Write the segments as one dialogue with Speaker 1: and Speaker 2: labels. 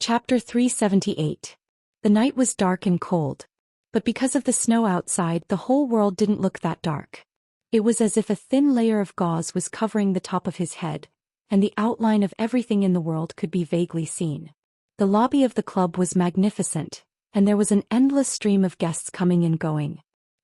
Speaker 1: Chapter 378. The night was dark and cold. But because of the snow outside, the whole world didn't look that dark. It was as if a thin layer of gauze was covering the top of his head, and the outline of everything in the world could be vaguely seen. The lobby of the club was magnificent, and there was an endless stream of guests coming and going.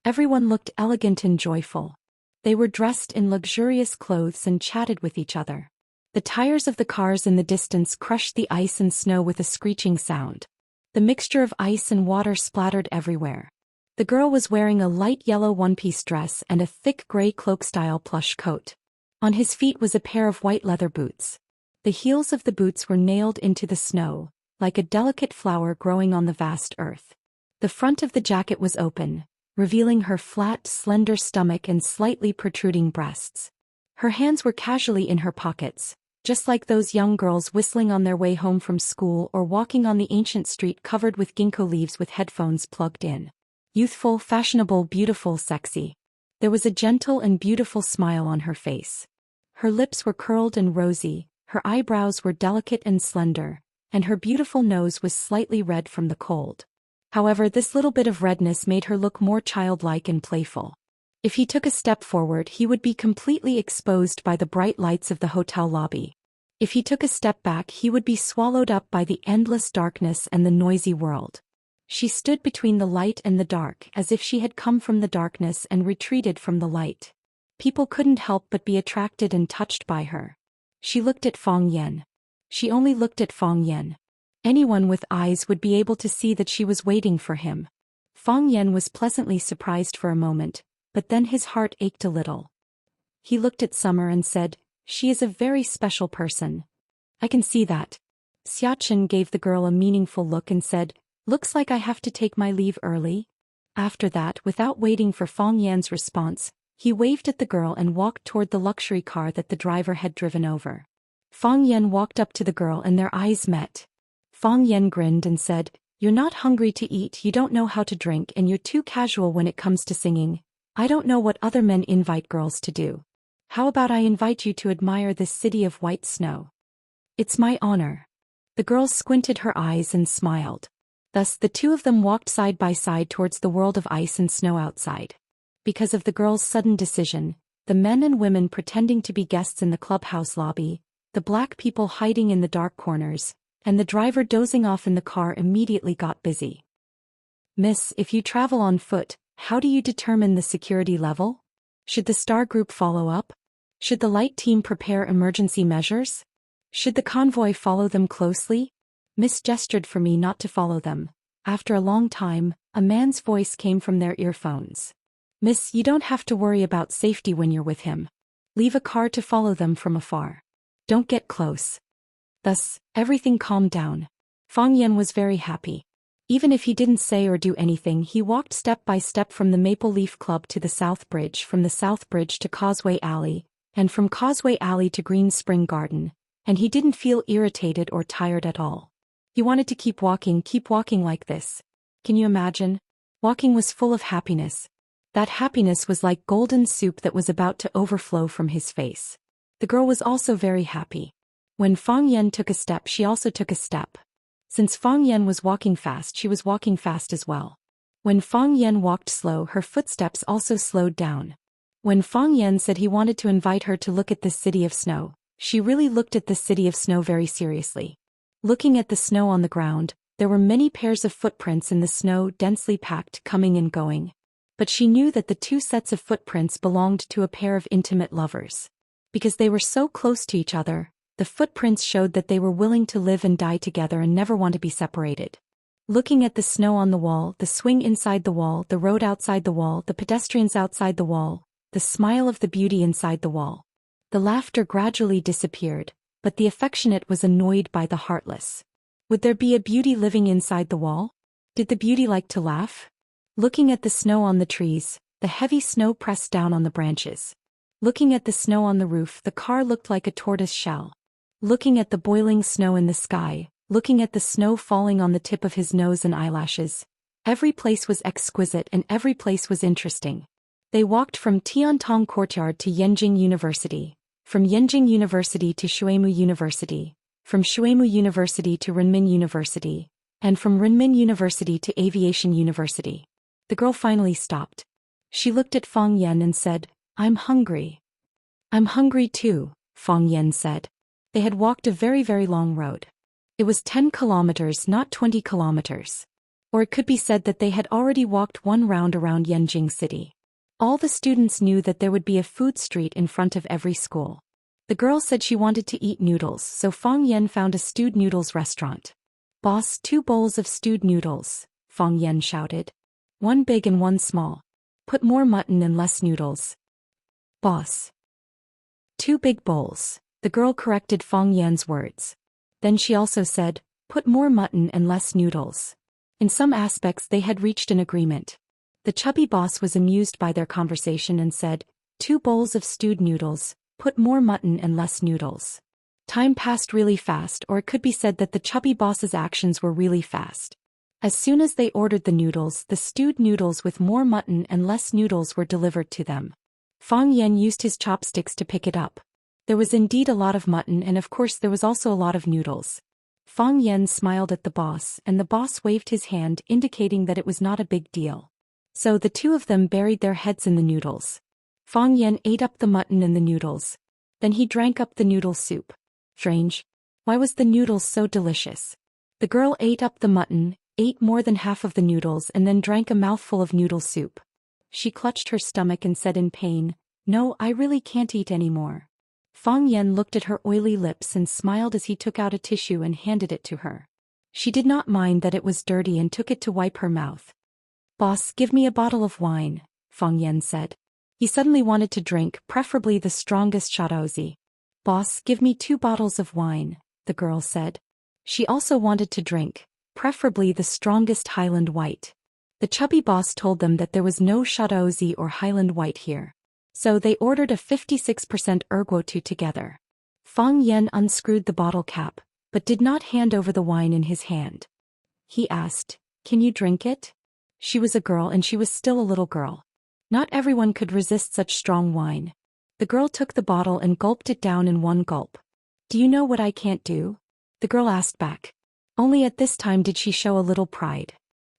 Speaker 1: Everyone looked elegant and joyful. They were dressed in luxurious clothes and chatted with each other. The tires of the cars in the distance crushed the ice and snow with a screeching sound. The mixture of ice and water splattered everywhere. The girl was wearing a light yellow one-piece dress and a thick gray cloak-style plush coat. On his feet was a pair of white leather boots. The heels of the boots were nailed into the snow, like a delicate flower growing on the vast earth. The front of the jacket was open, revealing her flat, slender stomach and slightly protruding breasts. Her hands were casually in her pockets, just like those young girls whistling on their way home from school or walking on the ancient street covered with ginkgo leaves with headphones plugged in. Youthful, fashionable, beautiful, sexy. There was a gentle and beautiful smile on her face. Her lips were curled and rosy, her eyebrows were delicate and slender, and her beautiful nose was slightly red from the cold. However, this little bit of redness made her look more childlike and playful. If he took a step forward, he would be completely exposed by the bright lights of the hotel lobby. If he took a step back, he would be swallowed up by the endless darkness and the noisy world. She stood between the light and the dark, as if she had come from the darkness and retreated from the light. People couldn't help but be attracted and touched by her. She looked at Fang Yan. She only looked at Fang Yan. Anyone with eyes would be able to see that she was waiting for him. Fang Yan was pleasantly surprised for a moment, but then his heart ached a little. He looked at Summer and said, "She is a very special person." "I can see that." Xianxia gave the girl a meaningful look and said, "Looks like I have to take my leave early." After that, without waiting for Fang Yan's response, he waved at the girl and walked toward the luxury car that the driver had driven over. Fang Yan walked up to the girl and their eyes met. Fang Yan grinned and said, "You're not hungry to eat, you don't know how to drink, and you're too casual when it comes to singing. I don't know what other men invite girls to do. How about I invite you to admire this city of white snow?" "It's my honor." The girl squinted her eyes and smiled. Thus the two of them walked side by side towards the world of ice and snow outside. Because of the girl's sudden decision, the men and women pretending to be guests in the clubhouse lobby, the black people hiding in the dark corners, and the driver dozing off in the car immediately got busy. "Miss, if you travel on foot, how do you determine the security level? Should the star group follow up? Should the light team prepare emergency measures? Should the convoy follow them closely?" Miss gestured for me not to follow them. After a long time, a man's voice came from their earphones. "Miss, you don't have to worry about safety when you're with him. Leave a car to follow them from afar. Don't get close." Thus, everything calmed down. Fang Yan was very happy. Even if he didn't say or do anything, he walked step by step from the Maple Leaf Club to the South Bridge, from the South Bridge to Causeway Alley, and from Causeway Alley to Green Spring Garden, and he didn't feel irritated or tired at all. He wanted to keep walking like this. Can you imagine? Walking was full of happiness. That happiness was like golden soup that was about to overflow from his face. The girl was also very happy. When Fang Yan took a step, she also took a step. Since Fang Yan was walking fast, she was walking fast as well. When Fang Yan walked slow, her footsteps also slowed down. When Fang Yan said he wanted to invite her to look at this city of snow, she really looked at this city of snow very seriously. Looking at the snow on the ground, there were many pairs of footprints in the snow, densely packed, coming and going. But she knew that the two sets of footprints belonged to a pair of intimate lovers. Because they were so close to each other, the footprints showed that they were willing to live and die together and never want to be separated. Looking at the snow on the wall, the swing inside the wall, the road outside the wall, the pedestrians outside the wall, the smile of the beauty inside the wall. The laughter gradually disappeared, but the affectionate was annoyed by the heartless. Would there be a beauty living inside the wall? Did the beauty like to laugh? Looking at the snow on the trees, the heavy snow pressed down on the branches. Looking at the snow on the roof, the car looked like a tortoise shell. Looking at the boiling snow in the sky, looking at the snow falling on the tip of his nose and eyelashes. Every place was exquisite and every place was interesting. They walked from Tiantong Courtyard to Yenjing University, from Yenjing University to Shuimu University, from Shuimu University to Renmin University, and from Renmin University to Aviation University. The girl finally stopped. She looked at Fang Yan and said, "I'm hungry." "I'm hungry too," Fang Yan said. They had walked a very, very long road. It was 10 kilometers, not 20 kilometers. Or it could be said that they had already walked one round around Yanjing City. All the students knew that there would be a food street in front of every school. The girl said she wanted to eat noodles, so Fang Yan found a stewed noodles restaurant. "Boss, 2 bowls of stewed noodles," Fang Yan shouted. "1 big and 1 small. Put more mutton and less noodles." "Boss." 2 big bowls, the girl corrected Fang Yan's words. Then she also said, "Put more mutton and less noodles." In some aspects they had reached an agreement. The chubby boss was amused by their conversation and said, "2 bowls of stewed noodles, put more mutton and less noodles." Time passed really fast, or it could be said that the chubby boss's actions were really fast. As soon as they ordered the noodles, the stewed noodles with more mutton and less noodles were delivered to them. Fang Yan used his chopsticks to pick it up. There was indeed a lot of mutton, and of course there was also a lot of noodles. Fang Yan smiled at the boss, and the boss waved his hand, indicating that it was not a big deal. So the two of them buried their heads in the noodles. Fang Yan ate up the mutton and the noodles. Then he drank up the noodle soup. Strange. Why was the noodles so delicious? The girl ate up the mutton, ate more than half of the noodles, and then drank a mouthful of noodle soup. She clutched her stomach and said in pain, "No, I really can't eat anymore." Fang Yan looked at her oily lips and smiled as he took out a tissue and handed it to her. She did not mind that it was dirty and took it to wipe her mouth. "Boss, give me a bottle of wine," Fang Yan said. He suddenly wanted to drink, preferably the strongest shaozi. "Boss, give me 2 bottles of wine," the girl said. She also wanted to drink, preferably the strongest Highland White. The chubby boss told them that there was no shaozi or Highland White here. So they ordered a 56% erguotu together. Fang Yan unscrewed the bottle cap, but did not hand over the wine in his hand. He asked, "Can you drink it?" She was a girl and she was still a little girl. Not everyone could resist such strong wine. The girl took the bottle and gulped it down in one gulp. "Do you know what I can't do?" the girl asked back. Only at this time did she show a little pride.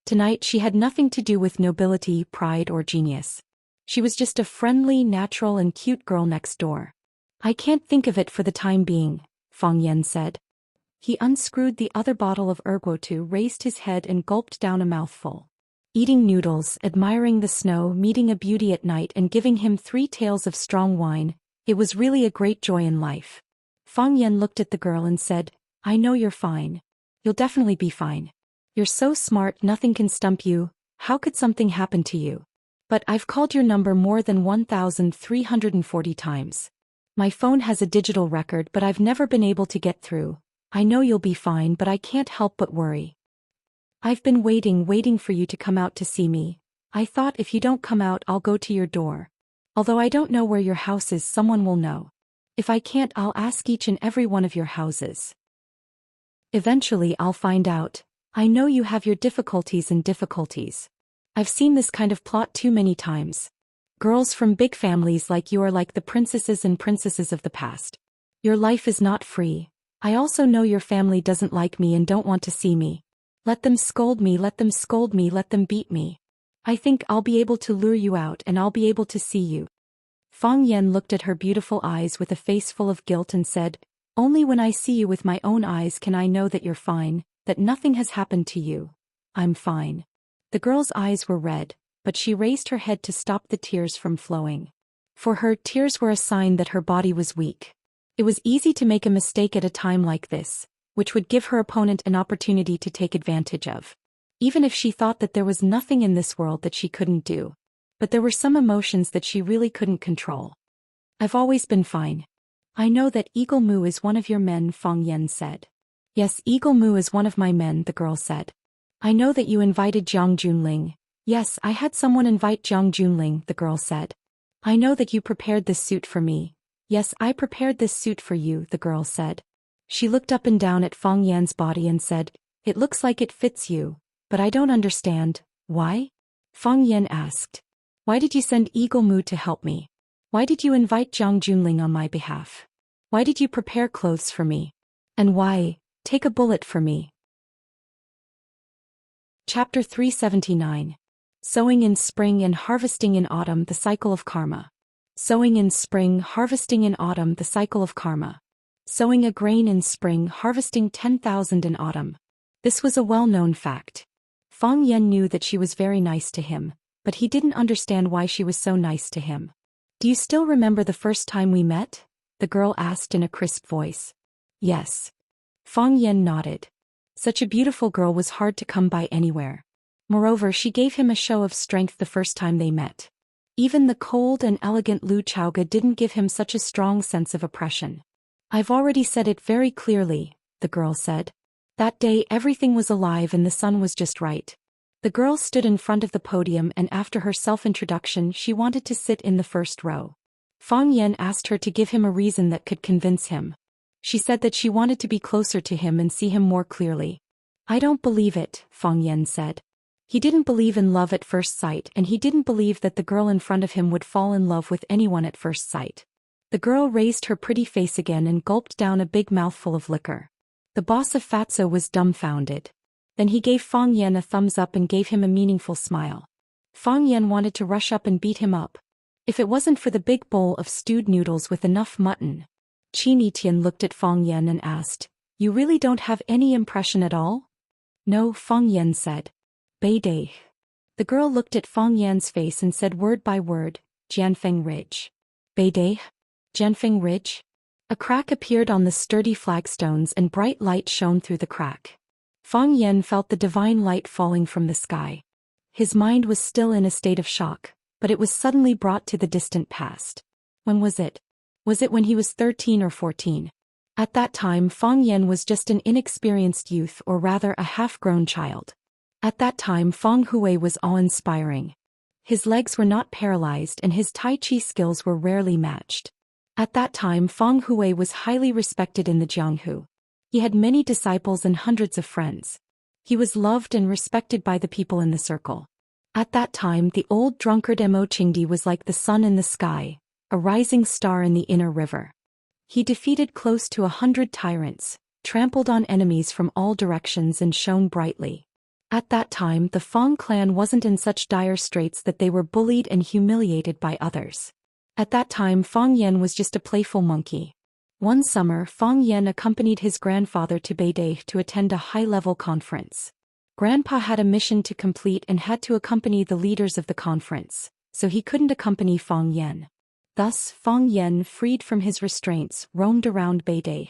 Speaker 1: Tonight she had nothing to do with nobility, pride, or genius. She was just a friendly, natural, and cute girl next door. "I can't think of it for the time being," Fang Yan said. He unscrewed the other bottle of erguotu, raised his head and gulped down a mouthful. Eating noodles, admiring the snow, meeting a beauty at night, and giving him 3 tales of strong wine, it was really a great joy in life. Fang Yan looked at the girl and said, "I know you're fine. You'll definitely be fine. You're so smart, nothing can stump you. How could something happen to you? But I've called your number more than 1,340 times. My phone has a digital record, but I've never been able to get through. I know you'll be fine, but I can't help but worry. I've been waiting for you to come out to see me. I thought if you don't come out, I'll go to your door. Although I don't know where your house is, someone will know. If I can't, I'll ask each and every one of your houses. Eventually I'll find out. I know you have your difficulties and difficulties. I've seen this kind of plot too many times. Girls from big families like you are like the princesses and princesses of the past. Your life is not free. I also know your family doesn't like me and don't want to see me. Let them scold me, let them scold me, let them beat me. I think I'll be able to lure you out and I'll be able to see you." Fang Yan looked at her beautiful eyes with a face full of guilt and said, "Only when I see you with my own eyes can I know that you're fine, that nothing has happened to you. I'm fine." The girl's eyes were red, but she raised her head to stop the tears from flowing. For her, tears were a sign that her body was weak. It was easy to make a mistake at a time like this, which would give her opponent an opportunity to take advantage of. Even if she thought that there was nothing in this world that she couldn't do. But there were some emotions that she really couldn't control. "I've always been fine. I know that Eagle Mu is one of your men," Fang Yan said. "Yes, Eagle Mu is one of my men," the girl said. "I know that you invited Jiang Junling." "Yes, I had someone invite Jiang Junling," the girl said. "I know that you prepared this suit for me." "Yes, I prepared this suit for you," the girl said. She looked up and down at Fang Yan's body and said, "It looks like it fits you, but I don't understand. Why?" Fang Yan asked. "Why did you send Eagle Mu to help me? Why did you invite Jiang Junling on my behalf? Why did you prepare clothes for me? And why? Take a bullet for me. Chapter 379. Sowing in spring and harvesting in autumn, the cycle of karma. Sowing in spring, harvesting in autumn, the cycle of karma. Sowing a grain in spring, harvesting 10,000 in autumn. This was a well-known fact. Fang Yan knew that she was very nice to him, but he didn't understand why she was so nice to him. Do you still remember the first time we met? The girl asked in a crisp voice. Yes. Fang Yan nodded. Such a beautiful girl was hard to come by anywhere. Moreover, she gave him a show of strength the first time they met. Even the cold and elegant Lu Chaoga didn't give him such a strong sense of oppression. I've already said it very clearly, the girl said. That day everything was alive and the sun was just right. The girl stood in front of the podium and after her self-introduction she wanted to sit in the first row. Fang Yan asked her to give him a reason that could convince him. She said that she wanted to be closer to him and see him more clearly. I don't believe it, Fang Yan said. He didn't believe in love at first sight and he didn't believe that the girl in front of him would fall in love with anyone at first sight. The girl raised her pretty face again and gulped down a big mouthful of liquor. The boss of Fatso was dumbfounded. Then he gave Fang Yan a thumbs up and gave him a meaningful smile. Fang Yan wanted to rush up and beat him up. If it wasn't for the big bowl of stewed noodles with enough mutton. Qin Tian looked at Fang Yan and asked, You really don't have any impression at all? No, Fang Yan said. Beidei. The girl looked at Fang Yan's face and said word by word, Jianfeng Ridge. Beidei? Jianfeng Ridge? A crack appeared on the sturdy flagstones and bright light shone through the crack. Fang Yan felt the divine light falling from the sky. His mind was still in a state of shock, but it was suddenly brought to the distant past. When was it? Was it when he was 13 or 14? At that time Fang Yan was just an inexperienced youth or rather a half-grown child. At that time Fang Hui was awe-inspiring. His legs were not paralyzed and his Tai Chi skills were rarely matched. At that time Fang Hui was highly respected in the Jianghu. He had many disciples and hundreds of friends. He was loved and respected by the people in the circle. At that time the old drunkard Mo Qingdi was like the sun in the sky, a rising star in the inner river. He defeated close to 100 tyrants, trampled on enemies from all directions and shone brightly. At that time the Fang clan wasn't in such dire straits that they were bullied and humiliated by others. At that time Fang Yan was just a playful monkey. One summer Fang Yan accompanied his grandfather to Beidei to attend a high-level conference. Grandpa had a mission to complete and had to accompany the leaders of the conference, so he couldn't accompany Fang Yan. Thus Fang Yan, freed from his restraints, roamed around Beidei.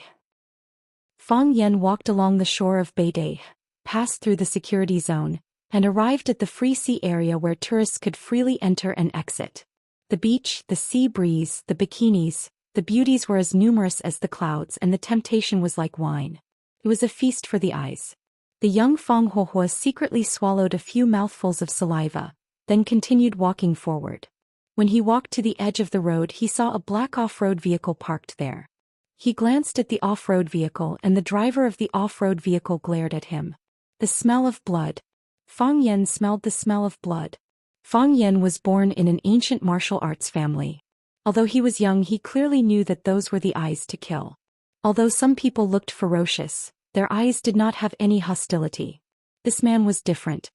Speaker 1: Fang Yan walked along the shore of Beidei, passed through the security zone, and arrived at the free sea area where tourists could freely enter and exit. The beach, the sea breeze, the bikinis, the beauties were as numerous as the clouds and the temptation was like wine. It was a feast for the eyes. The young Fang Huohua secretly swallowed a few mouthfuls of saliva, then continued walking forward. When he walked to the edge of the road he saw a black off-road vehicle parked there. He glanced at the off-road vehicle and the driver of the off-road vehicle glared at him. The smell of blood. Fang Yan smelled the smell of blood. Fang Yan was born in an ancient martial arts family. Although he was young he clearly knew that those were the eyes to kill. Although some people looked ferocious, their eyes did not have any hostility. This man was different.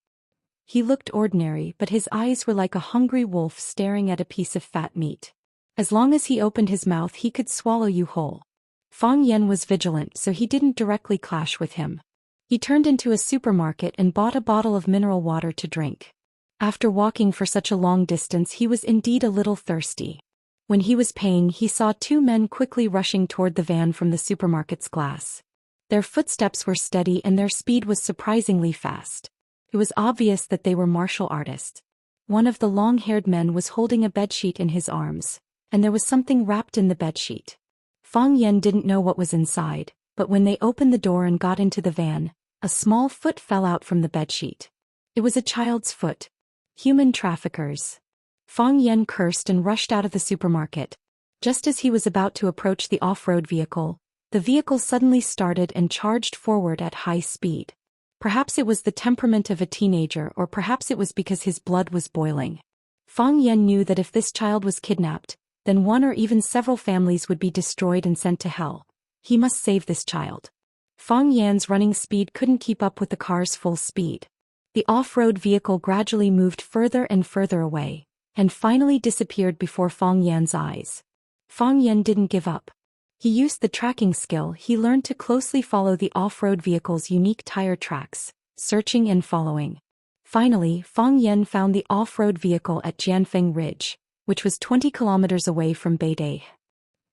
Speaker 1: He looked ordinary but his eyes were like a hungry wolf staring at a piece of fat meat. As long as he opened his mouth he could swallow you whole. Fang Yan was vigilant so he didn't directly clash with him. He turned into a supermarket and bought a bottle of mineral water to drink. After walking for such a long distance he was indeed a little thirsty. When he was paying he saw two men quickly rushing toward the van from the supermarket's glass. Their footsteps were steady and their speed was surprisingly fast. It was obvious that they were martial artists. One of the long-haired men was holding a bedsheet in his arms, and there was something wrapped in the bedsheet. Fang Yan didn't know what was inside, but when they opened the door and got into the van, a small foot fell out from the bedsheet. It was a child's foot. Human traffickers. Fang Yan cursed and rushed out of the supermarket. Just as he was about to approach the off-road vehicle, the vehicle suddenly started and charged forward at high speed. Perhaps it was the temperament of a teenager or perhaps it was because his blood was boiling. Fang Yan knew that if this child was kidnapped, then one or even several families would be destroyed and sent to hell. He must save this child. Fang Yan's running speed couldn't keep up with the car's full speed. The off-road vehicle gradually moved further and further away, and finally disappeared before Fang Yan's eyes. Fang Yan didn't give up. He used the tracking skill he learned to closely follow the off-road vehicle's unique tire tracks, searching and following. Finally, Fang Yan found the off-road vehicle at Jianfeng Ridge, which was 20 kilometers away from Beidai.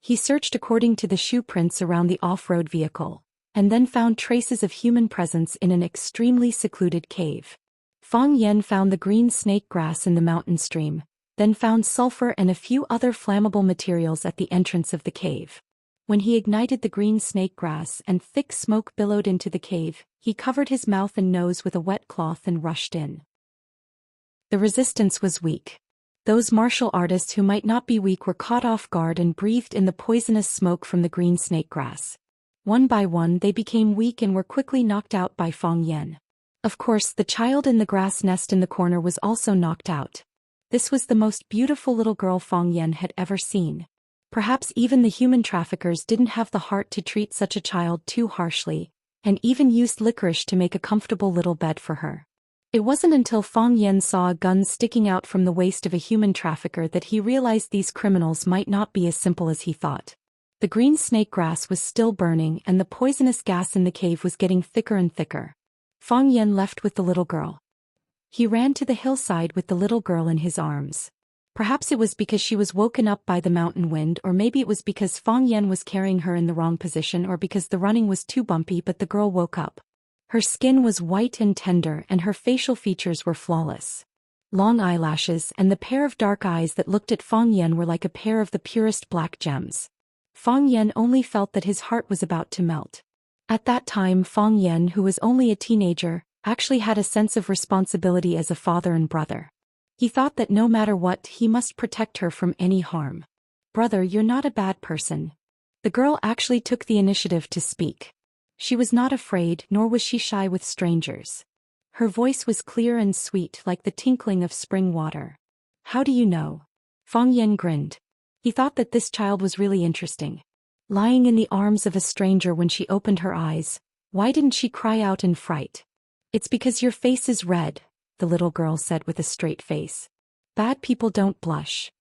Speaker 1: He searched according to the shoe prints around the off-road vehicle, and then found traces of human presence in an extremely secluded cave. Fang Yan found the green snake grass in the mountain stream, then found sulfur and a few other flammable materials at the entrance of the cave. When he ignited the green snake grass and thick smoke billowed into the cave, he covered his mouth and nose with a wet cloth and rushed in. The resistance was weak. Those martial artists who might not be weak were caught off guard and breathed in the poisonous smoke from the green snake grass. One by one they became weak and were quickly knocked out by Fang Yan. Of course, the child in the grass nest in the corner was also knocked out. This was the most beautiful little girl Fang Yan had ever seen. Perhaps even the human traffickers didn't have the heart to treat such a child too harshly, and even used licorice to make a comfortable little bed for her. It wasn't until Fang Yan saw a gun sticking out from the waist of a human trafficker that he realized these criminals might not be as simple as he thought. The green snake grass was still burning and the poisonous gas in the cave was getting thicker and thicker. Fang Yan left with the little girl. He ran to the hillside with the little girl in his arms. Perhaps it was because she was woken up by the mountain wind, or maybe it was because Fang Yan was carrying her in the wrong position, or because the running was too bumpy, but the girl woke up. Her skin was white and tender and her facial features were flawless. Long eyelashes and the pair of dark eyes that looked at Fang Yan were like a pair of the purest black gems. Fang Yan only felt that his heart was about to melt. At that time Fang Yan, who was only a teenager, actually had a sense of responsibility as a father and brother. He thought that no matter what, he must protect her from any harm. "Brother, you're not a bad person." The girl actually took the initiative to speak. She was not afraid, nor was she shy with strangers. Her voice was clear and sweet like the tinkling of spring water. "How do you know?" Fang Yan grinned. He thought that this child was really interesting. Lying in the arms of a stranger when she opened her eyes, why didn't she cry out in fright? "It's because your face is red," the little girl said with a straight face. "Bad people don't blush."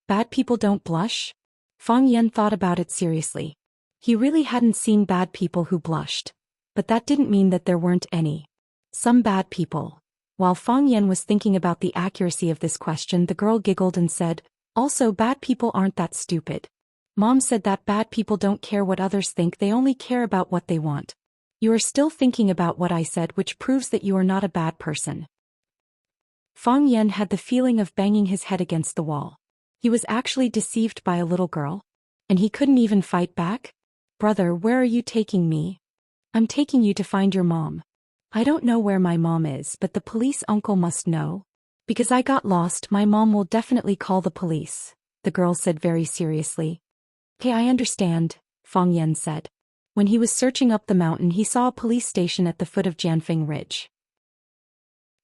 Speaker 1: "Bad people don't blush?" Fang Yan thought about it seriously. He really hadn't seen bad people who blushed. But that didn't mean that there weren't any. Some bad people. While Fang Yan was thinking about the accuracy of this question, the girl giggled and said, "Also, bad people aren't that stupid. Mom said that bad people don't care what others think, they only care about what they want. You are still thinking about what I said, which proves that you are not a bad person." Fang Yan had the feeling of banging his head against the wall. He was actually deceived by a little girl. And he couldn't even fight back? "Brother, where are you taking me?" "I'm taking you to find your mom." "I don't know where my mom is, but the police uncle must know. Because I got lost, my mom will definitely call the police," the girl said very seriously. "Okay, I understand," Fang Yan said. When he was searching up the mountain, he saw a police station at the foot of Jianfeng Ridge.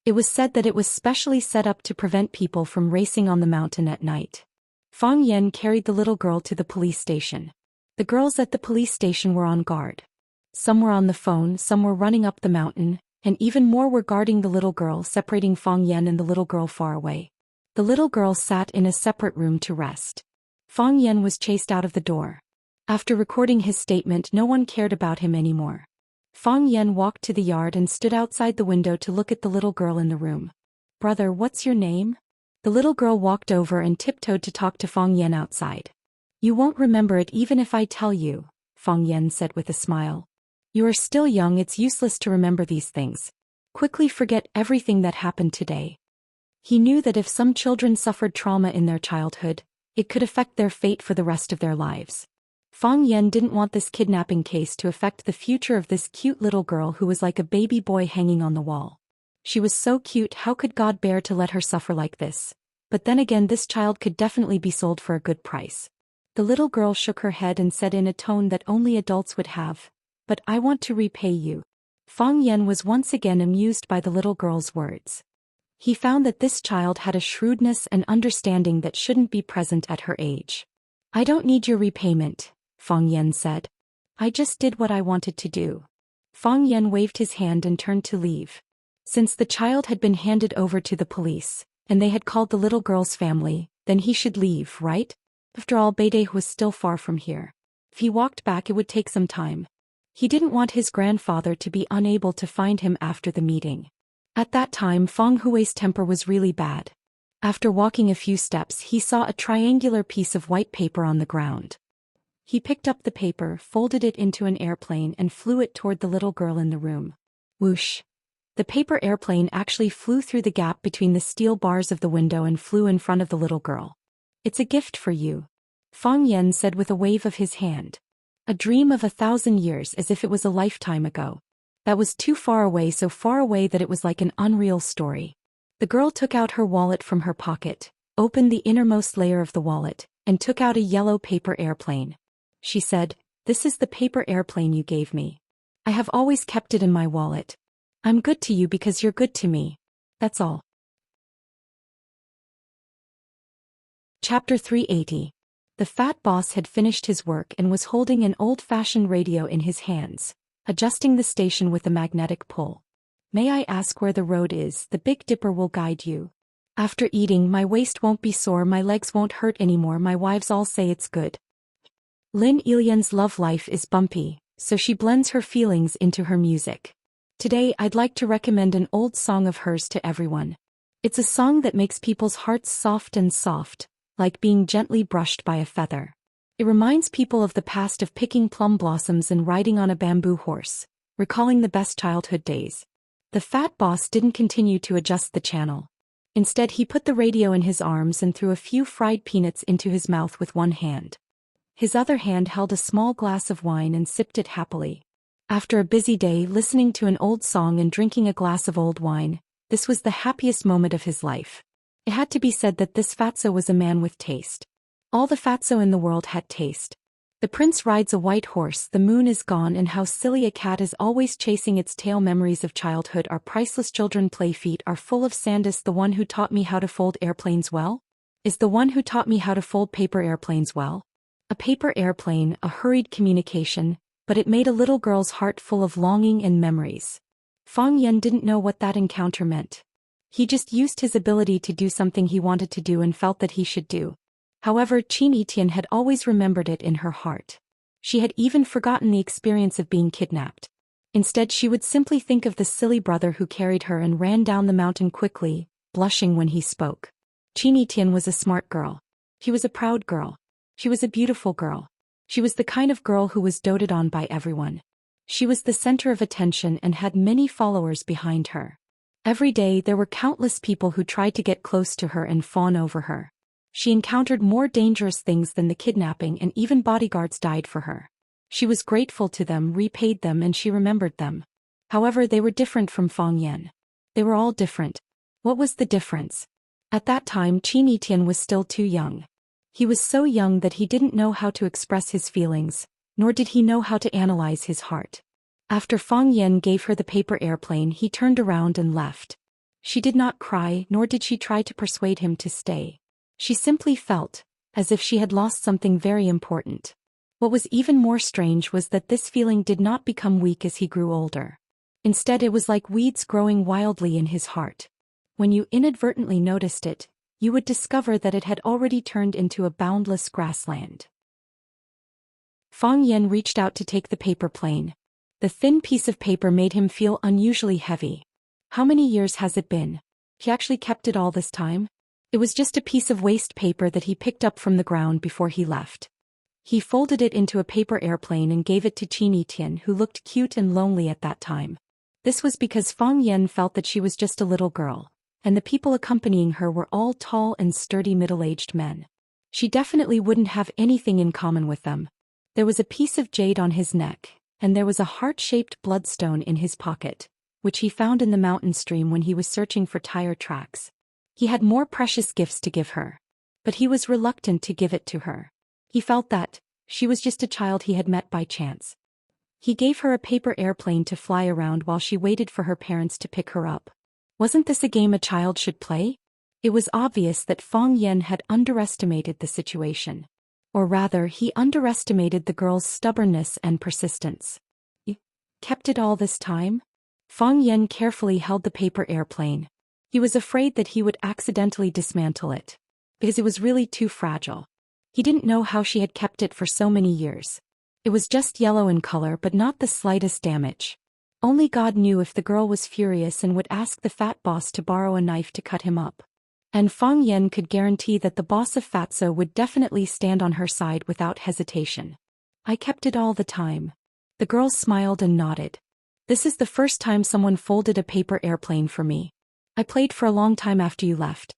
Speaker 1: It was said that it was specially set up to prevent people from racing on the mountain at night. Fang Yan carried the little girl to the police station. The girls at the police station were on guard. Some were on the phone, some were running up the mountain, and even more were guarding the little girl, separating Fang Yan and the little girl far away. The little girl sat in a separate room to rest. Fang Yan was chased out of the door. After recording his statement, no one cared about him anymore. Fang Yan walked to the yard and stood outside the window to look at the little girl in the room. "Brother, what's your name?" The little girl walked over and tiptoed to talk to Fang Yan outside. "You won't remember it even if I tell you," Fang Yan said with a smile. "You are still young, it's useless to remember these things. Quickly forget everything that happened today." He knew that if some children suffered trauma in their childhood, it could affect their fate for the rest of their lives. Fang Yan didn't want this kidnapping case to affect the future of this cute little girl who was like a baby boy hanging on the wall. She was so cute, how could God bear to let her suffer like this? But then again, this child could definitely be sold for a good price. The little girl shook her head and said in a tone that only adults would have, "But I want to repay you." Fang Yan was once again amused by the little girl's words. He found that this child had a shrewdness and understanding that shouldn't be present at her age. "I don't need your repayment," Fang Yan said. "I just did what I wanted to do." Fang Yen waved his hand and turned to leave. Since the child had been handed over to the police, and they had called the little girl's family, then he should leave, right? After all, Beidei was still far from here. If he walked back, it would take some time. He didn't want his grandfather to be unable to find him after the meeting. At that time, Fang Hui's temper was really bad. After walking a few steps, he saw a triangular piece of white paper on the ground. He picked up the paper, folded it into an airplane and flew it toward the little girl in the room. Whoosh! The paper airplane actually flew through the gap between the steel bars of the window and flew in front of the little girl. "It's a gift for you," Fang Yen said with a wave of his hand. A dream of 1,000 years, as if it was a lifetime ago. That was too far away, so far away that it was like an unreal story. The girl took out her wallet from her pocket, opened the innermost layer of the wallet, and took out a yellow paper airplane. She said, "This is the paper airplane you gave me. I have always kept it in my wallet. I'm good to you because you're good to me. That's all." Chapter 380. The fat boss had finished his work and was holding an old-fashioned radio in his hands, adjusting the station with a magnetic pull. "May I ask where the road is? The Big Dipper will guide you. After eating, my waist won't be sore, my legs won't hurt anymore, my wives all say it's good." Lin Ilian's love life is bumpy, so she blends her feelings into her music. Today I'd like to recommend an old song of hers to everyone. It's a song that makes people's hearts soft, like being gently brushed by a feather. It reminds people of the past, of picking plum blossoms and riding on a bamboo horse, recalling the best childhood days. The fat boss didn't continue to adjust the channel. Instead, he put the radio in his arms and threw a few fried peanuts into his mouth with one hand. His other hand held a small glass of wine and sipped it happily. After a busy day listening to an old song and drinking a glass of old wine, this was the happiest moment of his life. It had to be said that this fatso was a man with taste. All the fatso in the world had taste. The prince rides a white horse, the moon is gone, and how silly a cat is always chasing its tail. Memories of childhood are priceless. Children play feet are full of sand. Is the one who taught me how to fold airplanes well? Is the one who taught me how to fold paper airplanes well? A paper airplane, a hurried communication, but it made a little girl's heart full of longing and memories. Fang Yen didn't know what that encounter meant. He just used his ability to do something he wanted to do and felt that he should do. However, Xianxia had always remembered it in her heart. She had even forgotten the experience of being kidnapped. Instead, she would simply think of the silly brother who carried her and ran down the mountain quickly, blushing when he spoke. Xianxia was a smart girl. She was a proud girl. She was a beautiful girl. She was the kind of girl who was doted on by everyone. She was the center of attention and had many followers behind her. Every day there were countless people who tried to get close to her and fawn over her. She encountered more dangerous things than the kidnapping, and even bodyguards died for her. She was grateful to them, repaid them, and she remembered them. However, they were different from Fang Yen. They were all different. What was the difference? At that time, Xianxia was still too young. He was so young that he didn't know how to express his feelings, nor did he know how to analyze his heart. After Fang Yen gave her the paper airplane, he turned around and left. She did not cry, nor did she try to persuade him to stay. She simply felt as if she had lost something very important. What was even more strange was that this feeling did not become weak as he grew older. Instead, it was like weeds growing wildly in his heart. When you inadvertently noticed it, you would discover that it had already turned into a boundless grassland. Fang Yen reached out to take the paper plane. The thin piece of paper made him feel unusually heavy. How many years has it been? He actually kept it all this time? It was just a piece of waste paper that he picked up from the ground before he left. He folded it into a paper airplane and gave it to Xianxia, who looked cute and lonely at that time. This was because Fang Yen felt that she was just a little girl, and the people accompanying her were all tall and sturdy middle-aged men. She definitely wouldn't have anything in common with them. There was a piece of jade on his neck, and there was a heart-shaped bloodstone in his pocket, which he found in the mountain stream when he was searching for tire tracks. He had more precious gifts to give her, but he was reluctant to give it to her. He felt that she was just a child he had met by chance. He gave her a paper airplane to fly around while she waited for her parents to pick her up. Wasn't this a game a child should play? It was obvious that Fang Yen had underestimated the situation. Or rather, he underestimated the girl's stubbornness and persistence. Kept it all this time? Fang Yan carefully held the paper airplane. He was afraid that he would accidentally dismantle it, because it was really too fragile. He didn't know how she had kept it for so many years. It was just yellow in color but not the slightest damage. Only God knew if the girl was furious and would ask the fat boss to borrow a knife to cut him up. And Fang Yan could guarantee that the boss of Fatso would definitely stand on her side without hesitation. I kept it all the time. The girl smiled and nodded. This is the first time someone folded a paper airplane for me. I played for a long time after you left.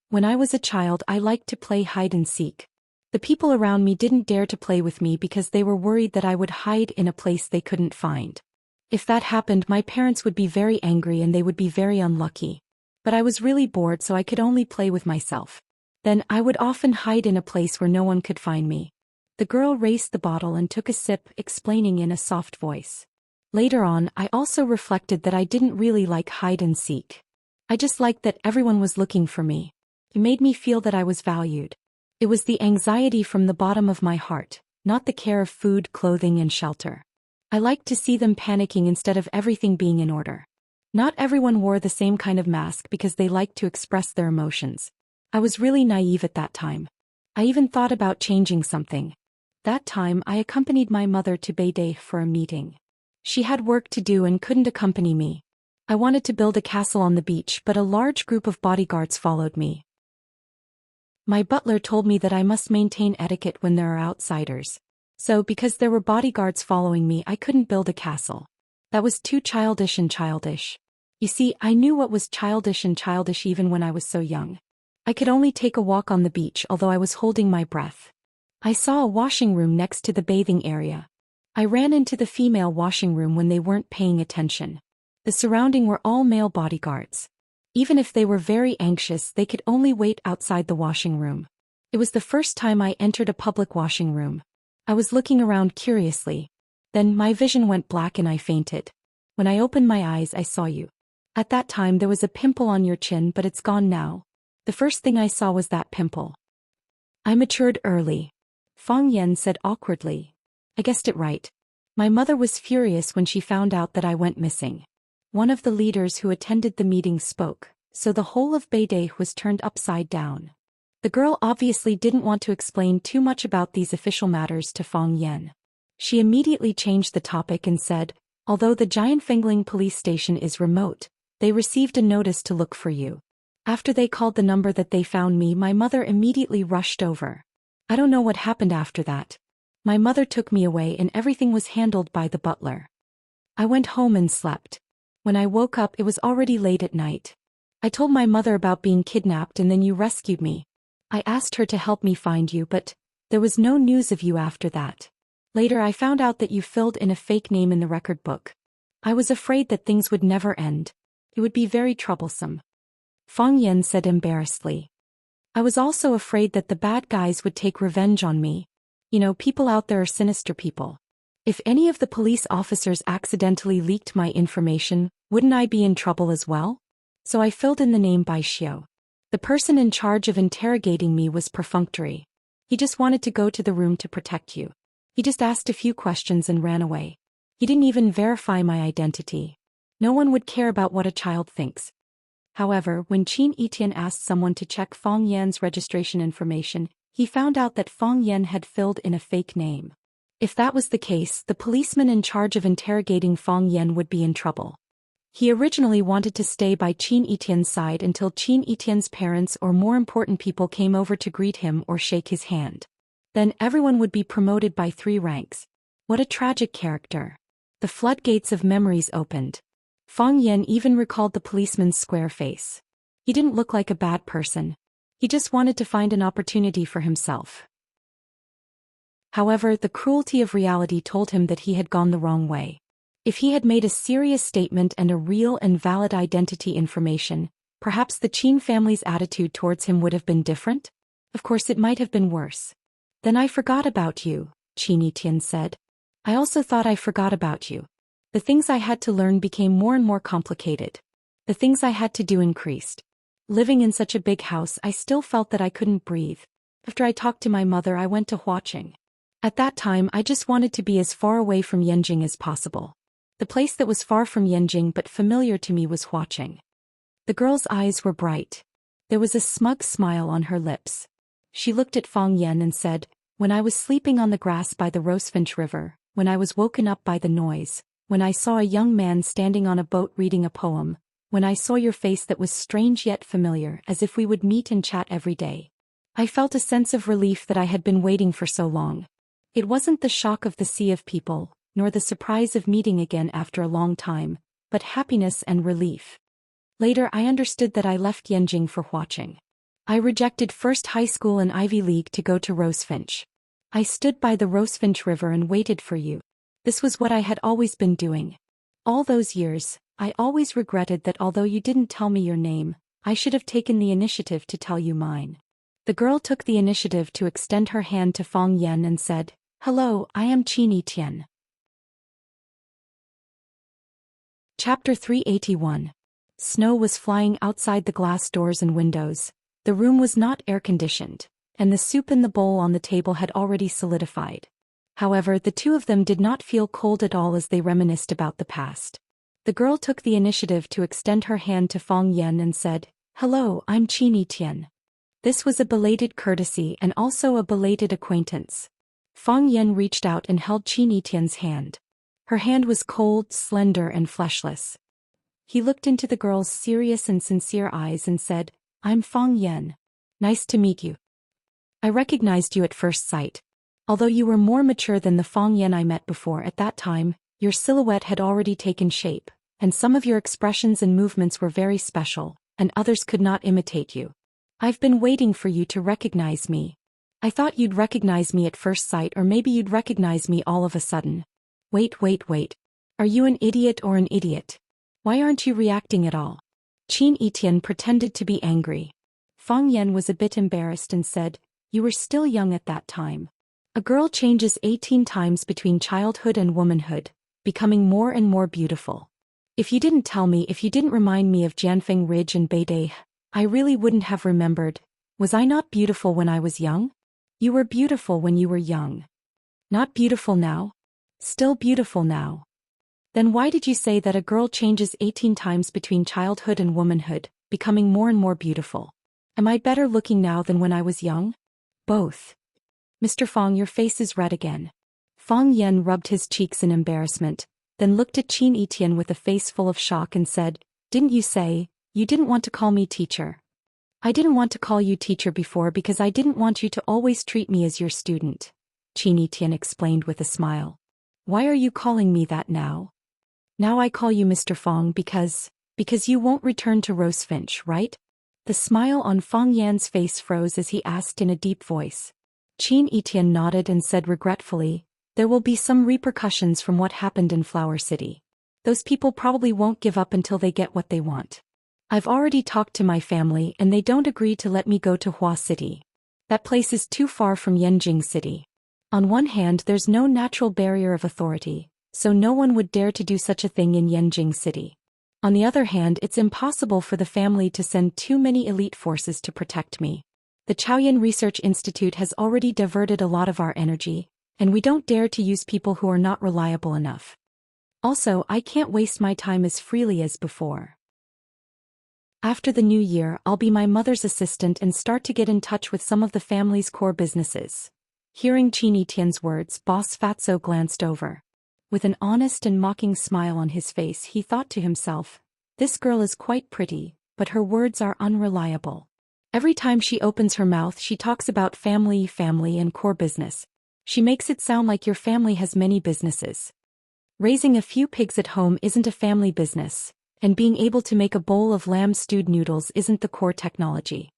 Speaker 1: When I was a child, I liked to play hide and seek. The people around me didn't dare to play with me because they were worried that I would hide in a place they couldn't find. If that happened, my parents would be very angry and they would be very unlucky. But I was really bored, so I could only play with myself. Then I would often hide in a place where no one could find me. The girl raised the bottle and took a sip, explaining in a soft voice. Later on, I also reflected that I didn't really like hide and seek. I just liked that everyone was looking for me. It made me feel that I was valued. It was the anxiety from the bottom of my heart, not the care of food, clothing, and shelter. I liked to see them panicking instead of everything being in order. Not everyone wore the same kind of mask because they liked to express their emotions. I was really naive at that time. I even thought about changing something. That time, I accompanied my mother to Beidei for a meeting. She had work to do and couldn't accompany me. I wanted to build a castle on the beach, but a large group of bodyguards followed me. My butler told me that I must maintain etiquette when there are outsiders. So, because there were bodyguards following me, I couldn't build a castle. That was too childish and childish. You see, I knew what was childish and childish even when I was so young. I could only take a walk on the beach, although I was holding my breath. I saw a washing room next to the bathing area. I ran into the female washing room when they weren't paying attention. The surrounding were all male bodyguards. Even if they were very anxious, they could only wait outside the washing room. It was the first time I entered a public washing room. I was looking around curiously. Then my vision went black and I fainted. When I opened my eyes, I saw you. At that time there was a pimple on your chin, but it's gone now. The first thing I saw was that pimple. I matured early. Fang Yan said awkwardly. I guessed it right. My mother was furious when she found out that I went missing. One of the leaders who attended the meeting spoke, so the whole of Beidei was turned upside down. The girl obviously didn't want to explain too much about these official matters to Fang Yan. She immediately changed the topic and said, although the giant Fengling police station is remote, they received a notice to look for you. After they called the number that they found me, my mother immediately rushed over. I don't know what happened after that. My mother took me away and everything was handled by the butler. I went home and slept. When I woke up, it was already late at night. I told my mother about being kidnapped and then you rescued me. I asked her to help me find you, but there was no news of you after that. Later I found out that you filled in a fake name in the record book. I was afraid that things would never end. It would be very troublesome. Fang Yan said embarrassedly. I was also afraid that the bad guys would take revenge on me. You know, people out there are sinister people. If any of the police officers accidentally leaked my information, wouldn't I be in trouble as well? So I filled in the name by Xiao. The person in charge of interrogating me was perfunctory. He just wanted to go to the room to protect you. He just asked a few questions and ran away. He didn't even verify my identity. No one would care about what a child thinks. However, when Qin Etian asked someone to check Fang Yan's registration information, he found out that Fang Yan had filled in a fake name. If that was the case, the policeman in charge of interrogating Fang Yan would be in trouble. He originally wanted to stay by Qin Etian's side until Qin Etian's parents or more important people came over to greet him or shake his hand. Then everyone would be promoted by 3 ranks. What a tragic character. The floodgates of memories opened. Fang Yan even recalled the policeman's square face. He didn't look like a bad person. He just wanted to find an opportunity for himself. However, the cruelty of reality told him that he had gone the wrong way. If he had made a serious statement and a real and valid identity information, perhaps the Qin family's attitude towards him would have been different? Of course, it might have been worse. Then I forgot about you, Qin Etian said. I also thought I forgot about you. The things I had to learn became more and more complicated. The things I had to do increased. Living in such a big house, I still felt that I couldn't breathe. After I talked to my mother, I went to Huaqing. At that time, I just wanted to be as far away from Yanjing as possible. The place that was far from Yanjing but familiar to me was Huaqing. The girl's eyes were bright. There was a smug smile on her lips. She looked at Fang Yan and said, "When I was sleeping on the grass by the Rosefinch River, when I was woken up by the noise, when I saw a young man standing on a boat reading a poem, when I saw your face that was strange yet familiar as if we would meet and chat every day, I felt a sense of relief that I had been waiting for so long. It wasn't the shock of the sea of people, nor the surprise of meeting again after a long time, but happiness and relief. Later I understood that I left Yanjing for Huaqing. I rejected first high school and Ivy League to go to Rosefinch. I stood by the Rosefinch River and waited for you. This was what I had always been doing. All those years, I always regretted that although you didn't tell me your name, I should have taken the initiative to tell you mine." The girl took the initiative to extend her hand to Fang Yan and said, "Hello, I am Qin Tian." Chapter 381. Snow was flying outside the glass doors and windows. The room was not air-conditioned, and the soup in the bowl on the table had already solidified. However, the two of them did not feel cold at all as they reminisced about the past. The girl took the initiative to extend her hand to Fang Yan and said, "Hello, I'm Qin Tian." This was a belated courtesy and also a belated acquaintance. Fang Yan reached out and held Qin Tian's hand. Her hand was cold, slender and fleshless. He looked into the girl's serious and sincere eyes and said, "I'm Fang Yan. Nice to meet you. I recognized you at first sight. Although you were more mature than the Fang Yan I met before at that time, your silhouette had already taken shape, and some of your expressions and movements were very special, and others could not imitate you. I've been waiting for you to recognize me. I thought you'd recognize me at first sight, or maybe you'd recognize me all of a sudden. Wait. Are you an idiot or an idiot? Why aren't you reacting at all?" Qin Tian pretended to be angry. Fang Yan was a bit embarrassed and said, "You were still young at that time. A girl changes 18 times between childhood and womanhood, becoming more and more beautiful. If you didn't tell me, if you didn't remind me of Jianfeng Ridge and Beidai, I really wouldn't have remembered. Was I not beautiful when I was young? You were beautiful when you were young. Not beautiful now? Still beautiful now. Then why did you say that a girl changes 18 times between childhood and womanhood, becoming more and more beautiful? Am I better looking now than when I was young? Both. Mr. Fang, your face is red again." Fang Yan rubbed his cheeks in embarrassment, then looked at Qin Tian with a face full of shock and said, "Didn't you say you didn't want to call me teacher?" "I didn't want to call you teacher before because I didn't want you to always treat me as your student," Qin Tian explained with a smile. "Why are you calling me that now?" "Now I call you Mr. Fang because you won't return to Rosefinch, right?" The smile on Fang Yan's face froze as he asked in a deep voice. Qin Tian nodded and said regretfully, "There will be some repercussions from what happened in Flower City. Those people probably won't give up until they get what they want. I've already talked to my family and they don't agree to let me go to Hua City. That place is too far from Yanjing City. On one hand, there's no natural barrier of authority, so no one would dare to do such a thing in Yanjing City. On the other hand, it's impossible for the family to send too many elite forces to protect me. The Chaoyan Research Institute has already diverted a lot of our energy, and we don't dare to use people who are not reliable enough. Also, I can't waste my time as freely as before. After the new year, I'll be my mother's assistant and start to get in touch with some of the family's core businesses." Hearing Qin Tian's words, Boss Fatso glanced over. With an honest and mocking smile on his face, he thought to himself, "This girl is quite pretty, but her words are unreliable. Every time she opens her mouth she talks about family and core business. She makes it sound like your family has many businesses. Raising a few pigs at home isn't a family business, and being able to make a bowl of lamb-stewed noodles isn't the core technology.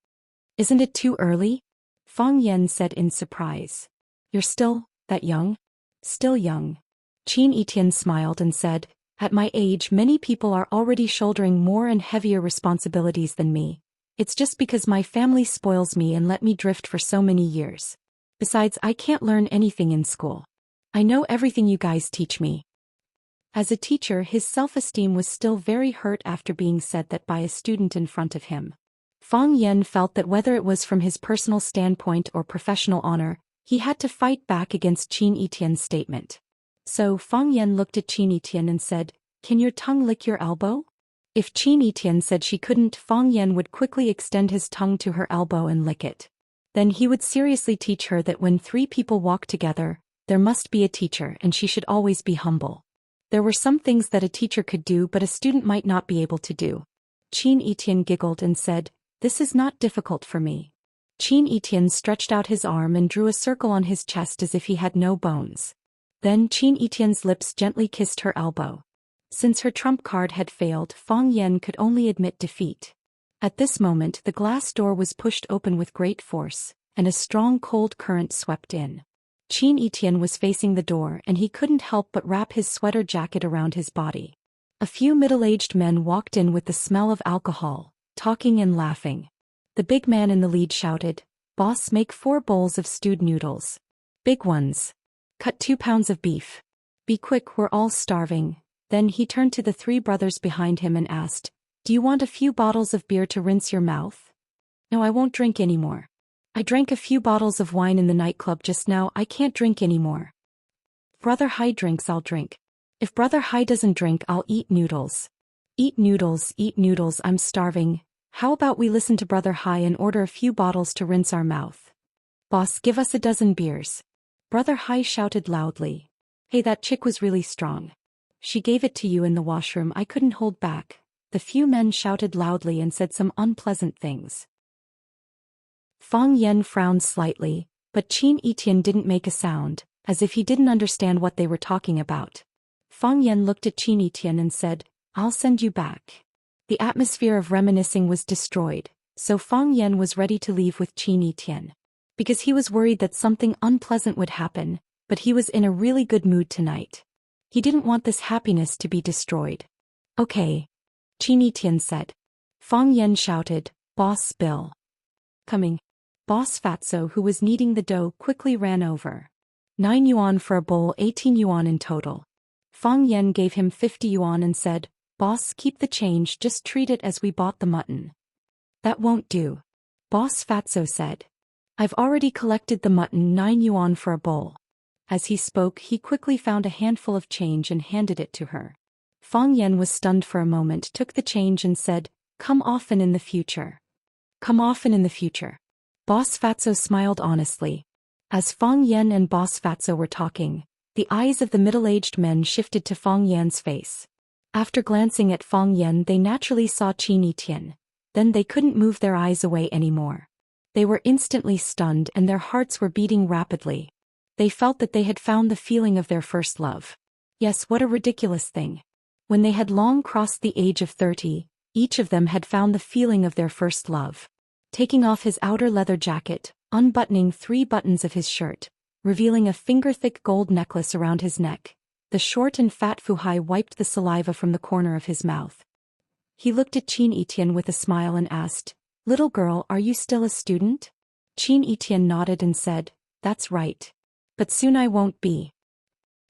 Speaker 1: Isn't it too early?" Fang Yan said in surprise. "You're still that young?" "Still young." Qin Tian smiled and said, "At my age, many people are already shouldering more and heavier responsibilities than me. It's just because my family spoils me and let me drift for so many years. Besides, I can't learn anything in school. I know everything you guys teach me." As a teacher, his self-esteem was still very hurt after being said that by a student in front of him. Fang Yan felt that whether it was from his personal standpoint or professional honor, he had to fight back against Qin Tian's statement. So Fang Yan looked at Qin Etian and said, "Can your tongue lick your elbow?" If Qin Etian said she couldn't, Fang Yan would quickly extend his tongue to her elbow and lick it. Then he would seriously teach her that when three people walk together, there must be a teacher and she should always be humble. There were some things that a teacher could do but a student might not be able to do. Qin Etian giggled and said, "This is not difficult for me." Qin Etian stretched out his arm and drew a circle on his chest as if he had no bones. Then Qin Etian's lips gently kissed her elbow. Since her trump card had failed, Fang Yan could only admit defeat. At this moment the glass door was pushed open with great force, and a strong cold current swept in. Qin Etian was facing the door and he couldn't help but wrap his sweater jacket around his body. A few middle-aged men walked in with the smell of alcohol, talking and laughing. The big man in the lead shouted, "Boss, make 4 bowls of stewed noodles. Big ones. Cut 2 pounds of beef. Be quick, we're all starving." Then he turned to the 3 brothers behind him and asked, "Do you want a few bottles of beer to rinse your mouth?" "No, I won't drink anymore. I drank a few bottles of wine in the nightclub just now, I can't drink anymore." "Brother Hai drinks, I'll drink. If Brother Hai doesn't drink, I'll eat noodles." Eat noodles, I'm starving. How about we listen to Brother Hai and order a few bottles to rinse our mouth?" "Boss, give us a dozen beers." Brother Hai shouted loudly. "Hey, that chick was really strong. She gave it to you in the washroom, I couldn't hold back." The few men shouted loudly and said some unpleasant things. Fang Yan frowned slightly, but Qin Etian didn't make a sound, as if he didn't understand what they were talking about. Fang Yan looked at Qin Etian and said, "I'll send you back." The atmosphere of reminiscing was destroyed, so Fang Yan was ready to leave with Qin Etian. Because he was worried that something unpleasant would happen, but he was in a really good mood tonight. He didn't want this happiness to be destroyed. "Okay," Qin Etian said. Fang Yan shouted, "Boss Bill." "Coming." Boss Fatso, who was kneading the dough, quickly ran over. 9 yuan for a bowl, 18 yuan in total. Fang Yan gave him 50 yuan and said, "Boss, keep the change, just treat it as we bought the mutton." "That won't do," Boss Fatso said. "I've already collected the mutton, 9 yuan for a bowl." As he spoke, he quickly found a handful of change and handed it to her. Fang Yan was stunned for a moment, took the change and said, "Come often in the future." "Come often in the future." Boss Fatso smiled honestly. As Fang Yan and Boss Fatso were talking, the eyes of the middle-aged men shifted to Fang Yan's face. After glancing at Fang Yan, they naturally saw Qin Etian. Then they couldn't move their eyes away anymore. They were instantly stunned and their hearts were beating rapidly. They felt that they had found the feeling of their first love. Yes, what a ridiculous thing. When they had long crossed the age of 30, each of them had found the feeling of their first love. Taking off his outer leather jacket, unbuttoning 3 buttons of his shirt, revealing a finger-thick gold necklace around his neck, the short and fat Fuhai wiped the saliva from the corner of his mouth. He looked at Qin Etian with a smile and asked, "Little girl, are you still a student?" Qin Etian nodded and said, "That's right. But soon I won't be."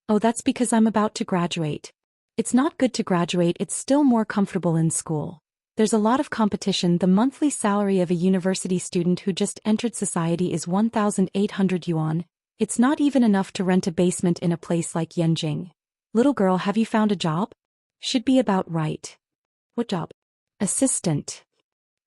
Speaker 1: "Oh, that's because I'm about to graduate." "It's not good to graduate, it's still more comfortable in school. There's a lot of competition. The monthly salary of a university student who just entered society is 1,800 yuan. It's not even enough to rent a basement in a place like Yanjing. Little girl, have you found a job?" "Should be about right." "What job?" "Assistant."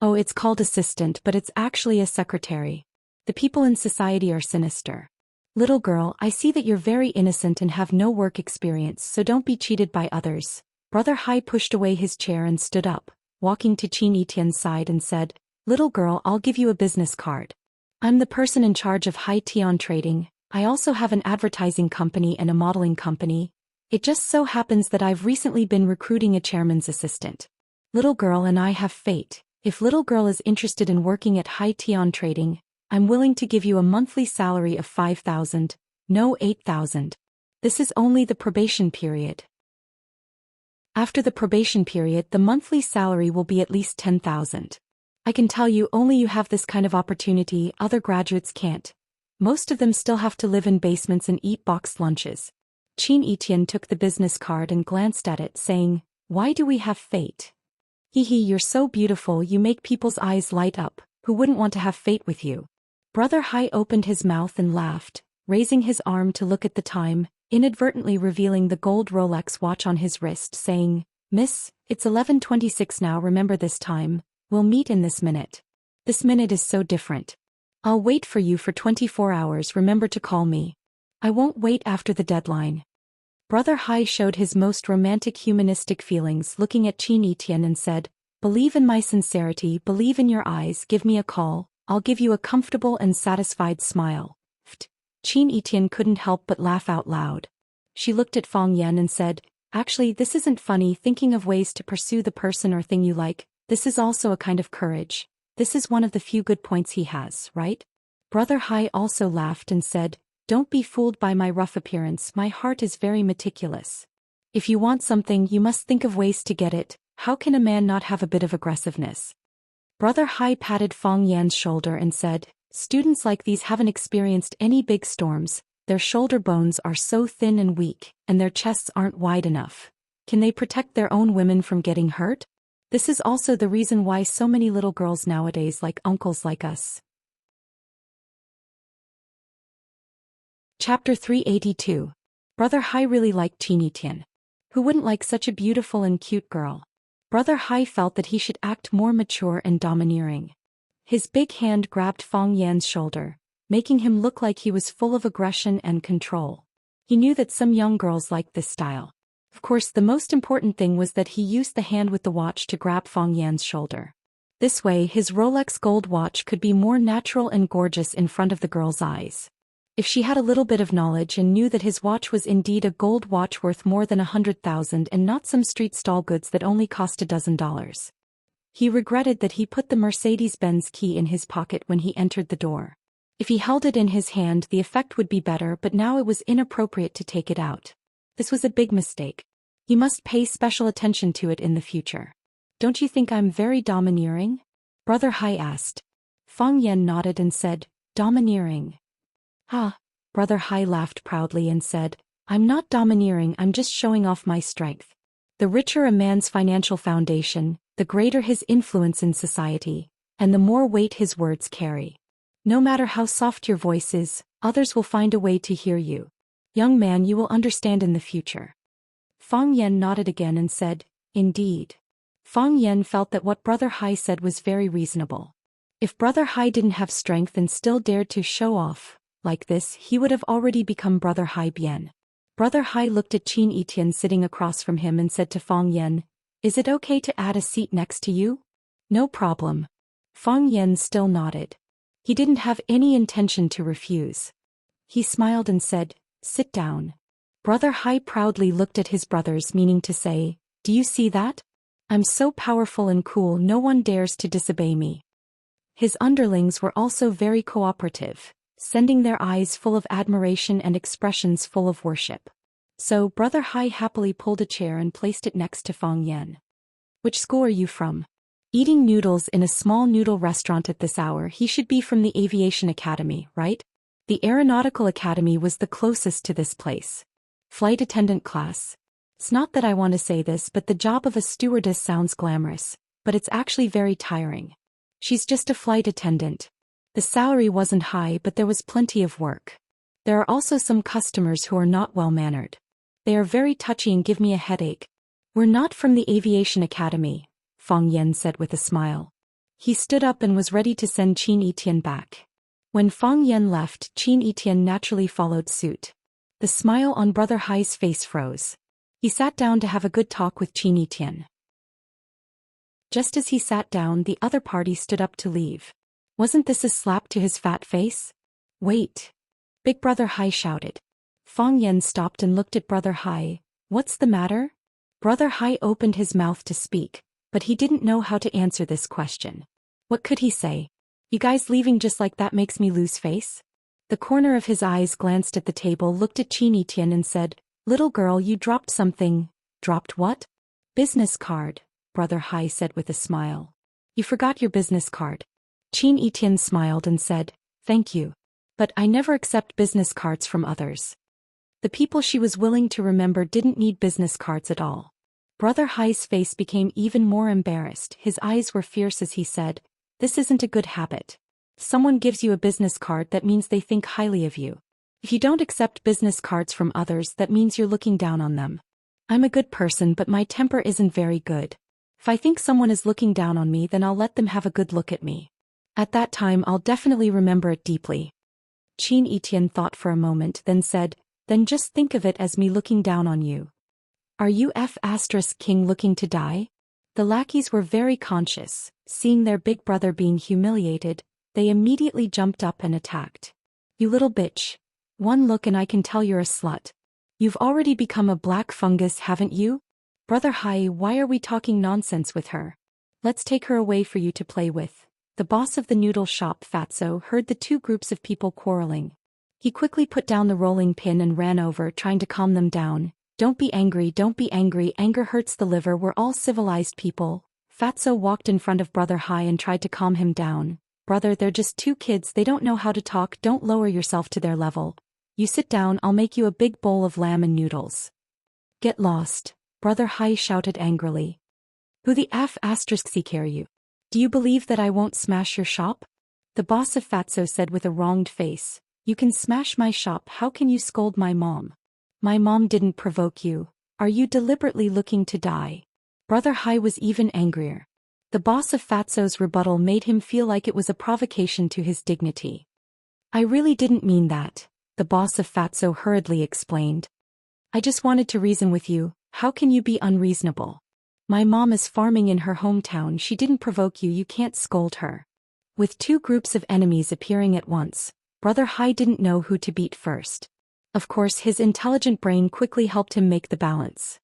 Speaker 1: "Oh, it's called assistant, but it's actually a secretary. The people in society are sinister." "Little girl, I see that you're very innocent and have no work experience, so don't be cheated by others." Brother Hai pushed away his chair and stood up, walking to Qin Etian's side and said, "Little girl, I'll give you a business card. I'm the person in charge of Hai Tian trading. I also have an advertising company and a modeling company. It just so happens that I've recently been recruiting a chairman's assistant. Little girl and I have fate. If little girl is interested in working at Hai Tian trading, I'm willing to give you a monthly salary of 5,000, no 8,000. This is only the probation period. After the probation period, the monthly salary will be at least 10,000. I can tell you, only you have this kind of opportunity, other graduates can't. Most of them still have to live in basements and eat boxed lunches." Qin Etian took the business card and glanced at it, saying, "Why do we have fate?" "Hee hee, you're so beautiful, you make people's eyes light up. Who wouldn't want to have fate with you?" Brother Hai opened his mouth and laughed, raising his arm to look at the time. inadvertently revealing the gold Rolex watch on his wrist, saying, "Miss, it's 11:26 now, remember this time, we'll meet in this minute. This minute is so different. I'll wait for you for 24 hours, remember to call me. I won't wait after the deadline." Brother Hai showed his most romantic humanistic feelings, looking at Qin Yitian and said, "Believe in my sincerity, believe in your eyes, give me a call, I'll give you a comfortable and satisfied smile." Qin Yitian couldn't help but laugh out loud. She looked at Fang Yan and said, "Actually, this isn't funny, thinking of ways to pursue the person or thing you like, this is also a kind of courage. This is one of the few good points he has, right?" Brother Hai also laughed and said, "Don't be fooled by my rough appearance, my heart is very meticulous. If you want something, you must think of ways to get it. How can a man not have a bit of aggressiveness?" Brother Hai patted Fang Yan's shoulder and said, "Students like these haven't experienced any big storms, their shoulder bones are so thin and weak, and their chests aren't wide enough. Can they protect their own women from getting hurt? This is also the reason why so many little girls nowadays like uncles like us." Chapter 382. Brother Hai really liked Qin Yitian. Who wouldn't like such a beautiful and cute girl? Brother Hai felt that he should act more mature and domineering. His big hand grabbed Fang Yan's shoulder, making him look like he was full of aggression and control. He knew that some young girls liked this style. Of course, the most important thing was that he used the hand with the watch to grab Fang Yan's shoulder. This way, his Rolex gold watch could be more natural and gorgeous in front of the girl's eyes. If she had a little bit of knowledge and knew that his watch was indeed a gold watch worth more than 100,000 and not some street stall goods that only cost $12. He regretted that he put the Mercedes-Benz key in his pocket when he entered the door. If he held it in his hand, the effect would be better, but now it was inappropriate to take it out. This was a big mistake. He must pay special attention to it in the future. "Don't you think I'm very domineering?" Brother Hai asked. Fang Yan nodded and said, "Domineering." "Ah." Brother Hai laughed proudly and said, "I'm not domineering, I'm just showing off my strength. The richer a man's financial foundation, the greater his influence in society, and the more weight his words carry. No matter how soft your voice is, others will find a way to hear you. Young man, you will understand in the future." Fang Yan nodded again and said, "Indeed." Fang Yan felt that what Brother Hai said was very reasonable. If Brother Hai didn't have strength and still dared to show off like this, he would have already become Brother Hai Bien. Brother Hai looked at Qin Yitian sitting across from him and said to Fang Yan, "Is it okay to add a seat next to you?" "No problem." Fang Yan still nodded. He didn't have any intention to refuse. He smiled and said, "Sit down." Brother Hai proudly looked at his brothers, meaning to say, "Do you see that? I'm so powerful and cool, no one dares to disobey me." His underlings were also very cooperative, sending their eyes full of admiration and expressions full of worship. So Brother Hai happily pulled a chair and placed it next to Fang Yan. "Which school are you from?" Eating noodles in a small noodle restaurant at this hour, he should be from the Aviation Academy, right? The Aeronautical Academy was the closest to this place. Flight attendant class. It's not that I want to say this, but the job of a stewardess sounds glamorous, but it's actually very tiring. She's just a flight attendant. The salary wasn't high, but there was plenty of work. There are also some customers who are not well-mannered. They are very touchy and give me a headache. "We're not from the Aviation Academy," Fang Yan said with a smile. He stood up and was ready to send Qin Yitian back. When Fang Yan left, Qin Yitian naturally followed suit. The smile on Brother Hai's face froze. He sat down to have a good talk with Qin Yitian. Just as he sat down, the other party stood up to leave. Wasn't this a slap to his fat face? "Wait!" Big Brother Hai shouted. Fang Yan stopped and looked at Brother Hai. "What's the matter?" Brother Hai opened his mouth to speak, but he didn't know how to answer this question. What could he say? "You guys leaving just like that makes me lose face?" The corner of his eyes glanced at the table, looked at Qin Yitian and said, "Little girl, you dropped something." "Dropped what?" "Business card," Brother Hai said with a smile. "You forgot your business card." Qin Yitian smiled and said, "Thank you. But I never accept business cards from others." The people she was willing to remember didn't need business cards at all. Brother Hai's face became even more embarrassed. His eyes were fierce as he said, "This isn't a good habit. If someone gives you a business card, that means they think highly of you. If you don't accept business cards from others, that means you're looking down on them. I'm a good person, but my temper isn't very good. If I think someone is looking down on me, then I'll let them have a good look at me. At that time I'll definitely remember it deeply. Xianxia thought for a moment, then said, then just think of it as me looking down on you. Are you king looking to die? The lackeys were very conscious. Seeing their big brother being humiliated, they immediately jumped up and attacked. You little bitch. One look and I can tell you're a slut. You've already become a black fungus, haven't you? Brother Hai, why are we talking nonsense with her? Let's take her away for you to play with. The boss of the noodle shop, Fatso, heard the two groups of people quarreling. He quickly put down the rolling pin and ran over, trying to calm them down. Don't be angry, don't be angry, anger hurts the liver, we're all civilized people. Fatso walked in front of Brother Hai and tried to calm him down. Brother, they're just two kids, they don't know how to talk, don't lower yourself to their level. You sit down, I'll make you a big bowl of lamb and noodles. Get lost, Brother Hai shouted angrily. Who the care you? Do you believe that I won't smash your shop? The boss of Fatso said with a wronged face. You can smash my shop, how can you scold my mom? My mom didn't provoke you. Are you deliberately looking to die? Brother Hai was even angrier. The boss of Fatso's rebuttal made him feel like it was a provocation to his dignity. I really didn't mean that, the boss of Fatso hurriedly explained. I just wanted to reason with you, how can you be unreasonable? My mom is farming in her hometown, she didn't provoke you, you can't scold her. With two groups of enemies appearing at once, Brother Hai didn't know who to beat first. Of course, his intelligent brain quickly helped him make the balance.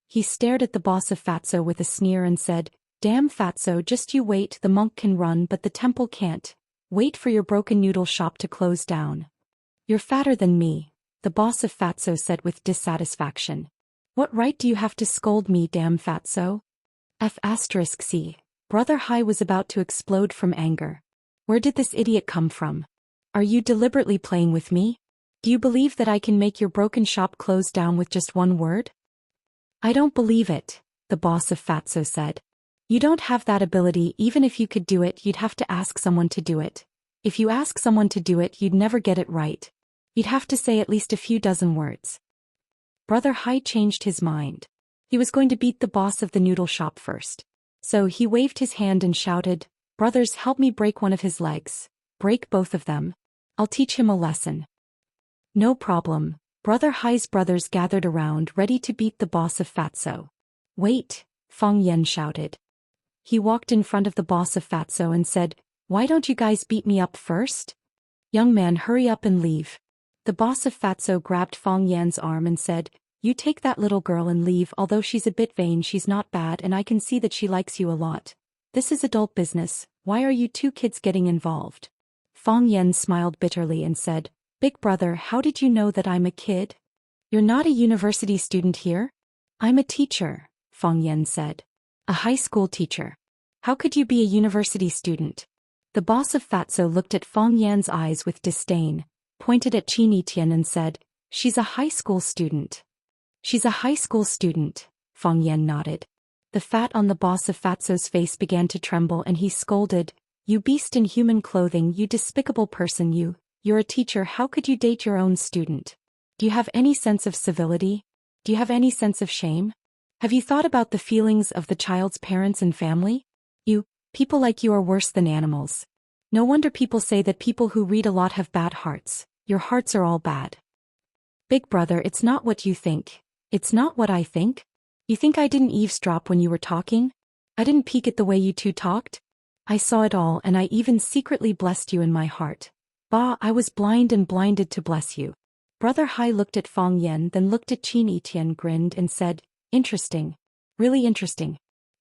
Speaker 1: He stared at the boss of Fatso with a sneer and said, Damn Fatso, just you wait, the monk can run but the temple can't. Wait for your broken noodle shop to close down. You're fatter than me, the boss of Fatso said with dissatisfaction. What right do you have to scold me, damn Fatso? C. Brother Hai was about to explode from anger. Where did this idiot come from? Are you deliberately playing with me? Do you believe that I can make your broken shop close down with just one word? I don't believe it, the boss of Fatso said. You don't have that ability, even if you could do it, you'd have to ask someone to do it. If you ask someone to do it, you'd never get it right. You'd have to say at least a few dozen words. Brother Hai changed his mind. He was going to beat the boss of the noodle shop first. So he waved his hand and shouted, Brothers, help me break one of his legs. Break both of them. I'll teach him a lesson. No problem. Brother Hai's brothers gathered around, ready to beat the boss of Fatso. Wait, Feng Yan shouted. He walked in front of the boss of Fatso and said, Why don't you guys beat me up first? Young man, hurry up and leave. The boss of Fatso grabbed Feng Yan's arm and said, You take that little girl and leave, although she's a bit vain, she's not bad and I can see that she likes you a lot. This is adult business, why are you two kids getting involved? Feng Yan smiled bitterly and said, Big brother, how did you know that I'm a kid? You're not a university student here? I'm a teacher, Feng Yan said. A high school teacher. How could you be a university student? The boss of Fatso looked at Feng Yan's eyes with disdain, pointed at Xianxia and said, She's a high school student. She's a high school student, Feng Yan nodded. The fat on the boss of Fatso's face began to tremble and he scolded, You beast in human clothing, you despicable person, you're a teacher, how could you date your own student? Do you have any sense of civility? Do you have any sense of shame? Have you thought about the feelings of the child's parents and family? People like you are worse than animals. No wonder people say that people who read a lot have bad hearts. Your hearts are all bad. Big brother, it's not what you think. It's not what I think. You think I didn't eavesdrop when you were talking? I didn't peek at the way you two talked? I saw it all and I even secretly blessed you in my heart. Bah, I was blind and blinded to bless you. Brother Hai looked at Feng Yan, then looked at Xianxia, grinned and said, Interesting. Really interesting.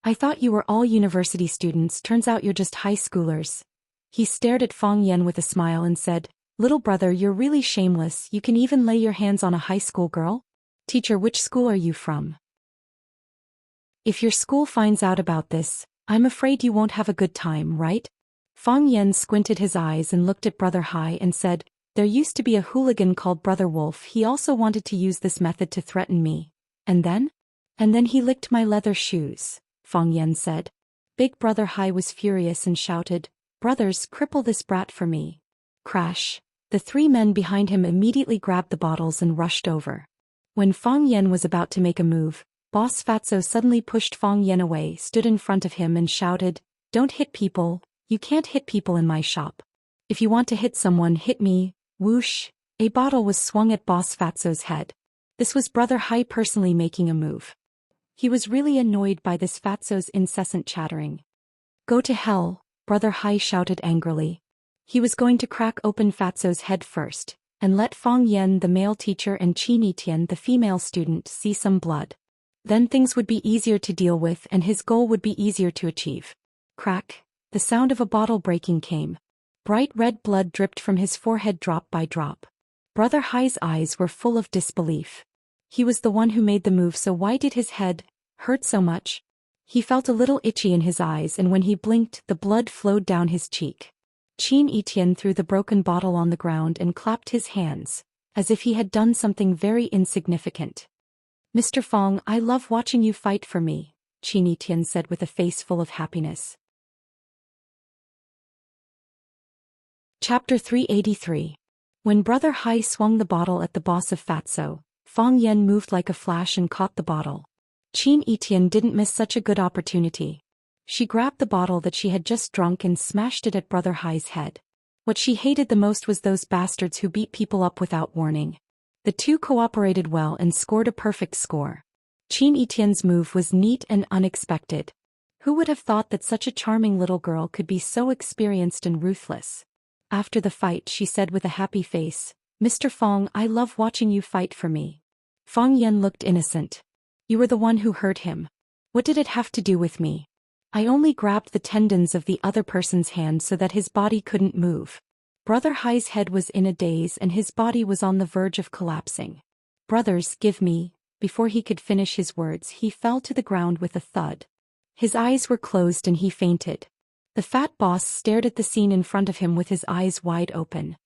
Speaker 1: I thought you were all university students, turns out you're just high schoolers. He stared at Feng Yan with a smile and said, Little brother, you're really shameless, you can even lay your hands on a high school girl? Teacher, which school are you from? If your school finds out about this, I'm afraid you won't have a good time, right? Feng Yan squinted his eyes and looked at Brother Hai and said, There used to be a hooligan called Brother Wolf, he also wanted to use this method to threaten me. And then? And then he licked my leather shoes, Feng Yan said. Big Brother Hai was furious and shouted, Brothers, cripple this brat for me. Crash. The three men behind him immediately grabbed the bottles and rushed over. When Fang Yan was about to make a move, Boss Fatso suddenly pushed Fang Yan away, stood in front of him and shouted, "Don't hit people, you can't hit people in my shop. If you want to hit someone, hit me." Whoosh! A bottle was swung at Boss Fatso's head. This was Brother Hai personally making a move. He was really annoyed by this Fatso's incessant chattering. "Go to hell," Brother Hai shouted angrily. He was going to crack open Fatso's head first, and let Fang Yan the male teacher and Qin Tian the female student see some blood. Then things would be easier to deal with and his goal would be easier to achieve. Crack! The sound of a bottle breaking came. Bright red blood dripped from his forehead drop by drop. Brother Hai's eyes were full of disbelief. He was the one who made the move, so why did his head hurt so much? He felt a little itchy in his eyes, and when he blinked, the blood flowed down his cheek. Qin Etienne threw the broken bottle on the ground and clapped his hands, as if he had done something very insignificant. "Mr. Fong, I love watching you fight for me," Qin Etienne said with a face full of happiness. Chapter 383. When Brother Hai swung the bottle at the boss of Fatso, Fang Yan moved like a flash and caught the bottle. Qin Etienne didn't miss such a good opportunity. She grabbed the bottle that she had just drunk and smashed it at Brother Hai's head. What she hated the most was those bastards who beat people up without warning. The two cooperated well and scored a perfect score. Qin Etienne's move was neat and unexpected. Who would have thought that such a charming little girl could be so experienced and ruthless? After the fight, she said with a happy face, "Mr. Fong, I love watching you fight for me." Fang Yan looked innocent. "You were the one who hurt him. What did it have to do with me? I only grabbed the tendons of the other person's hand so that his body couldn't move." Brother Hai's head was in a daze and his body was on the verge of collapsing. "Brothers, give me." Before he could finish his words, he fell to the ground with a thud. His eyes were closed and he fainted. The fat boss stared at the scene in front of him with his eyes wide open.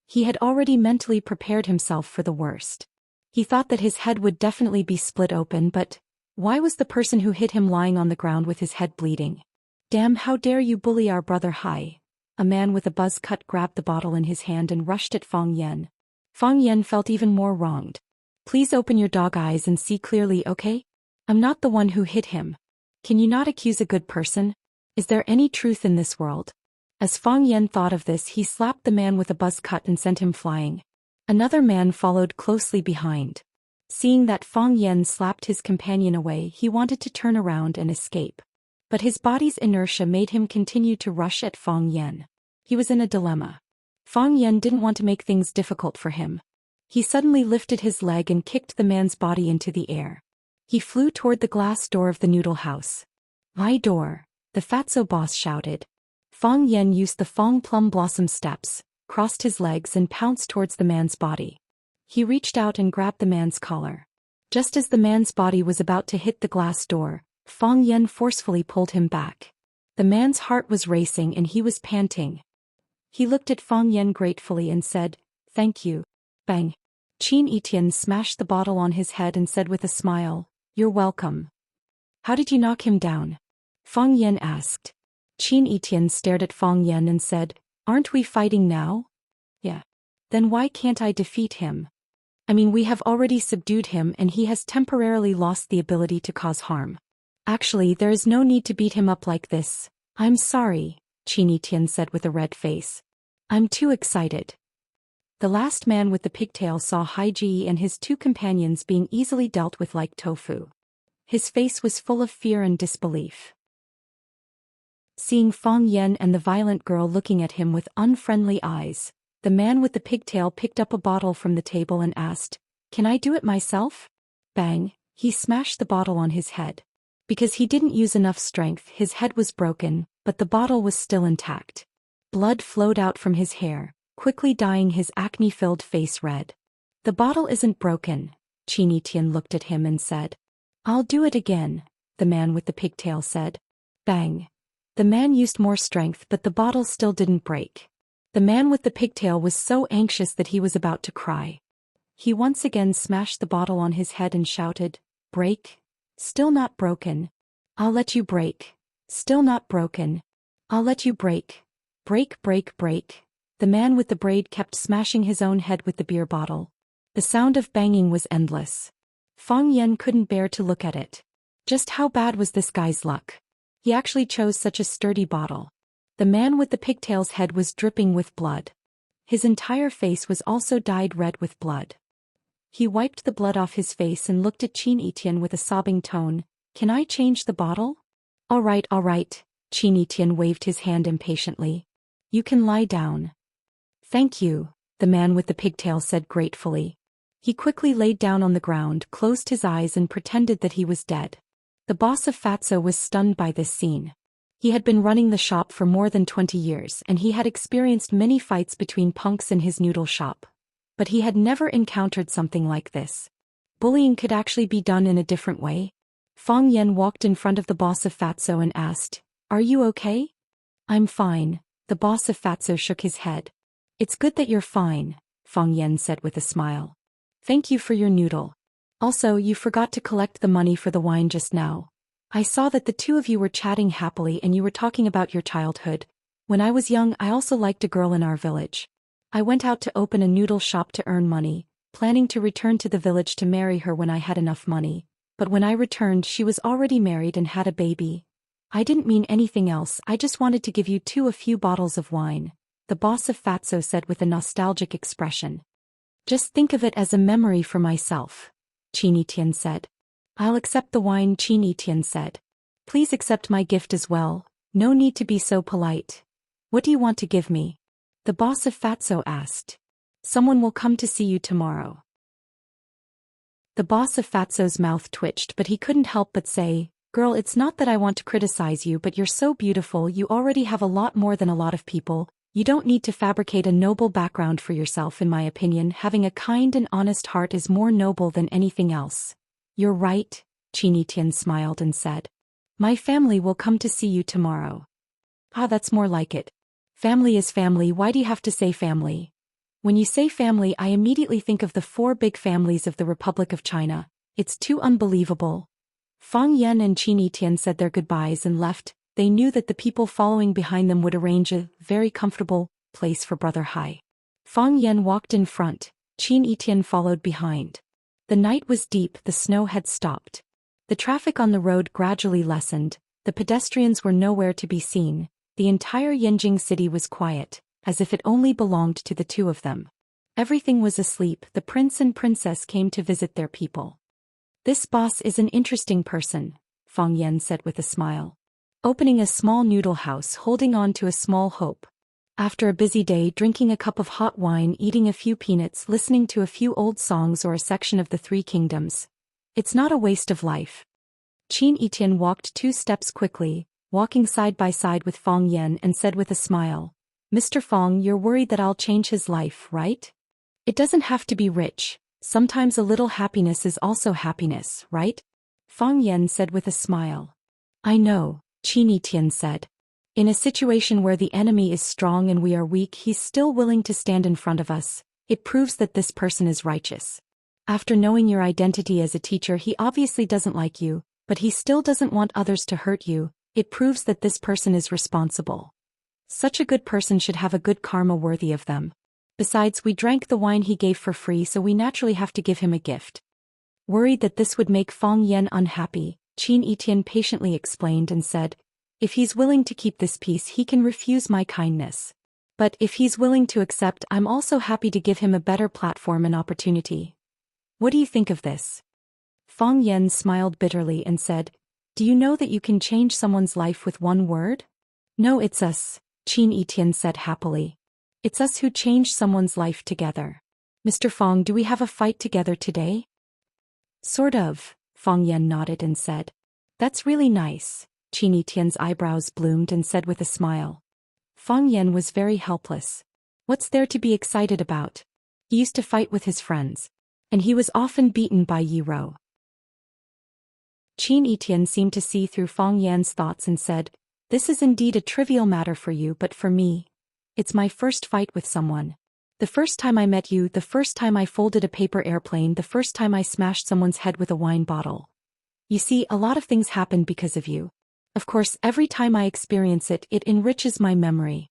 Speaker 1: He had already mentally prepared himself for the worst. He thought that his head would definitely be split open, but why was the person who hit him lying on the ground with his head bleeding? "Damn, how dare you bully our Brother Hai." A man with a buzz cut grabbed the bottle in his hand and rushed at Fang Yan. Fang Yan felt even more wronged. "Please open your dog eyes and see clearly, okay? I'm not the one who hit him. Can you not accuse a good person? Is there any truth in this world?" As Fang Yan thought of this, he slapped the man with a buzz cut and sent him flying. Another man followed closely behind. Seeing that Fang Yan slapped his companion away, he wanted to turn around and escape. But his body's inertia made him continue to rush at Fang Yan. He was in a dilemma. Fang Yan didn't want to make things difficult for him. He suddenly lifted his leg and kicked the man's body into the air. He flew toward the glass door of the noodle house. "My door," the Fatso boss shouted. Fang Yan used the Fang Plum Blossom steps, crossed his legs and pounced towards the man's body. He reached out and grabbed the man's collar. Just as the man's body was about to hit the glass door, Fang Yan forcefully pulled him back. The man's heart was racing and he was panting. He looked at Fang Yan gratefully and said, "Thank you." Bang! Qin Etienne smashed the bottle on his head and said with a smile, "You're welcome." "How did you knock him down?" Fang Yan asked. Qin Etienne stared at Fang Yan and said, "Aren't we fighting now?" "Yeah." "Then why can't I defeat him? I mean, we have already subdued him and he has temporarily lost the ability to cause harm. Actually, there is no need to beat him up like this." "I'm sorry," Qin Etienne said with a red face. "I'm too excited." The last man with the pigtail saw Hai Ji and his two companions being easily dealt with like tofu. His face was full of fear and disbelief. Seeing Fang Yan and the violent girl looking at him with unfriendly eyes, the man with the pigtail picked up a bottle from the table and asked, "Can I do it myself?" Bang! He smashed the bottle on his head. Because he didn't use enough strength, his head was broken, but the bottle was still intact. Blood flowed out from his hair, quickly dyeing his acne-filled face red. "The bottle isn't broken." Qin Etienne looked at him and said. "I'll do it again," the man with the pigtail said. Bang! The man used more strength, but the bottle still didn't break. The man with the pigtail was so anxious that he was about to cry. He once again smashed the bottle on his head and shouted, "Break? Still not broken. I'll let you break. Still not broken. I'll let you break. Break, break, break." The man with the braid kept smashing his own head with the beer bottle. The sound of banging was endless. Fang Yan couldn't bear to look at it. Just how bad was this guy's luck? He actually chose such a sturdy bottle. The man with the pigtail's head was dripping with blood. His entire face was also dyed red with blood. He wiped the blood off his face and looked at Xianxia with a sobbing tone. Can I change the bottle? All right, Xianxia waved his hand impatiently. You can lie down. Thank you, the man with the pigtail said gratefully. He quickly laid down on the ground, closed his eyes and pretended that he was dead. The boss of Fatso was stunned by this scene. He had been running the shop for more than 20 years and he had experienced many fights between punks in his noodle shop. But he had never encountered something like this. Bullying could actually be done in a different way. Fang Yan walked in front of the boss of Fatso and asked, "Are you okay?" "I'm fine," the boss of Fatso shook his head. "It's good that you're fine," Fang Yan said with a smile. "Thank you for your noodle. Also, you forgot to collect the money for the wine just now. I saw that the two of you were chatting happily and you were talking about your childhood. When I was young, I also liked a girl in our village. I went out to open a noodle shop to earn money, planning to return to the village to marry her when I had enough money. But when I returned, she was already married and had a baby. I didn't mean anything else, I just wanted to give you two a few bottles of wine," the boss of Fatso said with a nostalgic expression. "Just think of it as a memory for myself," Xianxia said. "I'll accept the wine," Xianxia said. "Please accept my gift as well, no need to be so polite. What do you want to give me?" the boss of Fatso asked. "Someone will come to see you tomorrow." The boss of Fatso's mouth twitched but he couldn't help but say, "Girl, it's not that I want to criticize you but you're so beautiful, you already have a lot more than a lot of people. You don't need to fabricate a noble background for yourself in my opinion, having a kind and honest heart is more noble than anything else." "You're right," Xianxia smiled and said. "My family will come to see you tomorrow." "Ah, that's more like it. Family is family, why do you have to say family? When you say family I immediately think of the 4 big families of the Republic of China. It's too unbelievable." Fang Yan and Xianxia said their goodbyes and left. They knew that the people following behind them would arrange a very comfortable place for Brother Hai. Fang Yan walked in front, Xianxia followed behind. The night was deep, the snow had stopped. The traffic on the road gradually lessened, the pedestrians were nowhere to be seen, the entire Yanjing city was quiet, as if it only belonged to the two of them. Everything was asleep, the prince and princess came to visit their people. "This boss is an interesting person," Fang Yan said with a smile. Opening a small noodle house, holding on to a small hope. After a busy day, drinking a cup of hot wine, eating a few peanuts, listening to a few old songs or a section of the 3 Kingdoms. It's not a waste of life. Xianxia walked 2 steps quickly, walking side by side with Fang Yan and said with a smile, "Mr. Fang, you're worried that I'll change his life, right? It doesn't have to be rich, sometimes a little happiness is also happiness, right?" Fang Yan said with a smile. "I know," Xianxia said. "In a situation where the enemy is strong and we are weak, he's still willing to stand in front of us. It proves that this person is righteous. After knowing your identity as a teacher, he obviously doesn't like you, but he still doesn't want others to hurt you. It proves that this person is responsible. Such a good person should have a good karma worthy of them. Besides, we drank the wine he gave for free, so we naturally have to give him a gift." Worried that this would make Fang Yan unhappy, Xianxia patiently explained and said, "If he's willing to keep this peace, he can refuse my kindness. But if he's willing to accept, I'm also happy to give him a better platform and opportunity. What do you think of this?" Fang Yan smiled bitterly and said, "Do you know that you can change someone's life with one word?" "No, it's us," Xianxia said happily. "It's us who change someone's life together. Mr. Fang, do we have a fight together today?" "Sort of," Fang Yan nodded and said. "That's really nice." Xianxia's eyebrows bloomed and said with a smile. Fang Yan was very helpless. What's there to be excited about? He used to fight with his friends. And he was often beaten by Yi Rou. Xianxia seemed to see through Fang Yan's thoughts and said, "This is indeed a trivial matter for you, but for me, it's my first fight with someone. The first time I met you, the first time I folded a paper airplane, the first time I smashed someone's head with a wine bottle. You see, a lot of things happened because of you. Of course, every time I experience it, it enriches my memory."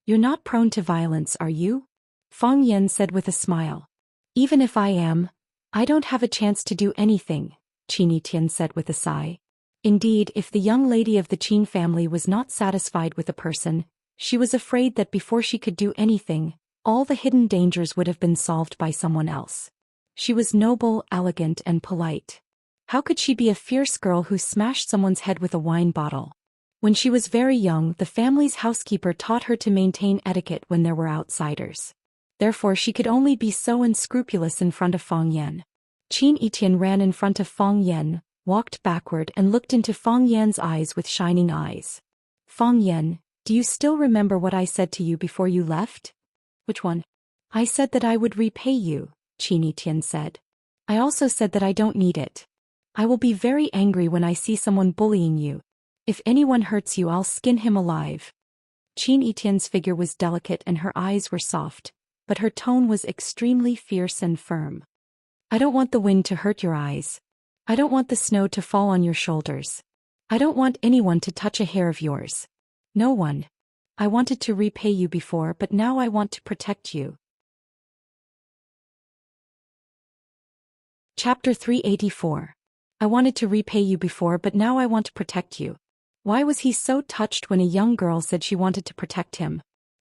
Speaker 1: You're not prone to violence, are you? Fang Yan said with a smile. Even if I am, I don't have a chance to do anything, Qin Tian said with a sigh. Indeed, if the young lady of the Qin family was not satisfied with a person, she was afraid that before she could do anything, all the hidden dangers would have been solved by someone else. She was noble, elegant, and polite. How could she be a fierce girl who smashed someone's head with a wine bottle? When she was very young, the family's housekeeper taught her to maintain etiquette when there were outsiders. Therefore she could only be so unscrupulous in front of Fang Yan. Qin Etian ran in front of Fang Yan, walked backward and looked into Fang Yan's eyes with shining eyes. Fang Yan, do you still remember what I said to you before you left? Which one? I said that I would repay you, Qin Etian said. I also said that I don't need it. I will be very angry when I see someone bullying you. If anyone hurts you, I'll skin him alive. Qin Etian's figure was delicate and her eyes were soft, but her tone was extremely fierce and firm. I don't want the wind to hurt your eyes. I don't want the snow to fall on your shoulders. I don't want anyone to touch a hair of yours. No one. I wanted to repay you before, but now I want to protect you. Chapter 384. I wanted to repay you before, but now I want to protect you. Why was he so touched when a young girl said she wanted to protect him?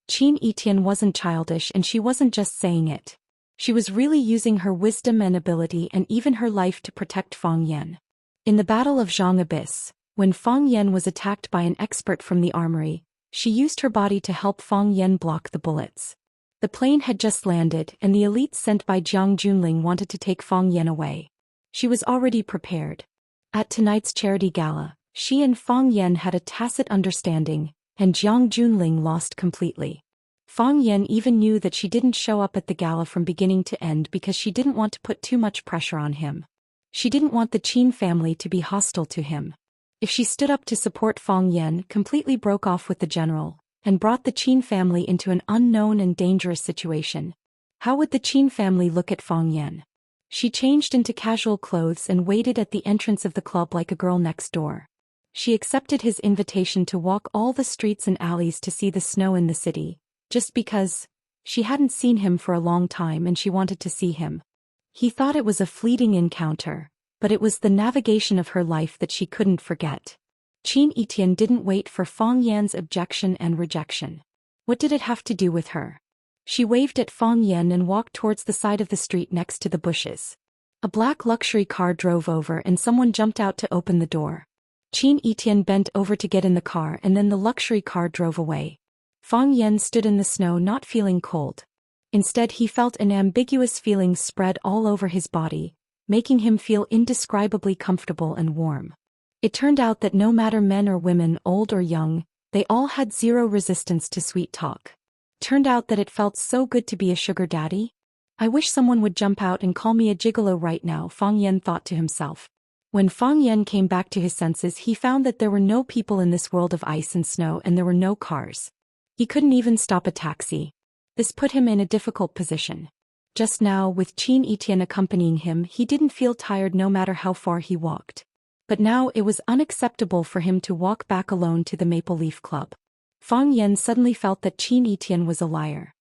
Speaker 1: Qin Etian wasn't childish and she wasn't just saying it. She was really using her wisdom and ability and even her life to protect Fang Yan. In the Battle of Zhang Abyss, when Fang Yan was attacked by an expert from the armory, she used her body to help Fang Yan block the bullets. The plane had just landed and the elites sent by Jiang Junling wanted to take Fang Yan away. She was already prepared. At tonight's charity gala, she and Fang Yan had a tacit understanding, and Jiang Junling lost completely. Fang Yan even knew that she didn't show up at the gala from beginning to end because she didn't want to put too much pressure on him. She didn't want the Qin family to be hostile to him. If she stood up to support Fang Yan, completely broke off with the general, and brought the Qin family into an unknown and dangerous situation, how would the Qin family look at Fang Yan? She changed into casual clothes and waited at the entrance of the club like a girl next door. She accepted his invitation to walk all the streets and alleys to see the snow in the city, just because she hadn't seen him for a long time and she wanted to see him. He thought it was a fleeting encounter, but it was the navigation of her life that she couldn't forget. Qin Etian didn't wait for Fang Yan's objection and rejection. What did it have to do with her? She waved at Fang Yan and walked towards the side of the street next to the bushes. A black luxury car drove over and someone jumped out to open the door. Qin Etian bent over to get in the car and then the luxury car drove away. Fang Yan stood in the snow not feeling cold. Instead he felt an ambiguous feeling spread all over his body, making him feel indescribably comfortable and warm. It turned out that no matter men or women, old or young, they all had zero resistance to sweet talk. Turned out that it felt so good to be a sugar daddy. I wish someone would jump out and call me a gigolo right now, Fang Yan thought to himself. When Fang Yan came back to his senses, he found that there were no people in this world of ice and snow and there were no cars. He couldn't even stop a taxi. This put him in a difficult position. Just now, with Qin Etian accompanying him, he didn't feel tired no matter how far he walked. But now it was unacceptable for him to walk back alone to the Maple Leaf Club. Fang Yan suddenly felt that Qin Etian was a liar.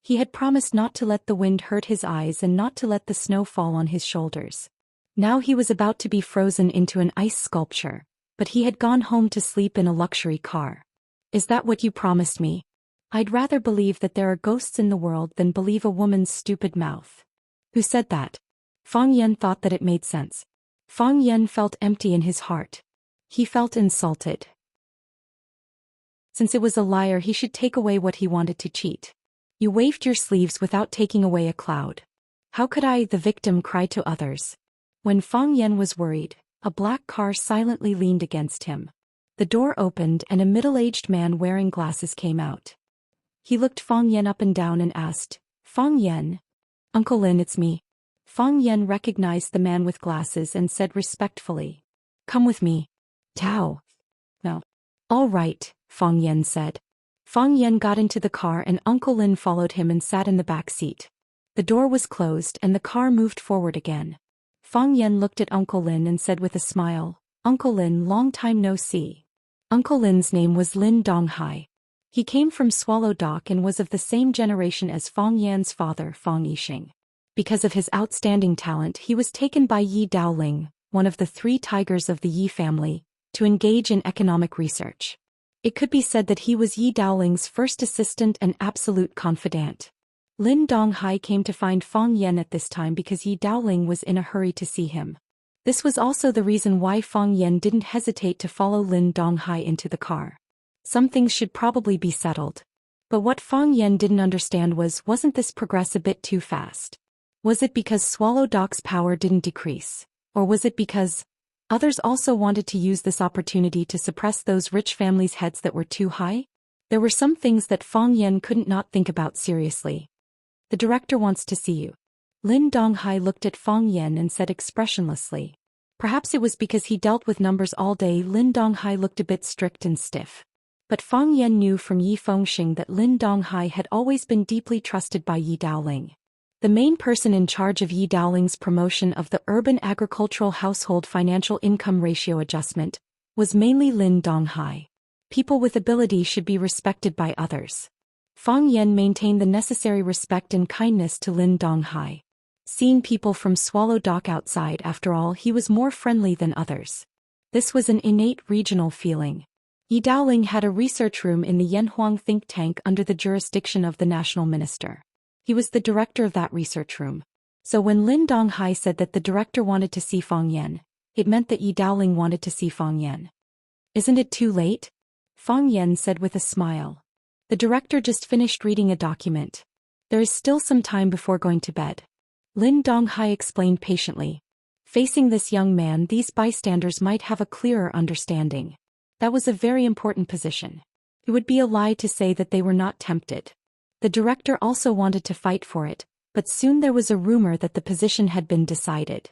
Speaker 1: He had promised not to let the wind hurt his eyes and not to let the snow fall on his shoulders. Now he was about to be frozen into an ice sculpture, but he had gone home to sleep in a luxury car. Is that what you promised me? I'd rather believe that there are ghosts in the world than believe a woman's stupid mouth. Who said that? Fang Yan thought that it made sense. Fang Yan felt empty in his heart. He felt insulted. Since it was a liar, he should take away what he wanted to cheat. You waved your sleeves without taking away a cloud. How could I, the victim, cry to others? When Fang Yan was worried, a black car silently leaned against him. The door opened and a middle-aged man wearing glasses came out. He looked Fang Yan up and down and asked, Fang Yan? Uncle Lin, it's me. Fang Yan recognized the man with glasses and said respectfully, Come with me. Tao. No. All right, Fang Yan said. Fang Yan got into the car and Uncle Lin followed him and sat in the back seat. The door was closed and the car moved forward again. Fang Yan looked at Uncle Lin and said with a smile, Uncle Lin, long time no see. Uncle Lin's name was Lin Donghai. He came from Swallow Dock and was of the same generation as Fang Yan's father, Fang Yixing. Because of his outstanding talent, he was taken by Yi Daoling, one of the 3 tigers of the Yi family, to engage in economic research. It could be said that he was Yi Daoling's first assistant and absolute confidant. Lin Donghai came to find Fang Yan at this time because Yi Daoling was in a hurry to see him. This was also the reason why Fang Yan didn't hesitate to follow Lin Donghai into the car. Some things should probably be settled. But what Fang Yan didn't understand wasn't this progress a bit too fast? Was it because Swallow Dock's power didn't decrease? Or was it because others also wanted to use this opportunity to suppress those rich families' heads that were too high? There were some things that Fang Yan couldn't not think about seriously. The director wants to see you. Lin Donghai looked at Fang Yan and said expressionlessly. Perhaps it was because he dealt with numbers all day. Lin Donghai looked a bit strict and stiff. But Fang Yan knew from Yi Fengxing that Lin Donghai had always been deeply trusted by Yi Daoling. The main person in charge of Yi Daoling's promotion of the urban agricultural household financial income ratio adjustment was mainly Lin Donghai. People with ability should be respected by others. Fang Yan maintained the necessary respect and kindness to Lin Donghai. Seeing people from Swallow Dock outside, after all, he was more friendly than others. This was an innate regional feeling. Yi Daoling had a research room in the Yanhuang think tank under the jurisdiction of the national minister. He was the director of that research room. So when Lin Donghai said that the director wanted to see Fang Yan, it meant that Yi Daoling wanted to see Fang Yan. Isn't it too late? Fang Yan said with a smile. The director just finished reading a document. There is still some time before going to bed. Lin Donghai explained patiently. Facing this young man, these bystanders might have a clearer understanding. That was a very important position. It would be a lie to say that they were not tempted. The director also wanted to fight for it, but soon there was a rumor that the position had been decided.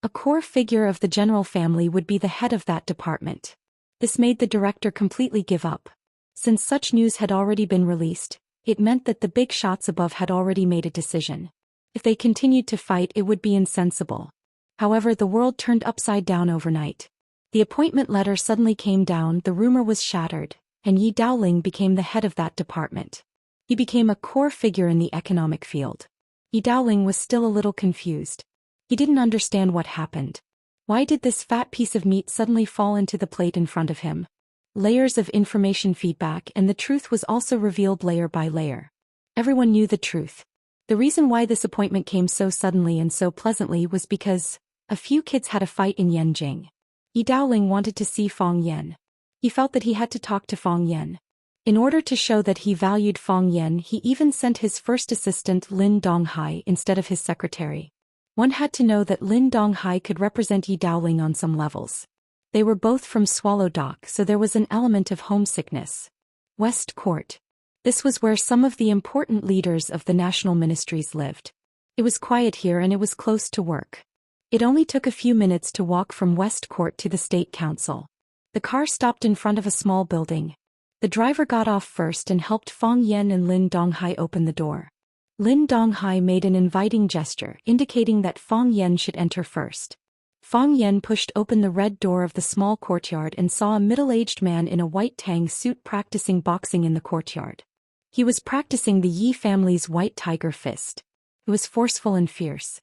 Speaker 1: A core figure of the general family would be the head of that department. This made the director completely give up. Since such news had already been released, it meant that the big shots above had already made a decision. If they continued to fight, it would be insensible. However, the world turned upside down overnight. The appointment letter suddenly came down, the rumor was shattered, and Yi Daoling became the head of that department. He became a core figure in the economic field. Yi Daoling was still a little confused. He didn't understand what happened. Why did this fat piece of meat suddenly fall into the plate in front of him? Layers of information feedback, and the truth was also revealed layer by layer. Everyone knew the truth. The reason why this appointment came so suddenly and so pleasantly was because a few kids had a fight in Yanjing. Yi Daoling wanted to see Fang Yan. He felt that he had to talk to Fang Yan. In order to show that he valued Fang Yan, he even sent his first assistant Lin Donghai instead of his secretary. One had to know that Lin Donghai could represent Yi Daoling on some levels. They were both from Swallow Dock, so there was an element of homesickness. West Court. This was where some of the important leaders of the national ministries lived. It was quiet here and it was close to work. It only took a few minutes to walk from West Court to the State Council. The car stopped in front of a small building. The driver got off first and helped Fang Yan and Lin Donghai open the door. Lin Donghai made an inviting gesture, indicating that Fang Yan should enter first. Fang Yan pushed open the red door of the small courtyard and saw a middle-aged man in a white tang suit practicing boxing in the courtyard. He was practicing the Yi family's white tiger fist. It was forceful and fierce.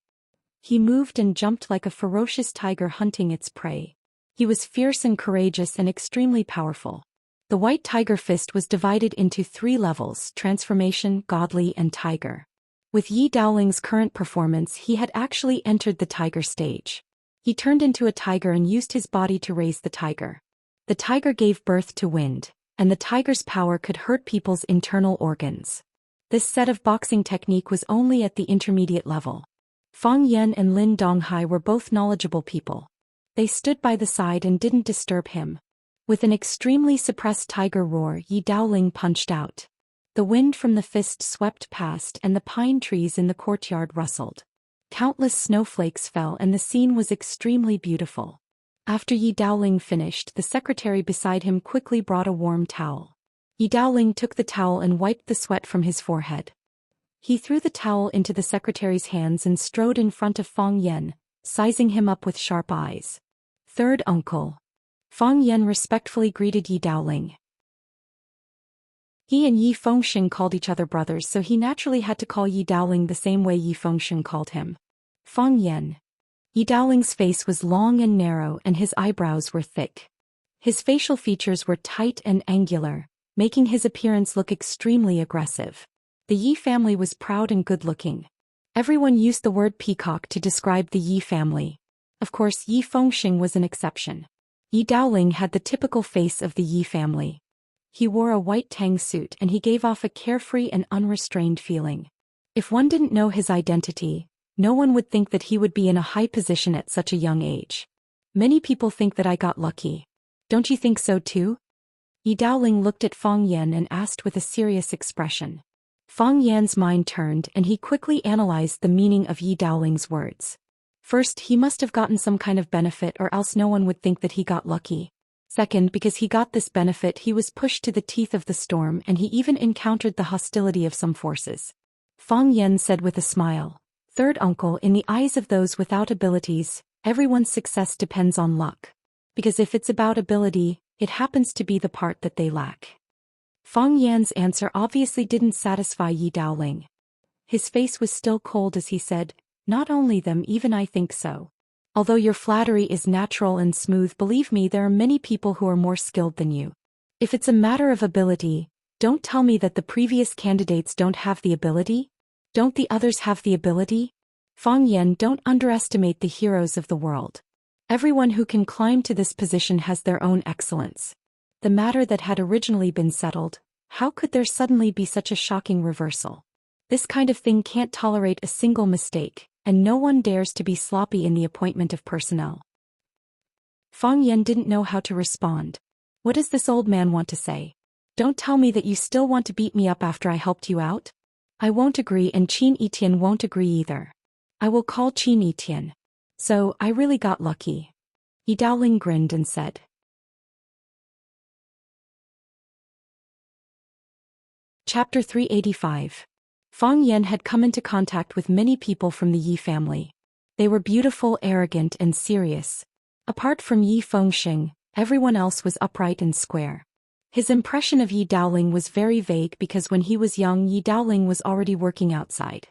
Speaker 1: He moved and jumped like a ferocious tiger hunting its prey. He was fierce and courageous and extremely powerful. The white tiger fist was divided into 3 levels: transformation, godly, and tiger. With Yi Daoling's current performance, he had actually entered the tiger stage. He turned into a tiger and used his body to raise the tiger. The tiger gave birth to wind, and the tiger's power could hurt people's internal organs. This set of boxing technique was only at the intermediate level. Fang Yan and Lin Donghai were both knowledgeable people. They stood by the side and didn't disturb him. With an extremely suppressed tiger roar, Yi Daoling punched out. The wind from the fist swept past and the pine trees in the courtyard rustled. Countless snowflakes fell and the scene was extremely beautiful. After Yi Daoling finished, the secretary beside him quickly brought a warm towel. Yi Daoling took the towel and wiped the sweat from his forehead. He threw the towel into the secretary's hands and strode in front of Fang Yan, sizing him up with sharp eyes. Third uncle. Fang Yan respectfully greeted Yi Daoling. He and Yi Fengsheng called each other brothers, so he naturally had to call Yi Daoling the same way Yi Fengsheng called him. Feng Yan. Yi Daoling's face was long and narrow and his eyebrows were thick. His facial features were tight and angular, making his appearance look extremely aggressive. The Yi family was proud and good-looking. Everyone used the word peacock to describe the Yi family. Of course, Yi Fengsheng was an exception. Yi Daoling had the typical face of the Yi family. He wore a white tang suit and he gave off a carefree and unrestrained feeling. If one didn't know his identity, no one would think that he would be in a high position at such a young age. Many people think that I got lucky. Don't you think so too? Yi Daoling looked at Feng Yan and asked with a serious expression. Feng Yan's mind turned and he quickly analyzed the meaning of Yi Daoling's words. First, he must have gotten some kind of benefit or else no one would think that he got lucky. Second, because he got this benefit, he was pushed to the teeth of the storm and he even encountered the hostility of some forces. Feng Yan said with a smile, "Third uncle, in the eyes of those without abilities, everyone's success depends on luck. Because if it's about ability, it happens to be the part that they lack." Feng Yan's answer obviously didn't satisfy Yi Daoling. His face was still cold as he said, "Not only them, even I think so. Although your flattery is natural and smooth, believe me, there are many people who are more skilled than you. If it's a matter of ability, don't tell me that the previous candidates don't have the ability. Don't the others have the ability? Feng Yan, don't underestimate the heroes of the world. Everyone who can climb to this position has their own excellence. The matter that had originally been settled, how could there suddenly be such a shocking reversal? This kind of thing can't tolerate a single mistake, and no one dares to be sloppy in the appointment of personnel." Feng Yan didn't know how to respond. What does this old man want to say? Don't tell me that you still want to beat me up after I helped you out? I won't agree and Qin Etian won't agree either. I will call Qin Etian. So, I really got lucky. Yi Daoling grinned and said. Chapter 385. Feng Yan had come into contact with many people from the Yi family. They were beautiful, arrogant, and serious. Apart from Yi Fengsheng, everyone else was upright and square. His impression of Yi Daoling was very vague because when he was young, Yi Daoling was already working outside.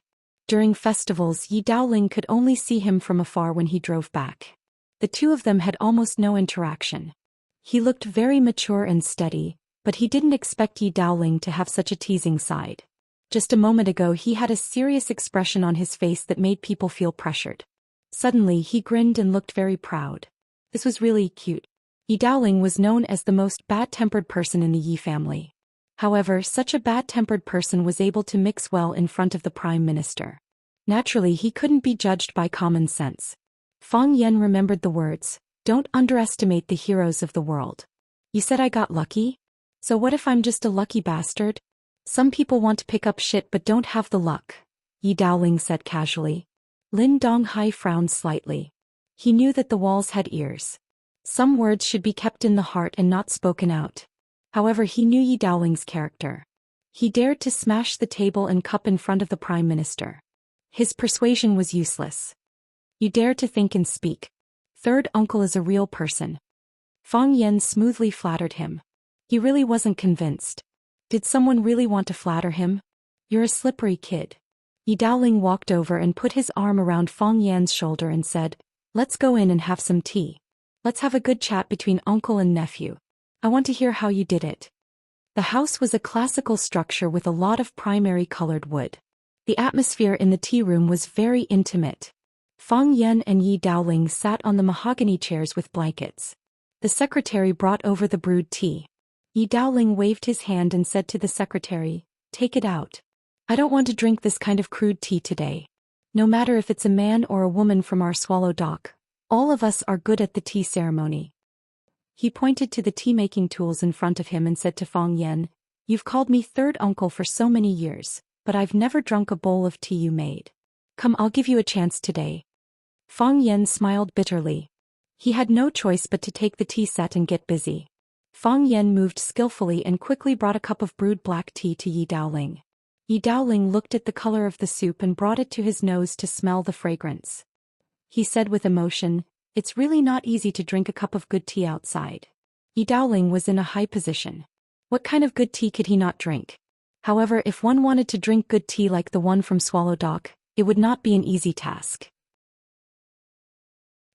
Speaker 1: During festivals, Yi Daoling could only see him from afar when he drove back. The two of them had almost no interaction. He looked very mature and steady, but he didn't expect Yi Daoling to have such a teasing side. Just a moment ago he had a serious expression on his face that made people feel pressured. Suddenly he grinned and looked very proud. This was really cute. Yi Daoling was known as the most bad-tempered person in the Yi family. However, such a bad-tempered person was able to mix well in front of the Prime Minister. Naturally, he couldn't be judged by common sense. Feng Yan remembered the words, "Don't underestimate the heroes of the world." You said I got lucky? So what if I'm just a lucky bastard? Some people want to pick up shit but don't have the luck, Yi Daoling said casually. Lin Donghai frowned slightly. He knew that the walls had ears. Some words should be kept in the heart and not spoken out. However, he knew Yi Daoling's character. He dared to smash the table and cup in front of the Prime Minister. His persuasion was useless. You dare to think and speak. Third uncle is a real person. Feng Yan smoothly flattered him. He really wasn't convinced. Did someone really want to flatter him? You're a slippery kid. Yi Daoling walked over and put his arm around Feng Yan's shoulder and said, "Let's go in and have some tea. Let's have a good chat between uncle and nephew. I want to hear how you did it." The house was a classical structure with a lot of primary colored wood. The atmosphere in the tea room was very intimate. Feng Yan and Yi Daoling sat on the mahogany chairs with blankets. The secretary brought over the brewed tea. Yi Daoling waved his hand and said to the secretary, "Take it out. I don't want to drink this kind of crude tea today. No matter if it's a man or a woman from our swallow dock, all of us are good at the tea ceremony." He pointed to the tea-making tools in front of him and said to Feng Yan, "You've called me third uncle for so many years, but I've never drunk a bowl of tea you made. Come, I'll give you a chance today." Feng Yan smiled bitterly. He had no choice but to take the tea set and get busy. Feng Yan moved skillfully and quickly brought a cup of brewed black tea to Yi Daoling. Yi Daoling looked at the color of the soup and brought it to his nose to smell the fragrance. He said with emotion, "It's really not easy to drink a cup of good tea outside." Yi Daoling was in a high position. What kind of good tea could he not drink? However, if one wanted to drink good tea like the one from Swallow Dock, it would not be an easy task.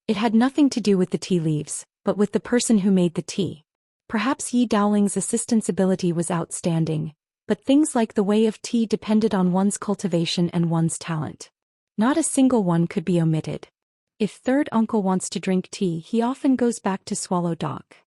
Speaker 1: It had nothing to do with the tea leaves, but with the person who made the tea. Perhaps Yi Daoling's assistant's ability was outstanding, but things like the way of tea depended on one's cultivation and one's talent. Not a single one could be omitted. If third uncle wants to drink tea, he often goes back to Swallow Dock.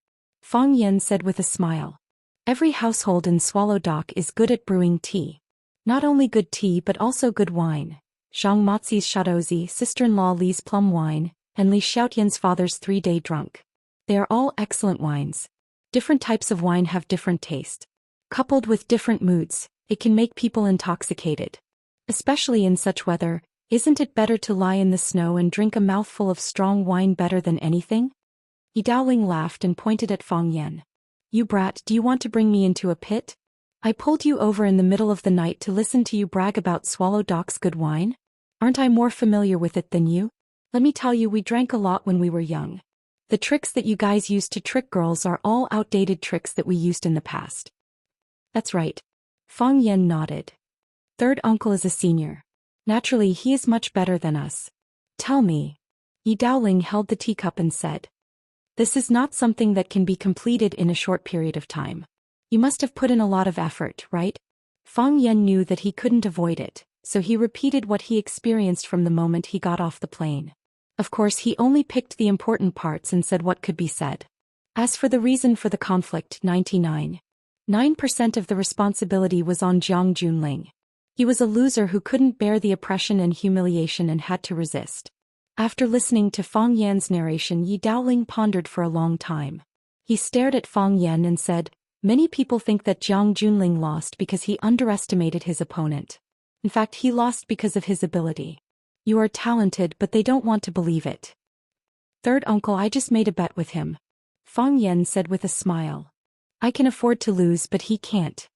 Speaker 1: Fang Yan said with a smile. Every household in Swallow Dock is good at brewing tea. Not only good tea but also good wine. Zhang Mozi's Shadozi, sister-in-law Li's plum wine, and Li Xiaotian's father's 3-day drunk. They are all excellent wines. Different types of wine have different taste. Coupled with different moods, it can make people intoxicated. Especially in such weather, isn't it better to lie in the snow and drink a mouthful of strong wine better than anything? Yi Daoling laughed and pointed at Fang Yan. You brat, do you want to bring me into a pit? I pulled you over in the middle of the night to listen to you brag about Swallow Dock's good wine? Aren't I more familiar with it than you? Let me tell you, we drank a lot when we were young. The tricks that you guys used to trick girls are all outdated tricks that we used in the past. That's right. Fang Yan nodded. Third uncle is a senior. Naturally, he is much better than us. Tell me. Yi Daoling held the teacup and said. This is not something that can be completed in a short period of time. You must have put in a lot of effort, right? Fang Yan knew that he couldn't avoid it, so he repeated what he experienced from the moment he got off the plane. Of course, he only picked the important parts and said what could be said. As for the reason for the conflict, 99.9% of the responsibility was on Jiang Junling. He was a loser who couldn't bear the oppression and humiliation and had to resist. After listening to Fang Yan's narration, Yi Daoling pondered for a long time. He stared at Fang Yan and said, many people think that Jiang Junling lost because he underestimated his opponent. In fact, he lost because of his ability. You are talented, but they don't want to believe it. Third uncle, I just made a bet with him. Fang Yan said with a smile. I can afford to lose, but he can't.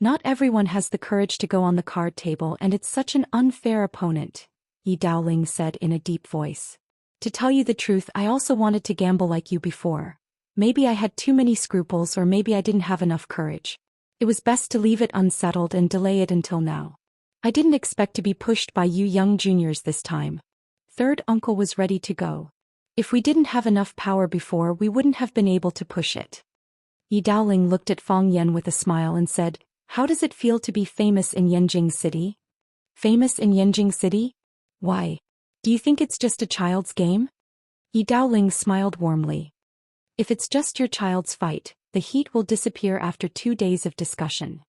Speaker 1: Not everyone has the courage to go on the card table, and it's such an unfair opponent, Yi Daoling said in a deep voice. To tell you the truth, I also wanted to gamble like you before. Maybe I had too many scruples, or maybe I didn't have enough courage. It was best to leave it unsettled and delay it until now. I didn't expect to be pushed by you young juniors this time. Third uncle was ready to go. If we didn't have enough power before, we wouldn't have been able to push it. Yi Daoling looked at Fang Yan with a smile and said, how does it feel to be famous in Yanjing City? Famous in Yanjing City? Why? Do you think it's just a child's game? Yi Daoling smiled warmly. If it's just your child's fight, the heat will disappear after 2 days of discussion.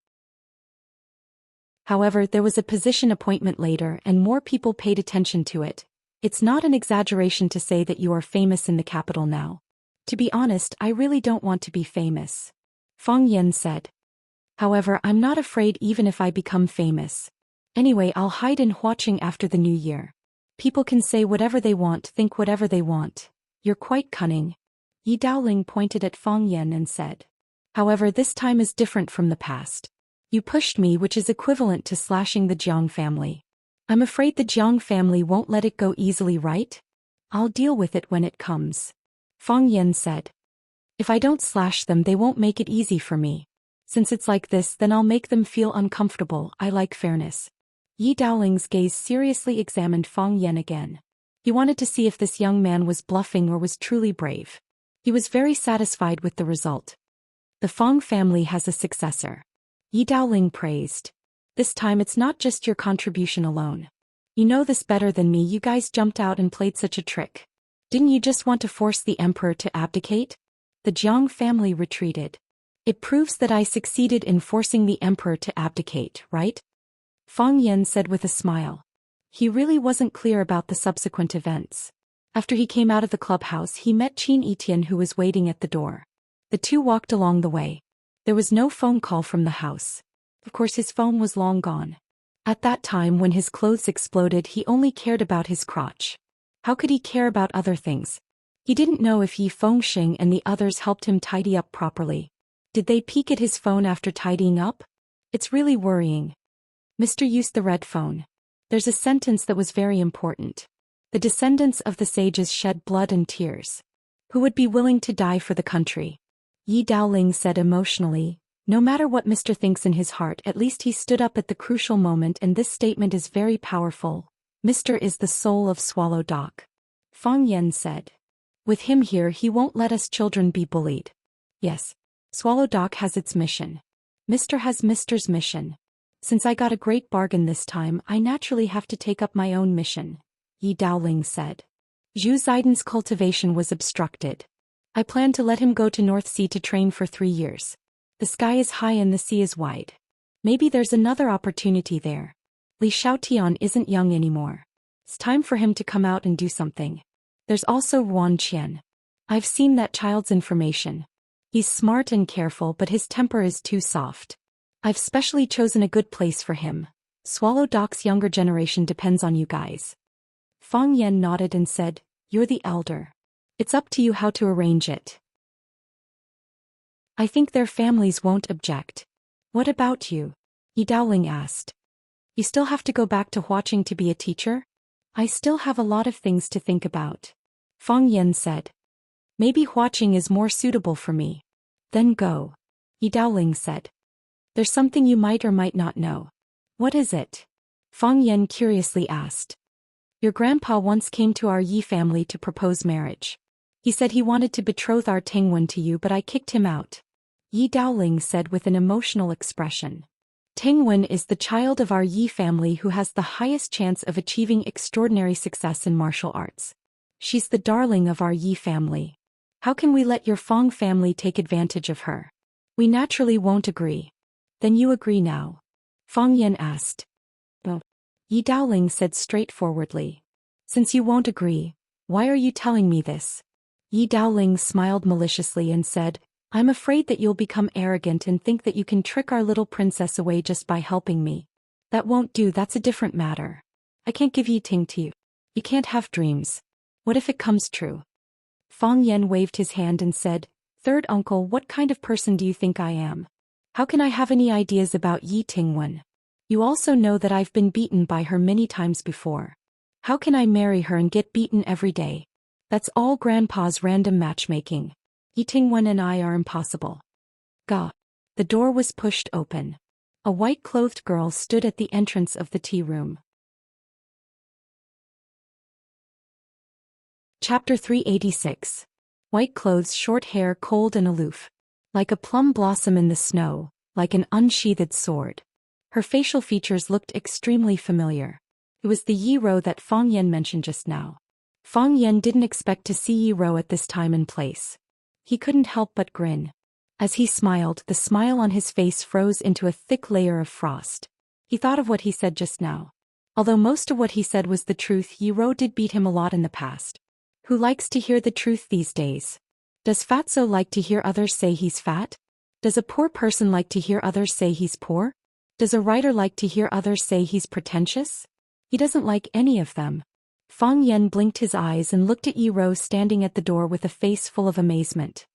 Speaker 1: However, there was a position appointment later and more people paid attention to it. It's not an exaggeration to say that you are famous in the capital now. To be honest, I really don't want to be famous. Fang Yan said. However, I'm not afraid even if I become famous. Anyway, I'll hide in Huaqing after the new year. People can say whatever they want, think whatever they want. You're quite cunning. Yi Daoling pointed at Fang Yan and said. However, this time is different from the past. You pushed me, which is equivalent to slashing the Jiang family. I'm afraid the Jiang family won't let it go easily, right? I'll deal with it when it comes. Fang Yan said. If I don't slash them, they won't make it easy for me. Since it's like this, then I'll make them feel uncomfortable. I like fairness. Yi Daoling's gaze seriously examined Fang Yan again. He wanted to see if this young man was bluffing or was truly brave. He was very satisfied with the result. The Fang family has a successor. Yi Daoling praised. This time it's not just your contribution alone. You know this better than me, you guys jumped out and played such a trick. Didn't you just want to force the emperor to abdicate? The Jiang family retreated. It proves that I succeeded in forcing the emperor to abdicate, right? Fang Yan said with a smile. He really wasn't clear about the subsequent events. After he came out of the clubhouse, he met Qin Etian, who was waiting at the door. The two walked along the way. There was no phone call from the house. Of course, his phone was long gone. At that time, when his clothes exploded, he only cared about his crotch. How could he care about other things? He didn't know if Yi Fengxing and the others helped him tidy up properly. Did they peek at his phone after tidying up? It's really worrying. Mr. used the red phone. There's a sentence that was very important. The descendants of the sages shed blood and tears. Who would be willing to die for the country? Yi Daoling said emotionally, No matter what Mr. thinks in his heart, at least he stood up at the crucial moment, and this statement is very powerful. Mr. is the soul of Swallow Dock. Fang Yen said. With him here, he won't let us children be bullied. Yes. Swallow Dock has its mission. Mr. has Mr.'s mission. Since I got a great bargain this time, I naturally have to take up my own mission, Yi Daoling said. Zhu Xian's cultivation was obstructed. I plan to let him go to North Sea to train for 3 years. The sky is high and the sea is wide. Maybe there's another opportunity there. Li Xiaotian isn't young anymore. It's time for him to come out and do something. There's also Ruan Qian. I've seen that child's information. He's smart and careful, but his temper is too soft. I've specially chosen a good place for him. Swallow Dock's younger generation depends on you guys. Fang Yen nodded and said, You're the elder. It's up to you how to arrange it. I think their families won't object. What about you? Yi Daoling asked. You still have to go back to Huaqing to be a teacher? I still have a lot of things to think about. Fang Yen said. Maybe Huaqing is more suitable for me. Then go. Yi Daoling said. There's something you might or might not know. What is it? Fang Yen curiously asked. Your grandpa once came to our Yi family to propose marriage. He said he wanted to betroth our Tingwen to you, but I kicked him out. Yi Daoling said with an emotional expression. Tingwen is the child of our Yi family who has the highest chance of achieving extraordinary success in martial arts. She's the darling of our Yi family. How can we let your Fang family take advantage of her? We naturally won't agree. Then you agree now? Fang Yen asked. No. Yi Daoling said straightforwardly. Since you won't agree, why are you telling me this? Yi Daoling smiled maliciously and said, I'm afraid that you'll become arrogant and think that you can trick our little princess away just by helping me. That won't do, that's a different matter. I can't give Yi Ting to you. You can't have dreams. What if it comes true? Fang Yen waved his hand and said, Third uncle, what kind of person do you think I am? How can I have any ideas about Yi Tingwen? You also know that I've been beaten by her many times before. How can I marry her and get beaten every day? That's all Grandpa's random matchmaking. Yi Tingwen and I are impossible. Gah. The door was pushed open. A white-clothed girl stood at the entrance of the tea room. Chapter 386. White clothes, short hair, cold and aloof. Like a plum blossom in the snow, like an unsheathed sword. Her facial features looked extremely familiar. It was the Yi Rou that Fang Yen mentioned just now. Fang Yen didn't expect to see Yi Rou at this time and place. He couldn't help but grin. As he smiled, the smile on his face froze into a thick layer of frost. He thought of what he said just now. Although most of what he said was the truth, Yi Rou did beat him a lot in the past. Who likes to hear the truth these days? Does Fatso like to hear others say he's fat? Does a poor person like to hear others say he's poor? Does a writer like to hear others say he's pretentious? He doesn't like any of them. Fang Yen blinked his eyes and looked at Yi Rou standing at the door with a face full of amazement.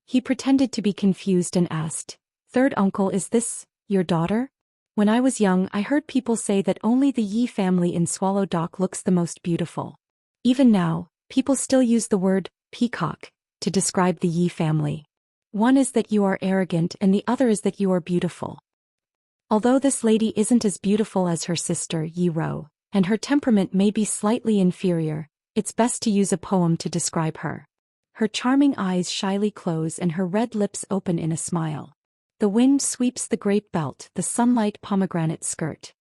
Speaker 1: He pretended to be confused and asked, Third uncle, is this your daughter? When I was young, I heard people say that only the Yi family in Swallow Dock looks the most beautiful. Even now, people still use the word peacock to describe the Yi family. One is that you are arrogant and the other is that you are beautiful. Although this lady isn't as beautiful as her sister, Yi Rou, and her temperament may be slightly inferior, it's best to use a poem to describe her. Her charming eyes shyly close and her red lips open in a smile. The wind sweeps the grape belt, the sunlight pomegranate skirt.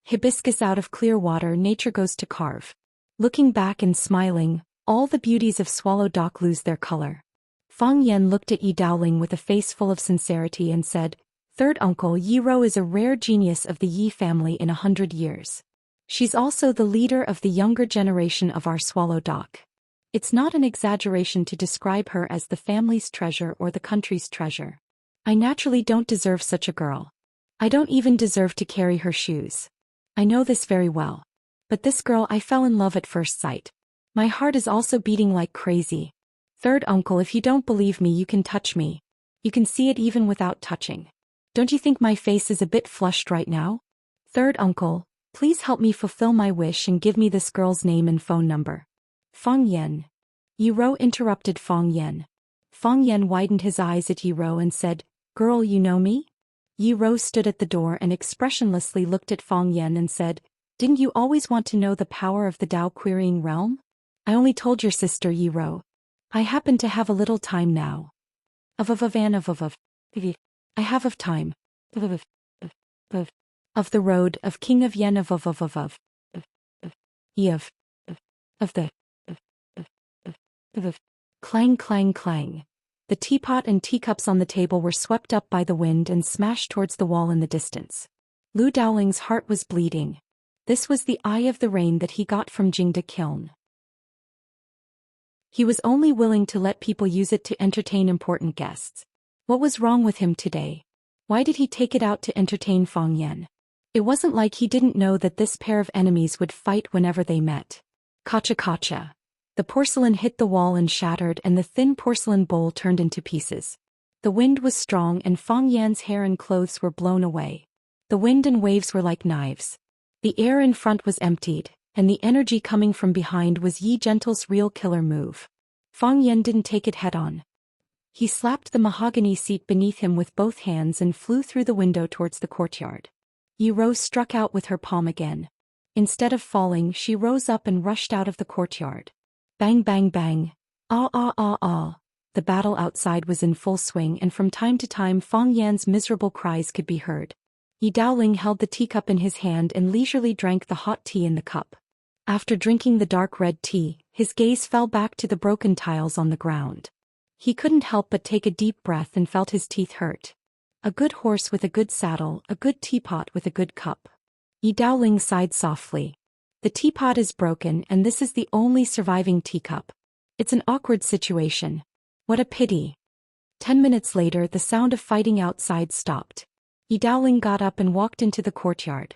Speaker 1: Hibiscus out of clear water, nature goes to carve. Looking back and smiling, all the beauties of Swallow Dock lose their color. Fang Yen looked at Yi Daoling with a face full of sincerity and said, Third uncle, Yi Rou is a rare genius of the Yi family in 100 years. She's also the leader of the younger generation of our Swallow Dock. It's not an exaggeration to describe her as the family's treasure or the country's treasure. I naturally don't deserve such a girl. I don't even deserve to carry her shoes. I know this very well. But this girl, I fell in love at first sight. My heart is also beating like crazy. Third uncle, if you don't believe me, you can touch me. You can see it even without touching. Don't you think my face is a bit flushed right now? Third uncle, please help me fulfill my wish and give me this girl's name and phone number. Fang Yen. Yi Rou interrupted Fang Yen. Fang Yen widened his eyes at Yi Rou and said, Girl, you know me? Yi Rou stood at the door and expressionlessly looked at Fang Yan and said, "Didn't you always want to know the power of the Tao querying realm? I only told your sister Yi Rou. I happen to have a little time now. I have of time. Of the road of King of Yen of the clang clang clang. The teapot and teacups on the table were swept up by the wind and smashed towards the wall in the distance. Lu Daoling's heart was bleeding. This was the eye of the rain that he got from Jingde Kiln. He was only willing to let people use it to entertain important guests. What was wrong with him today? Why did he take it out to entertain Fang Yan? It wasn't like he didn't know that this pair of enemies would fight whenever they met. Kacha kacha. The porcelain hit the wall and shattered, and the thin porcelain bowl turned into pieces. The wind was strong and Fang Yan's hair and clothes were blown away. The wind and waves were like knives. The air in front was emptied, and the energy coming from behind was Yi Gentle's real killer move. Fang Yan didn't take it head-on. He slapped the mahogany seat beneath him with both hands and flew through the window towards the courtyard. Yi Rou struck out with her palm again. Instead of falling, she rose up and rushed out of the courtyard. Bang bang bang. Ah ah ah ah. The battle outside was in full swing, and from time to time Fang Yan's miserable cries could be heard. Yi Daoling held the teacup in his hand and leisurely drank the hot tea in the cup. After drinking the dark red tea, his gaze fell back to the broken tiles on the ground. He couldn't help but take a deep breath and felt his teeth hurt. A good horse with a good saddle, a good teapot with a good cup. Yi Daoling sighed softly. The teapot is broken and this is the only surviving teacup. It's an awkward situation. What a pity. 10 minutes later the sound of fighting outside stopped. Yi Daoling got up and walked into the courtyard.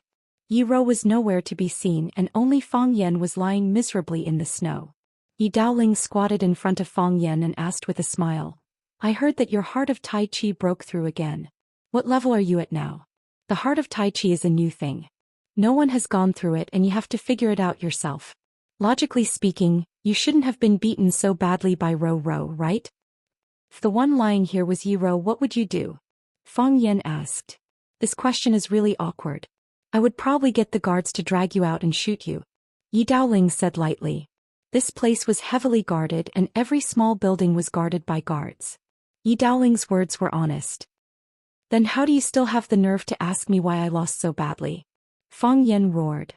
Speaker 1: Yi Rou was nowhere to be seen and only Fang Yan was lying miserably in the snow. Yi Daoling squatted in front of Fang Yan and asked with a smile, "I heard that your heart of Tai Chi broke through again. What level are you at now?" The heart of Tai Chi is a new thing. No one has gone through it and you have to figure it out yourself. Logically speaking, you shouldn't have been beaten so badly by Rou, right? If the one lying here was Yi Rou, what would you do? Fang Yan asked. This question is really awkward. I would probably get the guards to drag you out and shoot you. Yi Daoling said lightly. This place was heavily guarded and every small building was guarded by guards. Yi Daoling's words were honest. Then how do you still have the nerve to ask me why I lost so badly? Fang Yan roared.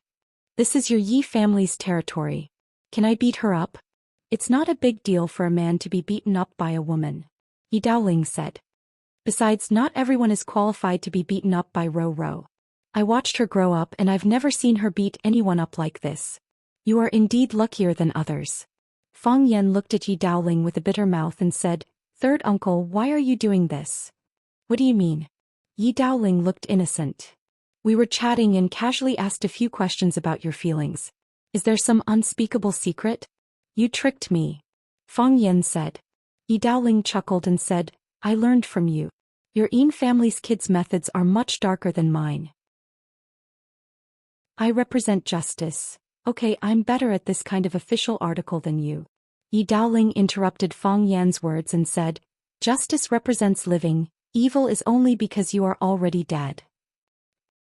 Speaker 1: This is your Yi family's territory. Can I beat her up? It's not a big deal for a man to be beaten up by a woman. Yi Daoling said. Besides, not everyone is qualified to be beaten up by Rou. I watched her grow up and I've never seen her beat anyone up like this. You are indeed luckier than others. Fang Yan looked at Yi Daoling with a bitter mouth and said, "Third uncle, why are you doing this?" What do you mean? Yi Daoling looked innocent. We were chatting and casually asked a few questions about your feelings. Is there some unspeakable secret? You tricked me. Fang Yan said. Yi Daoling chuckled and said, I learned from you. Your Yin family's kids' methods are much darker than mine. I represent justice. Okay, I'm better at this kind of official article than you. Yi Daoling interrupted Fang Yan's words and said, Justice represents living, evil is only because you are already dead.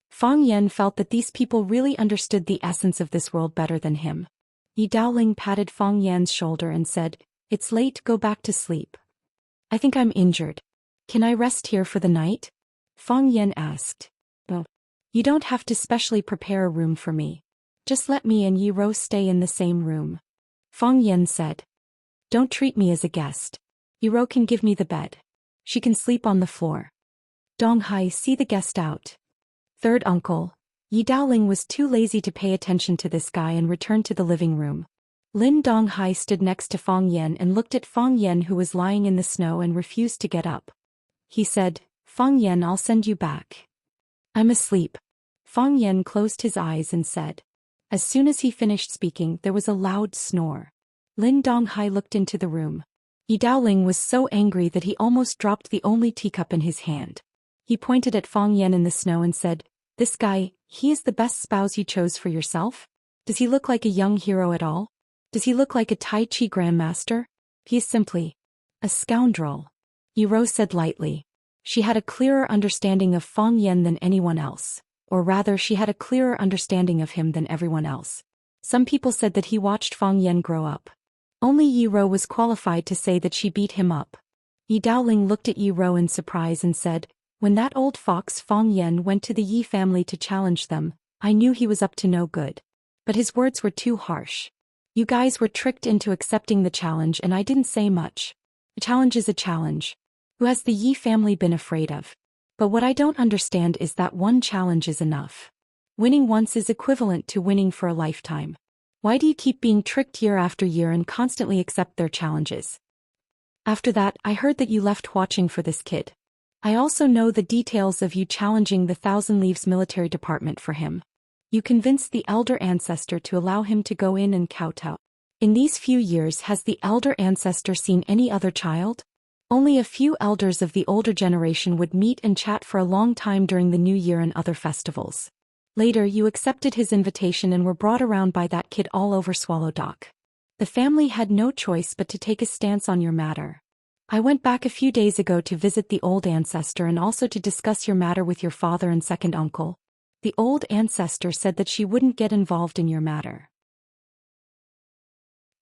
Speaker 1: Fang Yan felt that these people really understood the essence of this world better than him. Yi Daoling patted Fang Yan's shoulder and said, It's late, go back to sleep. I think I'm injured. Can I rest here for the night? Fang Yan asked. No. You don't have to specially prepare a room for me. Just let me and Yi Rou stay in the same room. Fang Yan said. Don't treat me as a guest. Yi Rou can give me the bed. She can sleep on the floor. Dong Hai, see the guest out. Third uncle. Yi Daoling was too lazy to pay attention to this guy and returned to the living room. Lin Dong Hai stood next to Fang Yan and looked at Fang Yan, who was lying in the snow and refused to get up. He said, Fang Yan, I'll send you back. I'm asleep. Fang Yan closed his eyes and said. As soon as he finished speaking, there was a loud snore. Lin Dong Hai looked into the room. Yi Daoling was so angry that he almost dropped the only teacup in his hand. He pointed at Fang Yan in the snow and said, This guy, he is the best spouse you chose for yourself? Does he look like a young hero at all? Does he look like a Tai Chi grandmaster? He is simply a scoundrel. Yi Rou said lightly. She had a clearer understanding of Fang Yan than anyone else, or rather she had a clearer understanding of him than everyone else. Some people said that he watched Fang Yan grow up. Only Yi Rou was qualified to say that she beat him up. Yi Daoling looked at Yi Rou in surprise and said, "When that old fox Fang Yan went to the Yi family to challenge them, I knew he was up to no good. But his words were too harsh. You guys were tricked into accepting the challenge and I didn't say much. A challenge is a challenge. Who has the Yi family been afraid of? But what I don't understand is that one challenge is enough. Winning once is equivalent to winning for a lifetime. Why do you keep being tricked year after year and constantly accept their challenges? After that, I heard that you left watching for this kid. I also know the details of you challenging the Thousand Leaves military department for him. You convinced the elder ancestor to allow him to go in and kowtow. In these few years, has the elder ancestor seen any other child? Only a few elders of the older generation would meet and chat for a long time during the New Year and other festivals. Later, you accepted his invitation and were brought around by that kid all over Swallow Dock. The family had no choice but to take a stance on your matter. I went back a few days ago to visit the old ancestor and also to discuss your matter with your father and second uncle. The old ancestor said that she wouldn't get involved in your matter.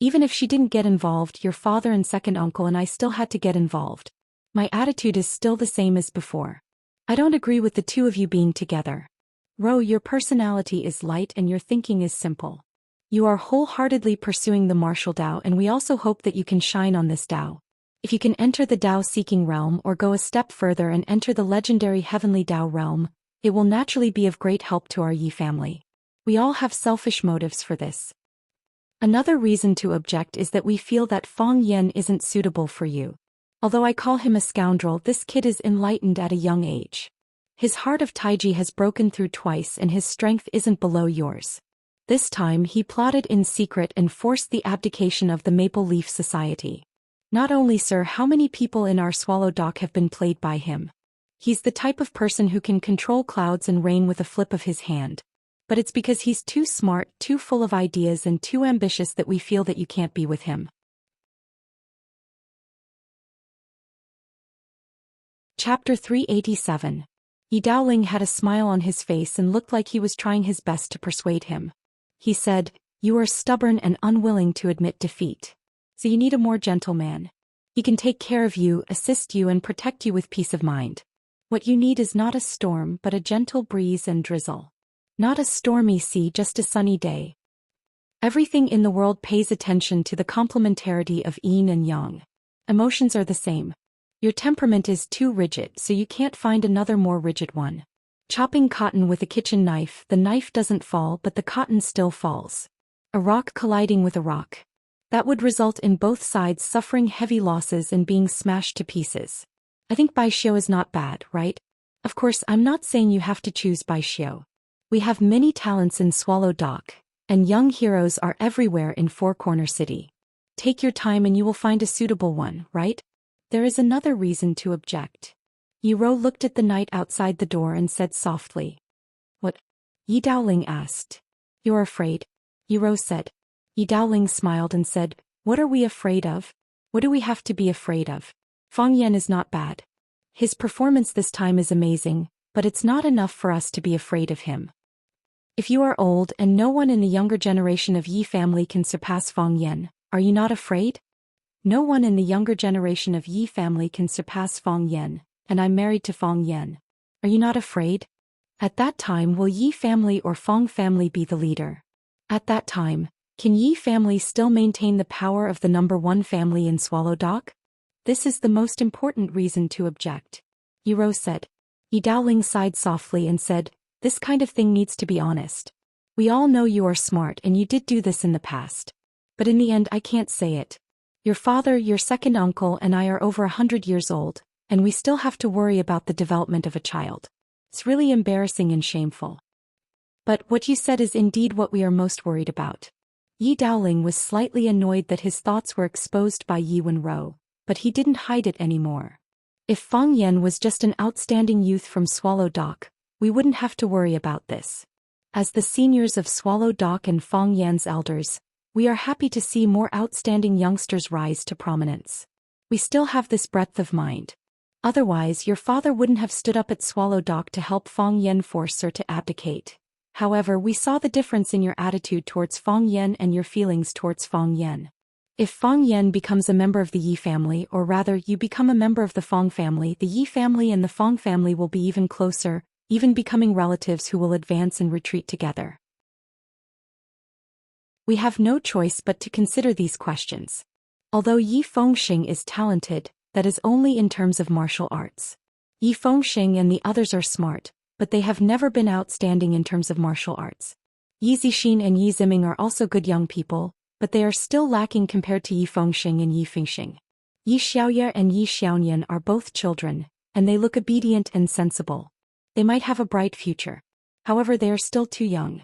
Speaker 1: Even if she didn't get involved, your father and second uncle and I still had to get involved. My attitude is still the same as before. I don't agree with the two of you being together. Rou, your personality is light and your thinking is simple. You are wholeheartedly pursuing the martial Dao and we also hope that you can shine on this Dao. If you can enter the Dao-seeking realm or go a step further and enter the legendary heavenly Dao realm, it will naturally be of great help to our Yi family. We all have selfish motives for this. Another reason to object is that we feel that Fang Yan isn't suitable for you. Although I call him a scoundrel, this kid is enlightened at a young age. His heart of Taiji has broken through twice and his strength isn't below yours. This time he plotted in secret and forced the abdication of the Maple Leaf Society. Not only, sir, how many people in our Swallow Dock have been played by him. He's the type of person who can control clouds and rain with a flip of his hand. But it's because he's too smart, too full of ideas and too ambitious that we feel that you can't be with him. Chapter 387. Yi Daoling had a smile on his face and looked like he was trying his best to persuade him. He said, "You are stubborn and unwilling to admit defeat. So you need a more gentle man. He can take care of you, assist you and protect you with peace of mind. What you need is not a storm but a gentle breeze and drizzle. Not a stormy sea, just a sunny day." Everything in the world pays attention to the complementarity of yin and yang. Emotions are the same. Your temperament is too rigid, so you can't find another more rigid one. Chopping cotton with a kitchen knife, the knife doesn't fall but the cotton still falls. A rock colliding with a rock. That would result in both sides suffering heavy losses and being smashed to pieces. I think Bai Xiu is not bad, right? Of course, I'm not saying you have to choose Bai Xiu. We have many talents in Swallow Dock, and young heroes are everywhere in Four Corner City. Take your time and you will find a suitable one, right? There is another reason to object. Yi Rou looked at the knight outside the door and said softly. "What?" Yi Daoling asked. "You're afraid?" Yi Rou said. Yi Daoling smiled and said, "What are we afraid of? What do we have to be afraid of? Fang Yan is not bad. His performance this time is amazing, but it's not enough for us to be afraid of him. If you are old and no one in the younger generation of Yi family can surpass Fang Yan, are you not afraid? No one in the younger generation of Yi family can surpass Fang Yan, and I'm married to Fang Yan. Are you not afraid? At that time, will Yi family or Fang family be the leader? At that time, can Yi family still maintain the power of the number one family in Swallow Dock? This is the most important reason to object." Yi Rou said. Yi Daoling sighed softly and said, "This kind of thing needs to be honest. We all know you are smart and you did do this in the past. But in the end I can't say it. Your father, your second uncle and I are over 100 years old, and we still have to worry about the development of a child. It's really embarrassing and shameful. But what you said is indeed what we are most worried about." Yi Daoling was slightly annoyed that his thoughts were exposed by Yi Wenrou, but he didn't hide it anymore. If Fang Yan was just an outstanding youth from Swallow Dock, we wouldn't have to worry about this. As the seniors of Swallow Dock and Fang Yan's elders, we are happy to see more outstanding youngsters rise to prominence. We still have this breadth of mind. Otherwise, your father wouldn't have stood up at Swallow Dock to help Fang Yen force her to abdicate. However, we saw the difference in your attitude towards Fang Yen and your feelings towards Fang Yen. If Fang Yen becomes a member of the Yi family, or rather you become a member of the Fang family, the Yi family and the Fang family will be even closer, even becoming relatives who will advance and retreat together. We have no choice but to consider these questions. Although Yi Fengxing is talented, that is only in terms of martial arts. Yi Fengxing and the others are smart, but they have never been outstanding in terms of martial arts. Yi Zixin and Yi Ziming are also good young people, but they are still lacking compared to Yi Fengxing and Yi Fengxing. Yi Xiaoya and Yi Xiaoyan are both children, and they look obedient and sensible. They might have a bright future. However, they are still too young.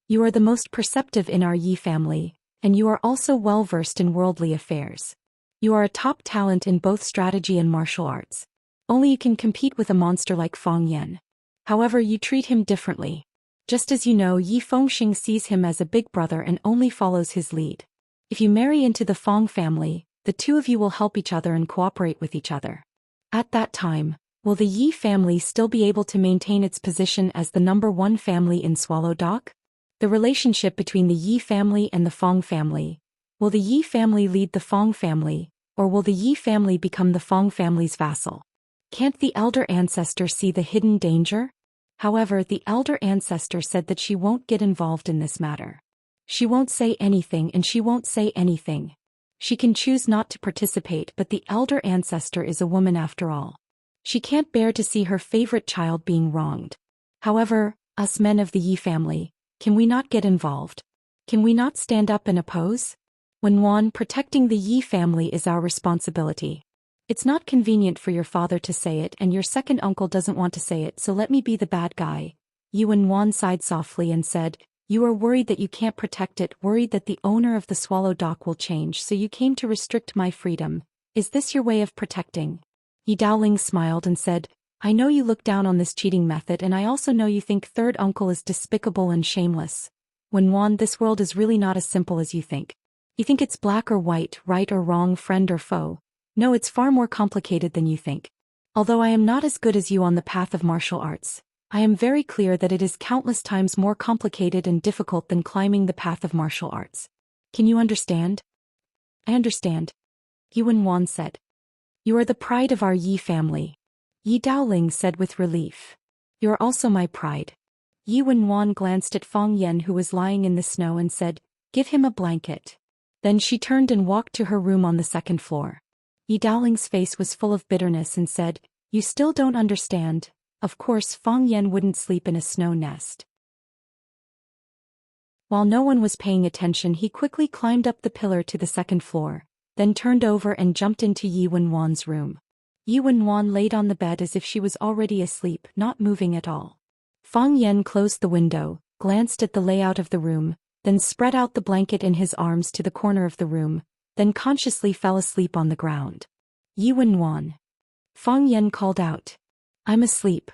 Speaker 1: You are the most perceptive in our Yi family, and you are also well versed in worldly affairs. You are a top talent in both strategy and martial arts. Only you can compete with a monster like Fang Yen. However, you treat him differently. Just as you know, Yi Fengxing sees him as a big brother and only follows his lead. If you marry into the Fang family, the two of you will help each other and cooperate with each other. At that time, will the Yi family still be able to maintain its position as the #1 family in Swallow Dock? The relationship between the Yi family and the Fang family. Will the Yi family lead the Fang family, or will the Yi family become the Fang family's vassal? Can't the elder ancestor see the hidden danger? However, the elder ancestor said that she won't get involved in this matter. She won't say anything and she won't say anything. She can choose not to participate, but the elder ancestor is a woman after all. She can't bear to see her favorite child being wronged. However, us men of the Yi family, can we not get involved? Can we not stand up and oppose? When Wan, protecting the Yi family is our responsibility. It's not convenient for your father to say it and your second uncle doesn't want to say it, so let me be the bad guy. Yuan Wan sighed softly and said, you are worried that you can't protect it, worried that the owner of the Swallow Dock will change, so you came to restrict my freedom. Is this your way of protecting? Yi Daoling smiled and said, I know you look down on this cheating method and I also know you think third uncle is despicable and shameless. When Wan, this world is really not as simple as you think. You think it's black or white, right or wrong, friend or foe. No, it's far more complicated than you think. Although I am not as good as you on the path of martial arts, I am very clear that it is countless times more complicated and difficult than climbing the path of martial arts. Can you understand? I understand. Yuan Wan said. You are the pride of our Yi family. Yi Daoling said with relief. You are also my pride. Yuan Wan glanced at Fang Yen who was lying in the snow and said, give him a blanket. Then she turned and walked to her room on the second floor. Yi Daoling's face was full of bitterness and said, you still don't understand. Of course Fang Yen wouldn't sleep in a snow nest. While no one was paying attention, he quickly climbed up the pillar to the second floor, then turned over and jumped into Yuan Wan's room. Yuan Wan laid on the bed as if she was already asleep, not moving at all. Fang Yen closed the window, glanced at the layout of the room, then spread out the blanket in his arms to the corner of the room, then consciously fell asleep on the ground. Yuan Wan. Fang Yen called out. I'm asleep.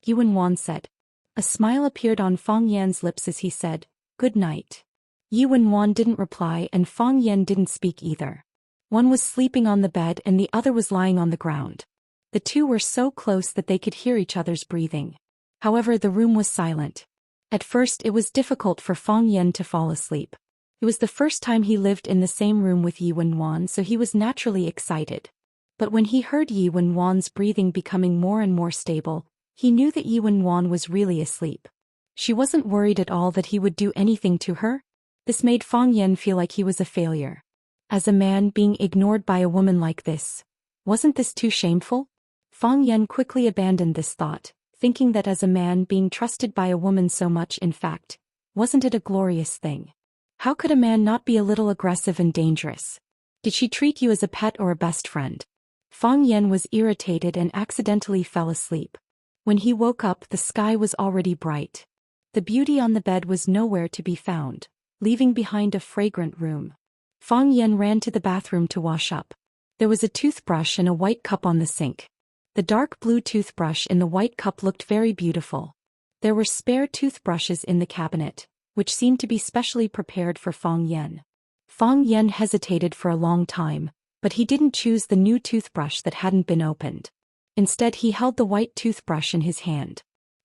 Speaker 1: Yuan Wan said. A smile appeared on Fang Yan's lips as he said, good night. Yuan Wan didn't reply and Fang Yen didn't speak either. One was sleeping on the bed and the other was lying on the ground. The two were so close that they could hear each other's breathing. However, the room was silent. At first it was difficult for Fang Yen to fall asleep. It was the first time he lived in the same room with Yuan Wan, so he was naturally excited. But when he heard Yuan Wan's breathing becoming more and more stable, he knew that Yuan Wan was really asleep. She wasn't worried at all that he would do anything to her. This made Fang Yen feel like he was a failure. As a man being ignored by a woman like this, wasn't this too shameful? Fang Yen quickly abandoned this thought, thinking that as a man being trusted by a woman so much, in fact, wasn't it a glorious thing? How could a man not be a little aggressive and dangerous? Did she treat you as a pet or a best friend? Fang Yen was irritated and accidentally fell asleep. When he woke up, the sky was already bright. The beauty on the bed was nowhere to be found, leaving behind a fragrant room. Fang Yen ran to the bathroom to wash up. There was a toothbrush and a white cup on the sink. The dark blue toothbrush in the white cup looked very beautiful. There were spare toothbrushes in the cabinet, which seemed to be specially prepared for Fang Yen. Fang Yen hesitated for a long time, but he didn't choose the new toothbrush that hadn't been opened. Instead he held the white toothbrush in his hand.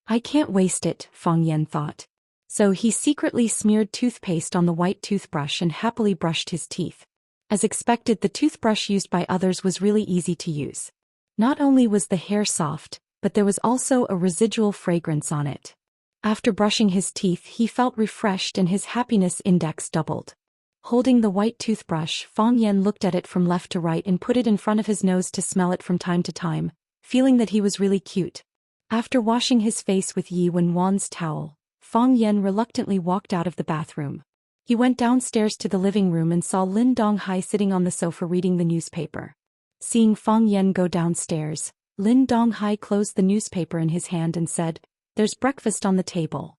Speaker 1: I can't waste it, Fang Yan thought. So he secretly smeared toothpaste on the white toothbrush and happily brushed his teeth. As expected, the toothbrush used by others was really easy to use. Not only was the hair soft, but there was also a residual fragrance on it. After brushing his teeth, he felt refreshed and his happiness index doubled. Holding the white toothbrush, Fang Yan looked at it from left to right and put it in front of his nose to smell it from time to time, feeling that he was really cute. After washing his face with Yi Wenwan's towel, Fang Yan reluctantly walked out of the bathroom. He went downstairs to the living room and saw Lin Donghai sitting on the sofa reading the newspaper. Seeing Fang Yan go downstairs, Lin Donghai closed the newspaper in his hand and said, "There's breakfast on the table."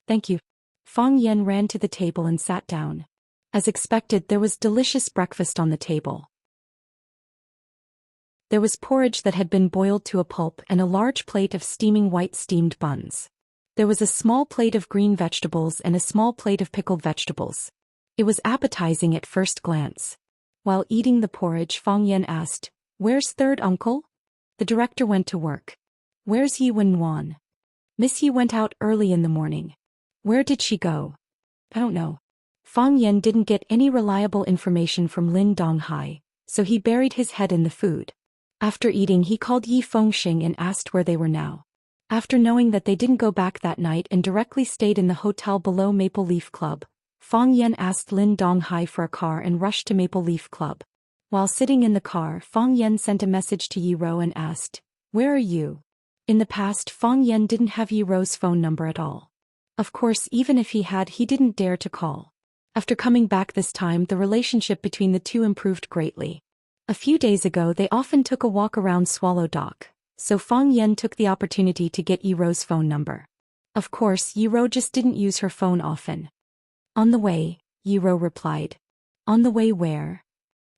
Speaker 1: "Thank you." Fang Yan ran to the table and sat down. As expected, there was delicious breakfast on the table. There was porridge that had been boiled to a pulp and a large plate of steaming white steamed buns. There was a small plate of green vegetables and a small plate of pickled vegetables. It was appetizing at first glance. While eating the porridge, Fang Yan asked, "Where's third uncle?" The director went to work. "Where's Yi Wenwan?" "Miss Yi went out early in the morning." "Where did she go?" "I don't know." Fang Yan didn't get any reliable information from Lin Donghai, so he buried his head in the food. After eating, he called Yi Fengxing and asked where they were now. After knowing that they didn't go back that night and directly stayed in the hotel below Maple Leaf Club, Fang Yan asked Lin Donghai for a car and rushed to Maple Leaf Club. While sitting in the car, Fang Yan sent a message to Yi Ro and asked, "Where are you?" In the past, Fang Yan didn't have Yi Ro's phone number at all. Of course, even if he had, he didn't dare to call. After coming back this time, the relationship between the two improved greatly. A few days ago, they often took a walk around Swallow Dock, so Fang Yan took the opportunity to get Yi Ro's phone number. Of course, Yi Ro just didn't use her phone often. "On the way," Yi Ro replied. "On the way where?"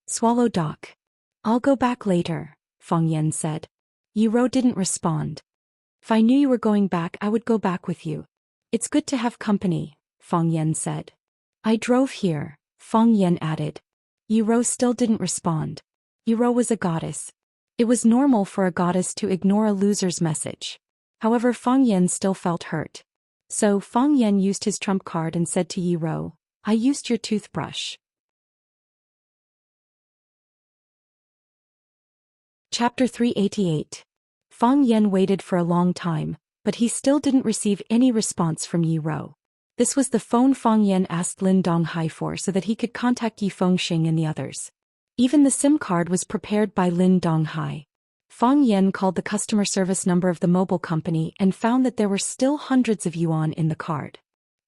Speaker 1: "Swallow Dock." "I'll go back later," Fang Yan said. Yi Ro didn't respond. "If I knew you were going back, I would go back with you. It's good to have company," Fang Yan said. "I drove here," Fang Yan added. Yi Ro still didn't respond. Yi Ro was a goddess. It was normal for a goddess to ignore a loser's message. However, Fang Yan still felt hurt. So Fang Yan used his trump card and said to Yi Ro, "I used your toothbrush." Chapter 388. Fang Yan waited for a long time, but he still didn't receive any response from Yi Ro. This was the phone Fang Yan asked Lin Donghai for so that he could contact Yi Fengxing and the others. Even the SIM card was prepared by Lin Donghai. Fang Yan called the customer service number of the mobile company and found that there were still hundreds of yuan in the card.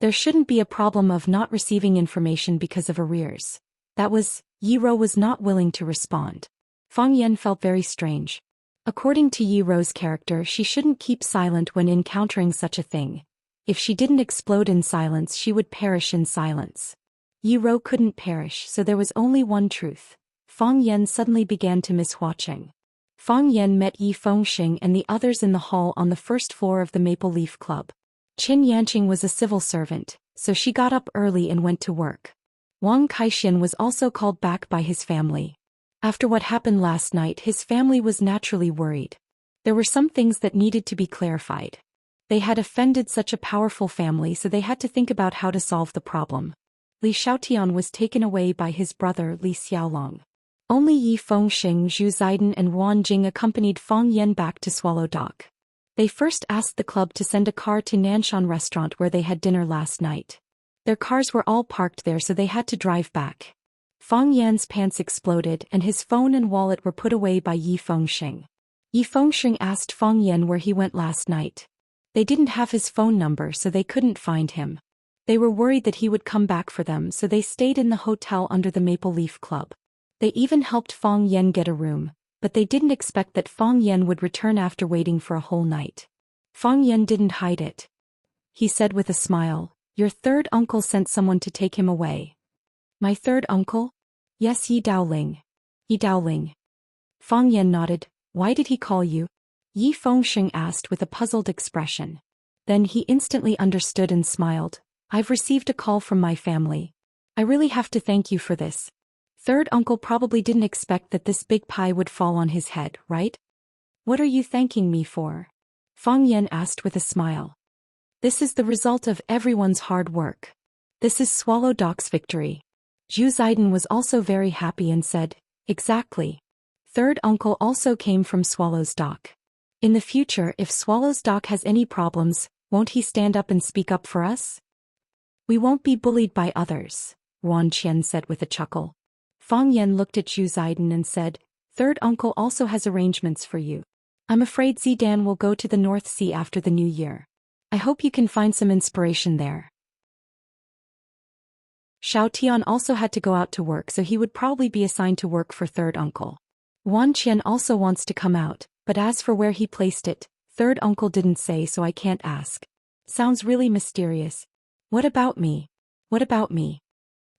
Speaker 1: There shouldn't be a problem of not receiving information because of arrears. That was, Yi Ro was not willing to respond. Fang Yan felt very strange. According to Yi Ro's character, she shouldn't keep silent when encountering such a thing. If she didn't explode in silence, she would perish in silence. Yi Ro couldn't perish, so there was only one truth. Fang Yan suddenly began to miss watching. Fang Yan met Yi Fengxing and the others in the hall on the first floor of the Maple Leaf Club. Qin Yanqing was a civil servant, so she got up early and went to work. Wang Kaixian was also called back by his family. After what happened last night, his family was naturally worried. There were some things that needed to be clarified. They had offended such a powerful family, so they had to think about how to solve the problem. Li Xiaotian was taken away by his brother Li Xiaolong. Only Yi Fengxing, Zhu Zaidan and Wan Jing accompanied Fang Yan back to Swallow Dock. They first asked the club to send a car to Nanshan restaurant where they had dinner last night. Their cars were all parked there, so they had to drive back. Fang Yan's pants exploded and his phone and wallet were put away by Yi Fengxing. Yi Fengxing asked Fang Yan where he went last night. They didn't have his phone number, so they couldn't find him. They were worried that he would come back for them, so they stayed in the hotel under the Maple Leaf Club. They even helped Fang Yan get a room, but they didn't expect that Fang Yan would return after waiting for a whole night. Fang Yan didn't hide it. He said with a smile, "Your third uncle sent someone to take him away." "My third uncle?" "Yes, Yi Daoling." "Yi Daoling." Fang Yan nodded. "Why did he call you?" Yi Fengxing asked with a puzzled expression. Then he instantly understood and smiled. "I've received a call from my family. I really have to thank you for this. Third uncle probably didn't expect that this big pie would fall on his head, right?" What are you thanking me for? Fang Yan asked with a smile. This is the result of everyone's hard work. This is Swallow Doc's victory. Zhu Xian was also very happy and said, exactly. Third uncle also came from Swallow's Dock. In the future, if Swallow's Dock has any problems, won't he stand up and speak up for us? We won't be bullied by others, Wan Qian said with a chuckle. Fang Yan looked at Zhu Xian and said, Third uncle also has arrangements for you. I'm afraid Zidan will go to the North Sea after the new year. I hope you can find some inspiration there. Xiao Tian also had to go out to work, so he would probably be assigned to work for third uncle. Wan Qian also wants to come out, but as for where he placed it, third uncle didn't say, so I can't ask. Sounds really mysterious. What about me? What about me?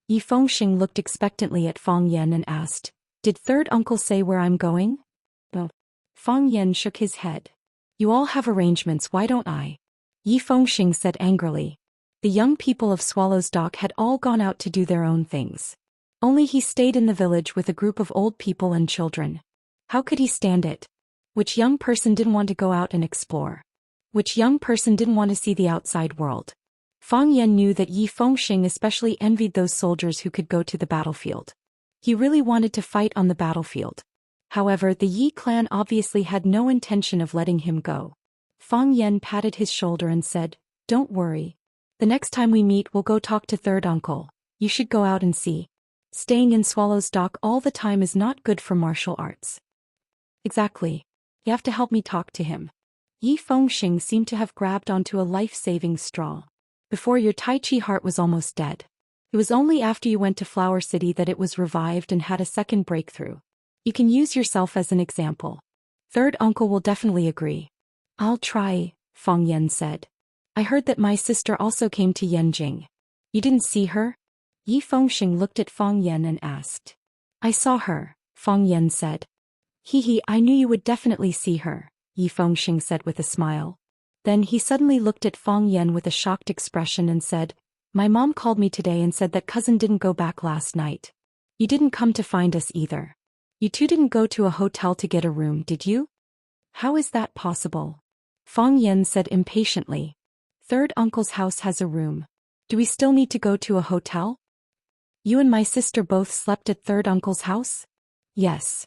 Speaker 1: Yi Fengxing looked expectantly at Fang Yan and asked, Did third uncle say where I'm going? No. Fang Yan shook his head. You all have arrangements, why don't I? Yi Fengxing said angrily. The young people of Swallow's Dock had all gone out to do their own things. Only he stayed in the village with a group of old people and children. How could he stand it? Which young person didn't want to go out and explore? Which young person didn't want to see the outside world? Fang Yan knew that Yi Fengxing especially envied those soldiers who could go to the battlefield. He really wanted to fight on the battlefield. However, the Yi clan obviously had no intention of letting him go. Fang Yan patted his shoulder and said, Don't worry. The next time we meet we'll go talk to third uncle. You should go out and see. Staying in Swallow's Dock all the time is not good for martial arts. Exactly. You have to help me talk to him. Yi Fengxing seemed to have grabbed onto a life-saving straw. Before your Tai Chi heart was almost dead. It was only after you went to Flower City that it was revived and had a second breakthrough. You can use yourself as an example. Third uncle will definitely agree. I'll try, Fang Yan said. I heard that my sister also came to Yanjing. You didn't see her? Yi Fengxing looked at Fang Yan and asked. I saw her, Fang Yan said. Hee, I knew you would definitely see her, Yi Fengxing said with a smile. Then he suddenly looked at Fang Yan with a shocked expression and said, My mom called me today and said that cousin didn't go back last night. You didn't come to find us either. You two didn't go to a hotel to get a room, did you? How is that possible? Fang Yan said impatiently. Third uncle's house has a room. Do we still need to go to a hotel? You and my sister both slept at third uncle's house? Yes.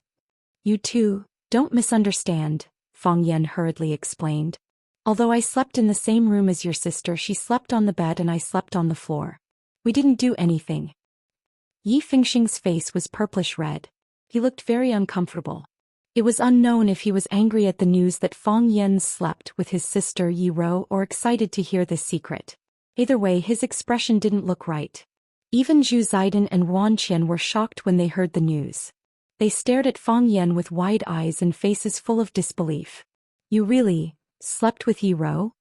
Speaker 1: You too, don't misunderstand, Fang Yan hurriedly explained. Although I slept in the same room as your sister, she slept on the bed and I slept on the floor. We didn't do anything. Yi Fengxing's face was purplish red. He looked very uncomfortable. It was unknown if he was angry at the news that Fang Yan slept with his sister Yi Ro or excited to hear this secret. Either way, his expression didn't look right. Even Zhu Xian and Wan Qian were shocked when they heard the news. They stared at Fang Yan with wide eyes and faces full of disbelief. You really slept with Yi Ro?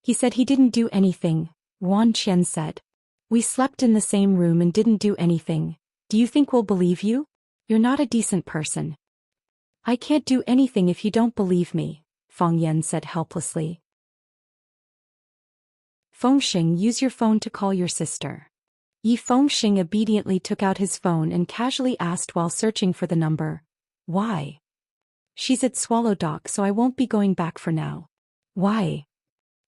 Speaker 1: He said he didn't do anything, Wan Qian said. We slept in the same room and didn't do anything. Do you think we'll believe you? You're not a decent person. I can't do anything if you don't believe me, Fang Yan said helplessly. Fengxing, use your phone to call your sister. Yi Fengxing obediently took out his phone and casually asked while searching for the number. Why? She's at Swallow Dock, so I won't be going back for now. Why?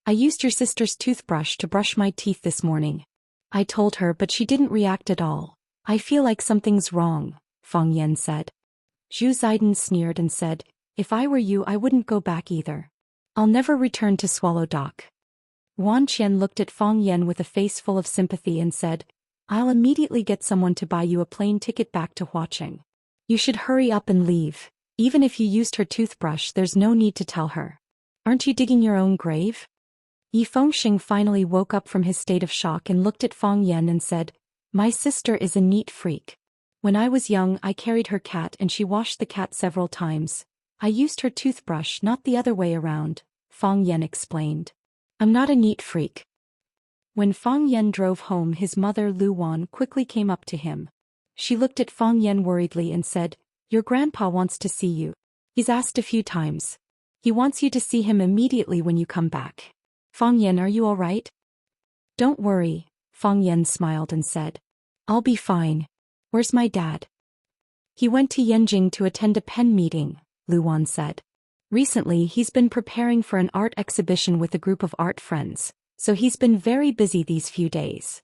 Speaker 1: I used your sister's toothbrush to brush my teeth this morning. I told her, but she didn't react at all. I feel like something's wrong, Fang Yan said. Zhu Xian sneered and said, If I were you, I wouldn't go back either. I'll never return to Swallow Dock. Wan Qian looked at Fang Yan with a face full of sympathy and said, I'll immediately get someone to buy you a plane ticket back to Huaqing. You should hurry up and leave. Even if you used her toothbrush, there's no need to tell her. Aren't you digging your own grave? Yi Fengxing finally woke up from his state of shock and looked at Fang Yan and said, My sister is a neat freak. When I was young, I carried her cat and she washed the cat several times. I used her toothbrush, not the other way around, Fang Yan explained. I'm not a neat freak. When Fang Yan drove home, his mother Lu Wan quickly came up to him. She looked at Fang Yan worriedly and said, Your grandpa wants to see you. He's asked a few times. He wants you to see him immediately when you come back. Fang Yan, are you all right? Don't worry, Fang Yan smiled and said. I'll be fine. Where's my dad? He went to Yanjing to attend a pen meeting, Lu Wan said. Recently he's been preparing for an art exhibition with a group of art friends, so he's been very busy these few days.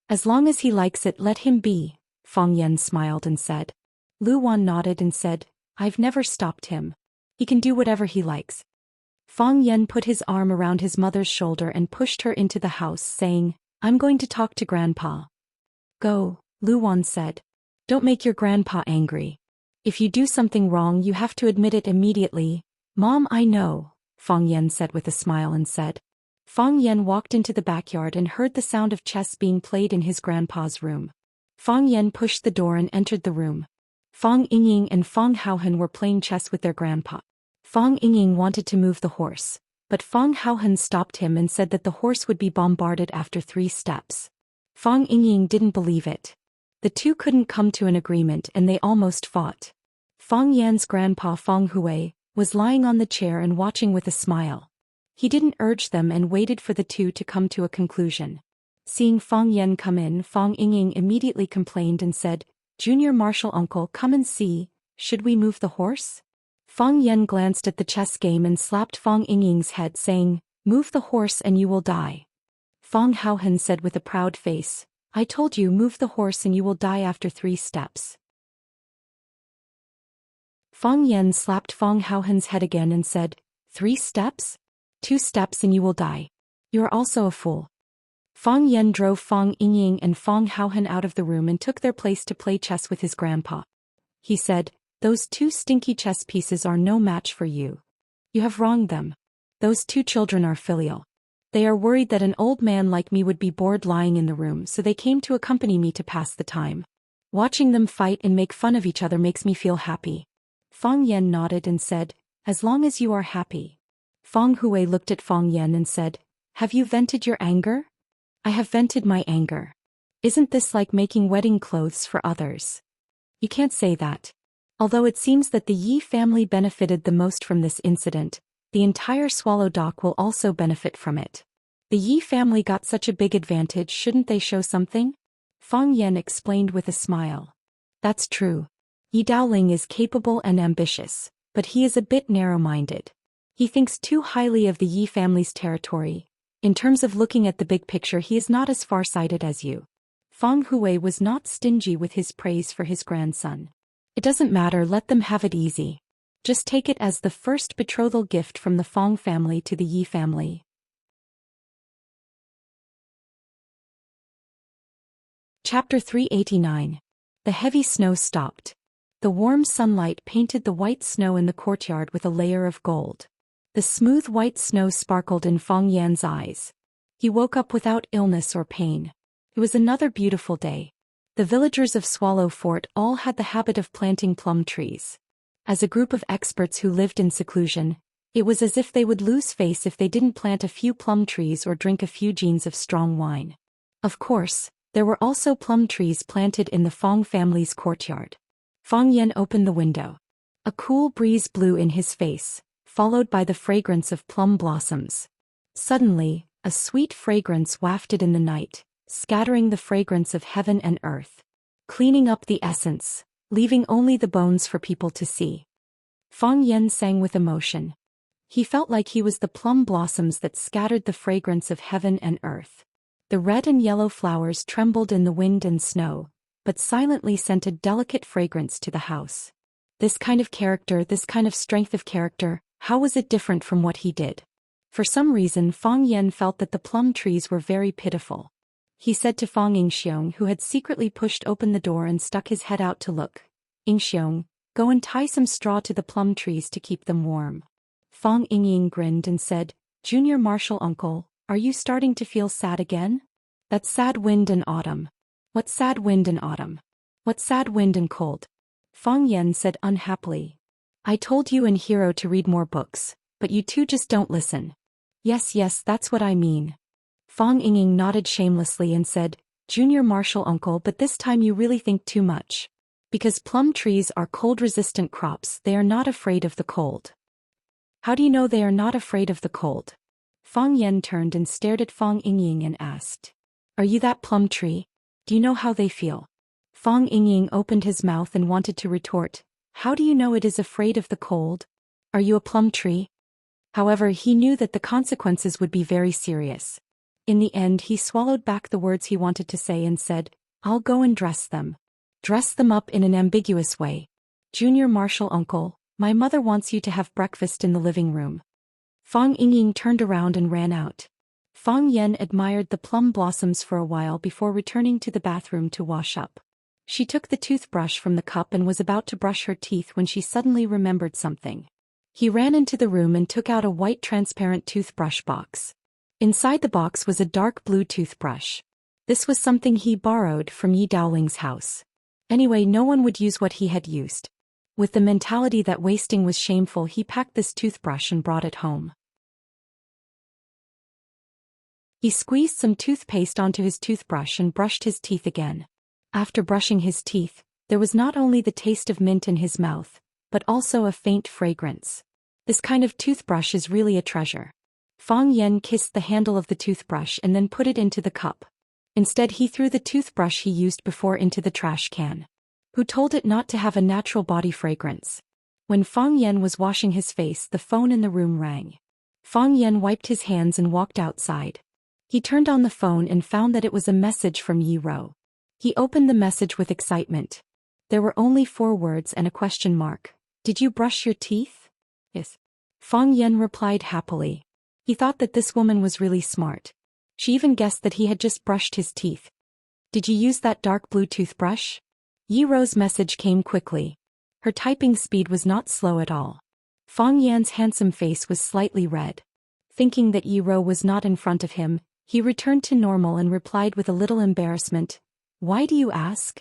Speaker 1: As long as he likes it, let him be, Fang Yan smiled and said. Lu Wan nodded and said, I've never stopped him. He can do whatever he likes. Fang Yan put his arm around his mother's shoulder and pushed her into the house, saying, I'm going to talk to Grandpa. Go, Lu Wan said. Don't make your grandpa angry. If you do something wrong, you have to admit it immediately. Mom, I know, Fang Yan said with a smile and said. Fang Yan walked into the backyard and heard the sound of chess being played in his grandpa's room. Fang Yan pushed the door and entered the room. Fang Yingying and Fang Haohen were playing chess with their grandpa. Fang Yingying wanted to move the horse, but Fang Haohen stopped him and said that the horse would be bombarded after 3 steps. Fang Yingying didn't believe it. The two couldn't come to an agreement and they almost fought. Fang Yan's grandpa Fang Hui was lying on the chair and watching with a smile. He didn't urge them and waited for the two to come to a conclusion. Seeing Fang Yan come in, Fang Yingying immediately complained and said, Junior Marshal Uncle, come and see, should we move the horse? Fang Yan glanced at the chess game and slapped Fang Yingying's head, saying, Move the horse and you will die. Fang Haohen said with a proud face, I told you, move the horse and you will die after 3 steps. Fang Yan slapped Fang Haohen's head again and said, 3 steps? 2 steps and you will die. You are also a fool. Fang Yan drove Fang Yingying and Fang Haohen out of the room and took their place to play chess with his grandpa. He said, Those 2 stinky chess pieces are no match for you. You have wronged them. Those 2 children are filial. They are worried that an old man like me would be bored lying in the room, so they came to accompany me to pass the time. Watching them fight and make fun of each other makes me feel happy. Fang Yan nodded and said, As long as you are happy. Fang Hui looked at Fang Yan and said, Have you vented your anger? I have vented my anger. Isn't this like making wedding clothes for others? You can't say that. Although it seems that the Yi family benefited the most from this incident, the entire Swallow Dock will also benefit from it. The Yi family got such a big advantage, shouldn't they show something? Fang Yan explained with a smile. That's true. Yi Daoling is capable and ambitious, but he is a bit narrow-minded. He thinks too highly of the Yi family's territory. In terms of looking at the big picture, he is not as far-sighted as you. Fang Hui was not stingy with his praise for his grandson. It doesn't matter, let them have it easy. Just take it as the first betrothal gift from the Fang family to the Yi family. Chapter 389. The heavy snow stopped. The warm sunlight painted the white snow in the courtyard with a layer of gold. The smooth white snow sparkled in Fang Yan's eyes. He woke up without illness or pain. It was another beautiful day. The villagers of Swallow Fort all had the habit of planting plum trees. As a group of experts who lived in seclusion, it was as if they would lose face if they didn't plant a few plum trees or drink a few jeans of strong wine. Of course, there were also plum trees planted in the Fang family's courtyard. Fang Yan opened the window. A cool breeze blew in his face, followed by the fragrance of plum blossoms. Suddenly, a sweet fragrance wafted in the night, scattering the fragrance of heaven and earth, cleaning up the essence, leaving only the bones for people to see. Fang Yan sang with emotion. He felt like he was the plum blossoms that scattered the fragrance of heaven and earth. The red and yellow flowers trembled in the wind and snow, but silently sent a delicate fragrance to the house. This kind of character, this kind of strength of character, how was it different from what he did? For some reason Fang Yan felt that the plum trees were very pitiful. He said to Fang Yingxiong, who had secretly pushed open the door and stuck his head out to look, Yingxiong, go and tie some straw to the plum trees to keep them warm. Fang Yingying grinned and said, Junior Marshal Uncle, are you starting to feel sad again? That sad wind and autumn. What sad wind and autumn? What sad wind and cold? Fang Yan said unhappily. I told you and Hero to read more books, but you two just don't listen. Yes, that's what I mean. Fang Yingying nodded shamelessly and said, Junior Marshal Uncle, but this time you really think too much. Because plum trees are cold-resistant crops, they are not afraid of the cold. How do you know they are not afraid of the cold? Fang Yan turned and stared at Fang Yingying and asked, Are you that plum tree? Do you know how they feel? Fang Yingying opened his mouth and wanted to retort, How do you know it is afraid of the cold? Are you a plum tree? However, he knew that the consequences would be very serious. In the end, he swallowed back the words he wanted to say and said, I'll go and dress them. Dress them up in an ambiguous way. Junior Marshal Uncle, my mother wants you to have breakfast in the living room. Fang Yingying turned around and ran out. Fang Yan admired the plum blossoms for a while before returning to the bathroom to wash up. She took the toothbrush from the cup and was about to brush her teeth when she suddenly remembered something. He ran into the room and took out a white transparent toothbrush box. Inside the box was a dark blue toothbrush. This was something he borrowed from Yi Daoling's house. Anyway, no one would use what he had used. With the mentality that wasting was shameful, he packed this toothbrush and brought it home. He squeezed some toothpaste onto his toothbrush and brushed his teeth again. After brushing his teeth, there was not only the taste of mint in his mouth, but also a faint fragrance. This kind of toothbrush is really a treasure. Fang Yan kissed the handle of the toothbrush and then put it into the cup. Instead, he threw the toothbrush he used before into the trash can. Who told it not to have a natural body fragrance? When Fang Yan was washing his face, the phone in the room rang. Fang Yan wiped his hands and walked outside. He turned on the phone and found that it was a message from Yi Rou. He opened the message with excitement. There were only 4 words and a question mark. Did you brush your teeth? Yes. Fang Yan replied happily. He thought that this woman was really smart. She even guessed that he had just brushed his teeth. Did you use that dark blue toothbrush? Yi Rou's message came quickly. Her typing speed was not slow at all. Fang Yan's handsome face was slightly red. Thinking that Yi Rou was not in front of him, he returned to normal and replied with a little embarrassment. Why do you ask?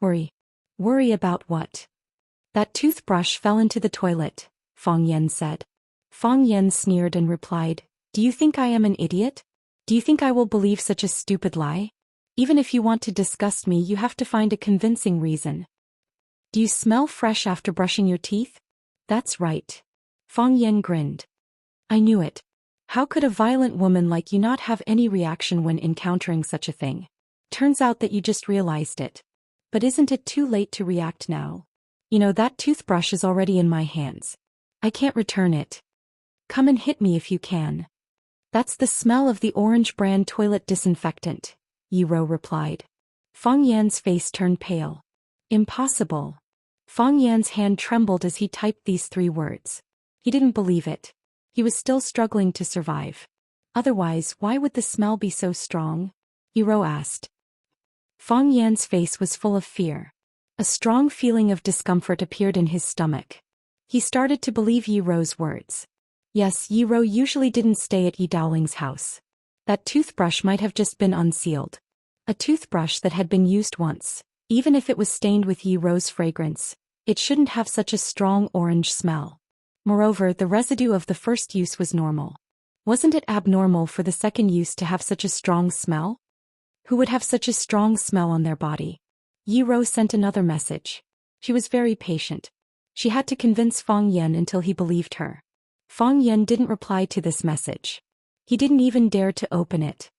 Speaker 1: Worry. Worry about what? That toothbrush fell into the toilet, Fang Yan said. Fang Yan sneered and replied, Do you think I am an idiot? Do you think I will believe such a stupid lie? Even if you want to disgust me, you have to find a convincing reason. Do you smell fresh after brushing your teeth? That's right. Fang Yan grinned. I knew it. How could a violent woman like you not have any reaction when encountering such a thing? Turns out that you just realized it. But isn't it too late to react now? You know, that toothbrush is already in my hands. I can't return it. Come and hit me if you can. That's the smell of the orange brand toilet disinfectant, Yi Rou replied. Fang Yan's face turned pale. Impossible. Fang Yan's hand trembled as he typed these 3 words. He didn't believe it. He was still struggling to survive. Otherwise, why would the smell be so strong? Yi Rou asked. Fang Yan's face was full of fear. A strong feeling of discomfort appeared in his stomach. He started to believe Yi Rou's words. Yes, Yi Rou usually didn't stay at Yi Daoling's house. That toothbrush might have just been unsealed. A toothbrush that had been used once. Even if it was stained with Yi Rou's fragrance, it shouldn't have such a strong orange smell. Moreover, the residue of the first use was normal. Wasn't it abnormal for the second use to have such a strong smell? Who would have such a strong smell on their body? Yi Rou sent another message. She was very patient. She had to convince Fang Yan until he believed her. Fang Yan didn't reply to this message. He didn't even dare to open it.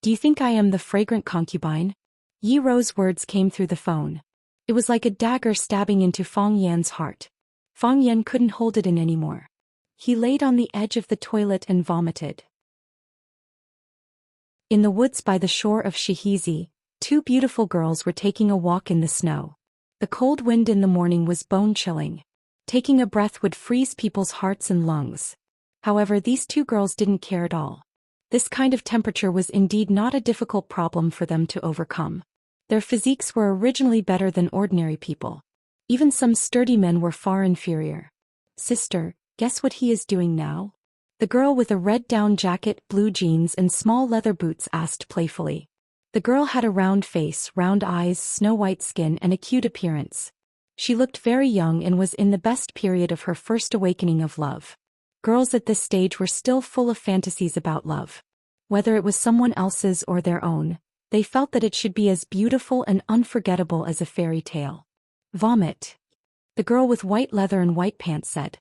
Speaker 1: Do you think I am the fragrant concubine? Yi Rou's words came through the phone. It was like a dagger stabbing into Fang Yan's heart. Fang Yan couldn't hold it in anymore. He laid on the edge of the toilet and vomited. In the woods by the shore of Shihizi, 2 beautiful girls were taking a walk in the snow. The cold wind in the morning was bone-chilling. Taking a breath would freeze people's hearts and lungs. However, these 2 girls didn't care at all. This kind of temperature was indeed not a difficult problem for them to overcome. Their physiques were originally better than ordinary people. Even some sturdy men were far inferior. Sister, guess what he is doing now? The girl with a red down jacket, blue jeans and small leather boots asked playfully. The girl had a round face, round eyes, snow-white skin and a cute appearance. She looked very young and was in the best period of her first awakening of love. Girls at this stage were still full of fantasies about love. Whether it was someone else's or their own, they felt that it should be as beautiful and unforgettable as a fairy tale. Vomit. The girl with white leather and white pants said.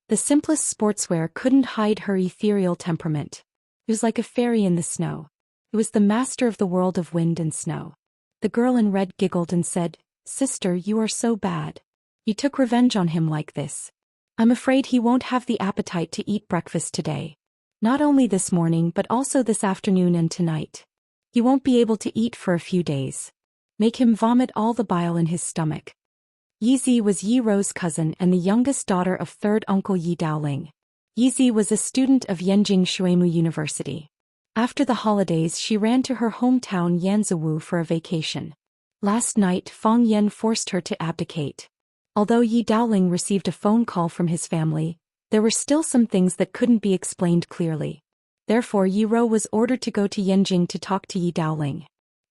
Speaker 1: The simplest sportswear couldn't hide her ethereal temperament. It was like a fairy in the snow. It was the master of the world of wind and snow. The girl in red giggled and said, Sister, you are so bad. You took revenge on him like this. I'm afraid he won't have the appetite to eat breakfast today. Not only this morning but also this afternoon and tonight. He won't be able to eat for a few days. Make him vomit all the bile in his stomach. Yizi was Yi Rou's cousin and the youngest daughter of third uncle Yi Daoling. Yizi was a student of Yanjing Shuimu University. After the holidays she ran to her hometown Yanzhou for a vacation. Last night Fang Yan forced her to abdicate. Although Yi Daoling received a phone call from his family, there were still some things that couldn't be explained clearly. Therefore Yi Rou was ordered to go to Yanjing to talk to Yi Daoling.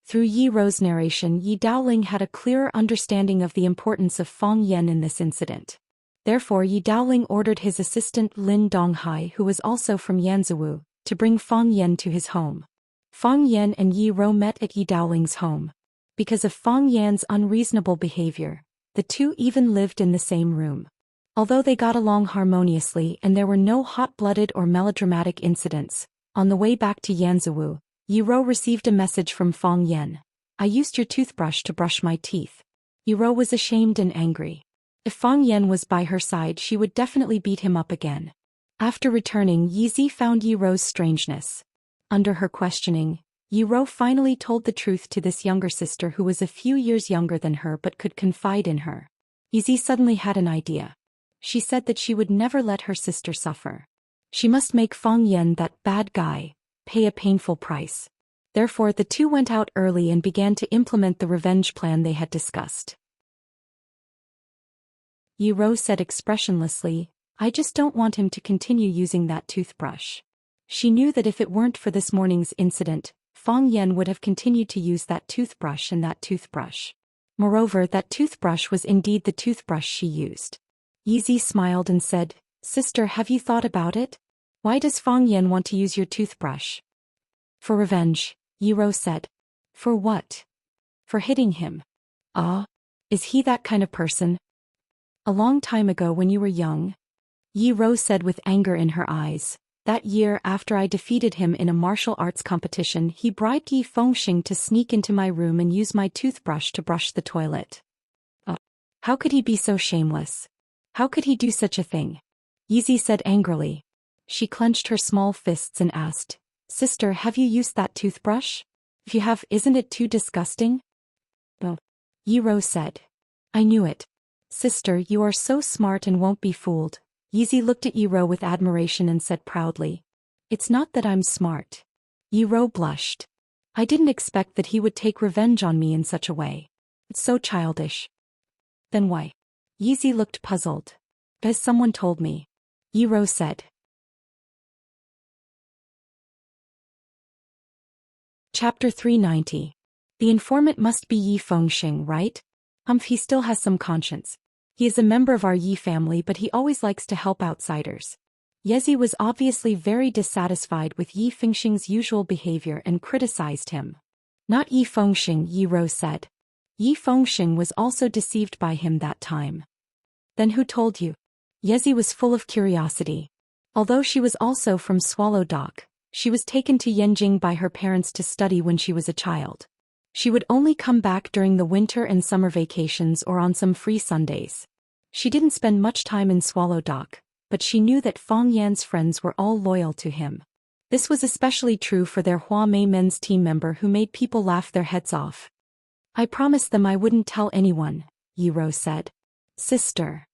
Speaker 1: Through Yi Rou's narration Yi Daoling had a clearer understanding of the importance of Fang Yan in this incident. Therefore Yi Daoling ordered his assistant Lin Donghai, who was also from Yanzhou, to bring Fang Yan to his home. Fang Yan and Yi Rou met at Yi Daoling's home. Because of Fang Yan's unreasonable behavior, the two even lived in the same room. Although they got along harmoniously and there were no hot-blooded or melodramatic incidents, on the way back to Yanzhou, Yi Rou received a message from Fang Yan. I used your toothbrush to brush my teeth. Yi Rou was ashamed and angry. If Fang Yan was by her side she would definitely beat him up again. After returning Yizi found Yi Rou's strangeness. Under her questioning, Yi Rou finally told the truth to this younger sister who was a few years younger than her but could confide in her. Yizi suddenly had an idea. She said that she would never let her sister suffer. She must make Fang Yan, that bad guy, pay a painful price. Therefore the two went out early and began to implement the revenge plan they had discussed. Yi Rou said expressionlessly, I just don't want him to continue using that toothbrush. She knew that if it weren't for this morning's incident, Fang Yan would have continued to use that toothbrush and that toothbrush. Moreover, that toothbrush was indeed the toothbrush she used. Yizi smiled and said, Sister, have you thought about it? Why does Fang Yan want to use your toothbrush? For revenge, Yi Rou said. For what? For hitting him. Ah, is he that kind of person? A long time ago when you were young, Yi Rou said with anger in her eyes. That year after I defeated him in a martial arts competition he bribed Yi Fengxing to sneak into my room and use my toothbrush to brush the toilet. Oh, how could he be so shameless? How could he do such a thing? Yizi said angrily. She clenched her small fists and asked, Sister, have you used that toothbrush? If you have, isn't it too disgusting? Oh, Yi Rou said. I knew it. Sister, you are so smart and won't be fooled. Yizi looked at Yi Rou with admiration and said proudly. It's not that I'm smart. Yi Rou blushed. I didn't expect that he would take revenge on me in such a way. It's so childish. Then why? Yizi looked puzzled. As someone told me. Yi Rou said. Chapter 390. The informant must be Yi Fengxing, right? He still has some conscience. He is a member of our Yi family but he always likes to help outsiders. Yizi was obviously very dissatisfied with Yi Fengxing's usual behavior and criticized him. Not Yi Fengxing, Yi Rou said. Yi Fengxing was also deceived by him that time. Then who told you? Yizi was full of curiosity. Although she was also from Swallow Dock, she was taken to Yanjing by her parents to study when she was a child. She would only come back during the winter and summer vacations or on some free Sundays. She didn't spend much time in Swallow Dock, but she knew that Fang Yan's friends were all loyal to him. This was especially true for their Hua Mei men's team member who made people laugh their heads off. I promised them I wouldn't tell anyone, Yi Rou said. Sister.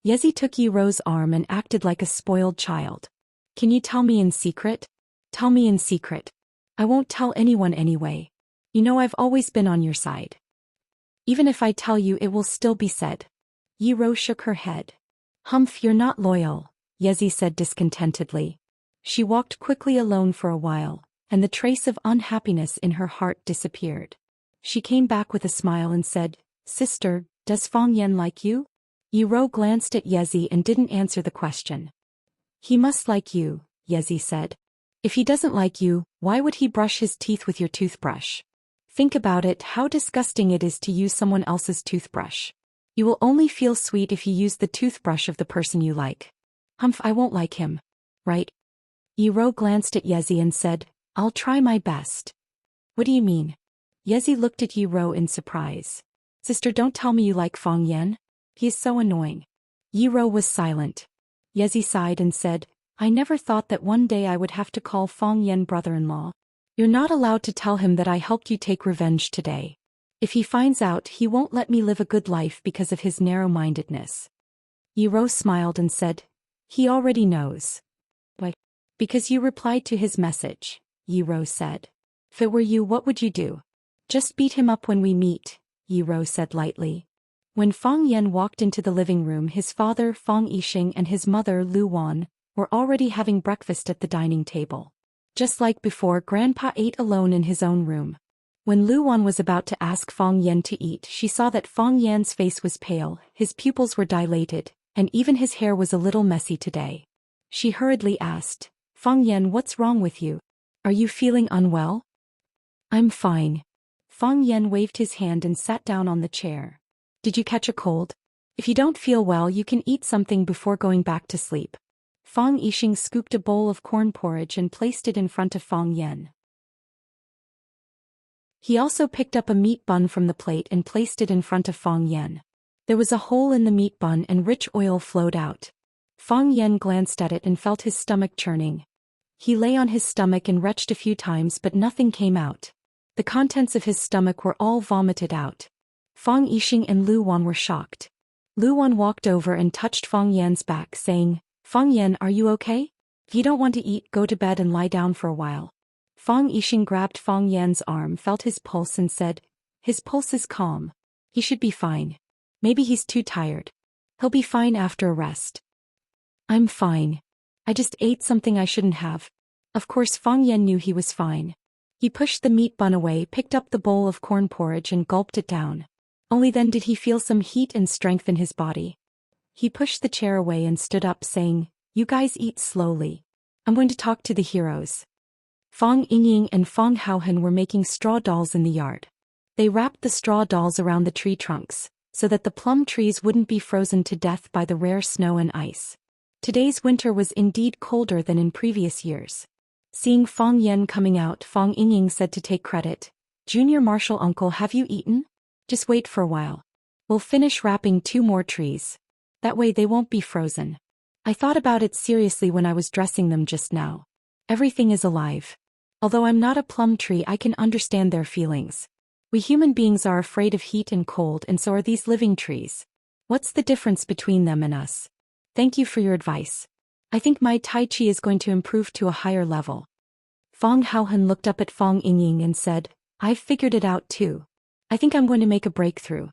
Speaker 1: Yizi took Yi Rou's arm and acted like a spoiled child. Can you tell me in secret? Tell me in secret. I won't tell anyone anyway. You know I've always been on your side. Even if I tell you it will still be said. Yi Rou shook her head. Humph, you're not loyal, Yizi said discontentedly. She walked quickly alone for a while, and the trace of unhappiness in her heart disappeared. She came back with a smile and said, Sister, does Fang Yan like you? Yi Rou glanced at Yizi and didn't answer the question. He must like you, Yizi said. If he doesn't like you, why would he brush his teeth with your toothbrush? Think about it, how disgusting it is to use someone else's toothbrush. You will only feel sweet if you use the toothbrush of the person you like. Humph, I won't like him. Right? Yi Rou glanced at Yizi and said, I'll try my best. What do you mean? Yizi looked at Yi Rou in surprise. Sister, don't tell me you like Fang Yan. He is so annoying. Yi Rou was silent. Yezi sighed and said, I never thought that one day I would have to call Fong Yen brother-in-law. You're not allowed to tell him that I helped you take revenge today. If he finds out, he won't let me live a good life because of his narrow-mindedness. Yi Rou smiled and said, he already knows. Why? Because you replied to his message, Yi Rou said. If it were you, what would you do? Just beat him up when we meet, Yi Rou said lightly. When Fong Yen walked into the living room, his father Fong Yixing and his mother Lu Wan were already having breakfast at the dining table. Just like before, Grandpa ate alone in his own room. When Lu Wan was about to ask Fong Yen to eat, she saw that Fong Yan's face was pale, his pupils were dilated, and even his hair was a little messy today. She hurriedly asked, Fong Yen, what's wrong with you? Are you feeling unwell? I'm fine. Fong Yen waved his hand and sat down on the chair. Did you catch a cold? If you don't feel well, you can eat something before going back to sleep. Fong Yixing scooped a bowl of corn porridge and placed it in front of Fong Yen. He also picked up a meat bun from the plate and placed it in front of Fong Yen. There was a hole in the meat bun and rich oil flowed out. Fong Yen glanced at it and felt his stomach churning. He lay on his stomach and retched a few times, but nothing came out. The contents of his stomach were all vomited out. Fong Yixing and Lu Wan were shocked. Lu Wan walked over and touched Fong Yan's back, saying, Fong Yen, are you okay? If you don't want to eat, go to bed and lie down for a while. Fong Yixing grabbed Fong Yan's arm, felt his pulse and said, his pulse is calm. He should be fine. Maybe he's too tired. He'll be fine after a rest. I'm fine. I just ate something I shouldn't have. Of course Fong Yen knew he was fine. He pushed the meat bun away, picked up the bowl of corn porridge and gulped it down. Only then did he feel some heat and strength in his body. He pushed the chair away and stood up, saying, you guys eat slowly. I'm going to talk to the heroes. Fong Yingying and Fong Haohen were making straw dolls in the yard. They wrapped the straw dolls around the tree trunks, so that the plum trees wouldn't be frozen to death by the rare snow and ice. Today's winter was indeed colder than in previous years. Seeing Fong Yen coming out, Fong Yingying said to take credit, Junior Marshal Uncle, have you eaten? Just wait for a while. We'll finish wrapping 2 more trees. That way they won't be frozen. I thought about it seriously when I was dressing them just now. Everything is alive. Although I'm not a plum tree, I can understand their feelings. We human beings are afraid of heat and cold, and so are these living trees. What's the difference between them and us? Thank you for your advice. I think my Tai Chi is going to improve to a higher level. Fong Haohen looked up at Fong Yingying and said, I've figured it out too. I think I'm going to make a breakthrough.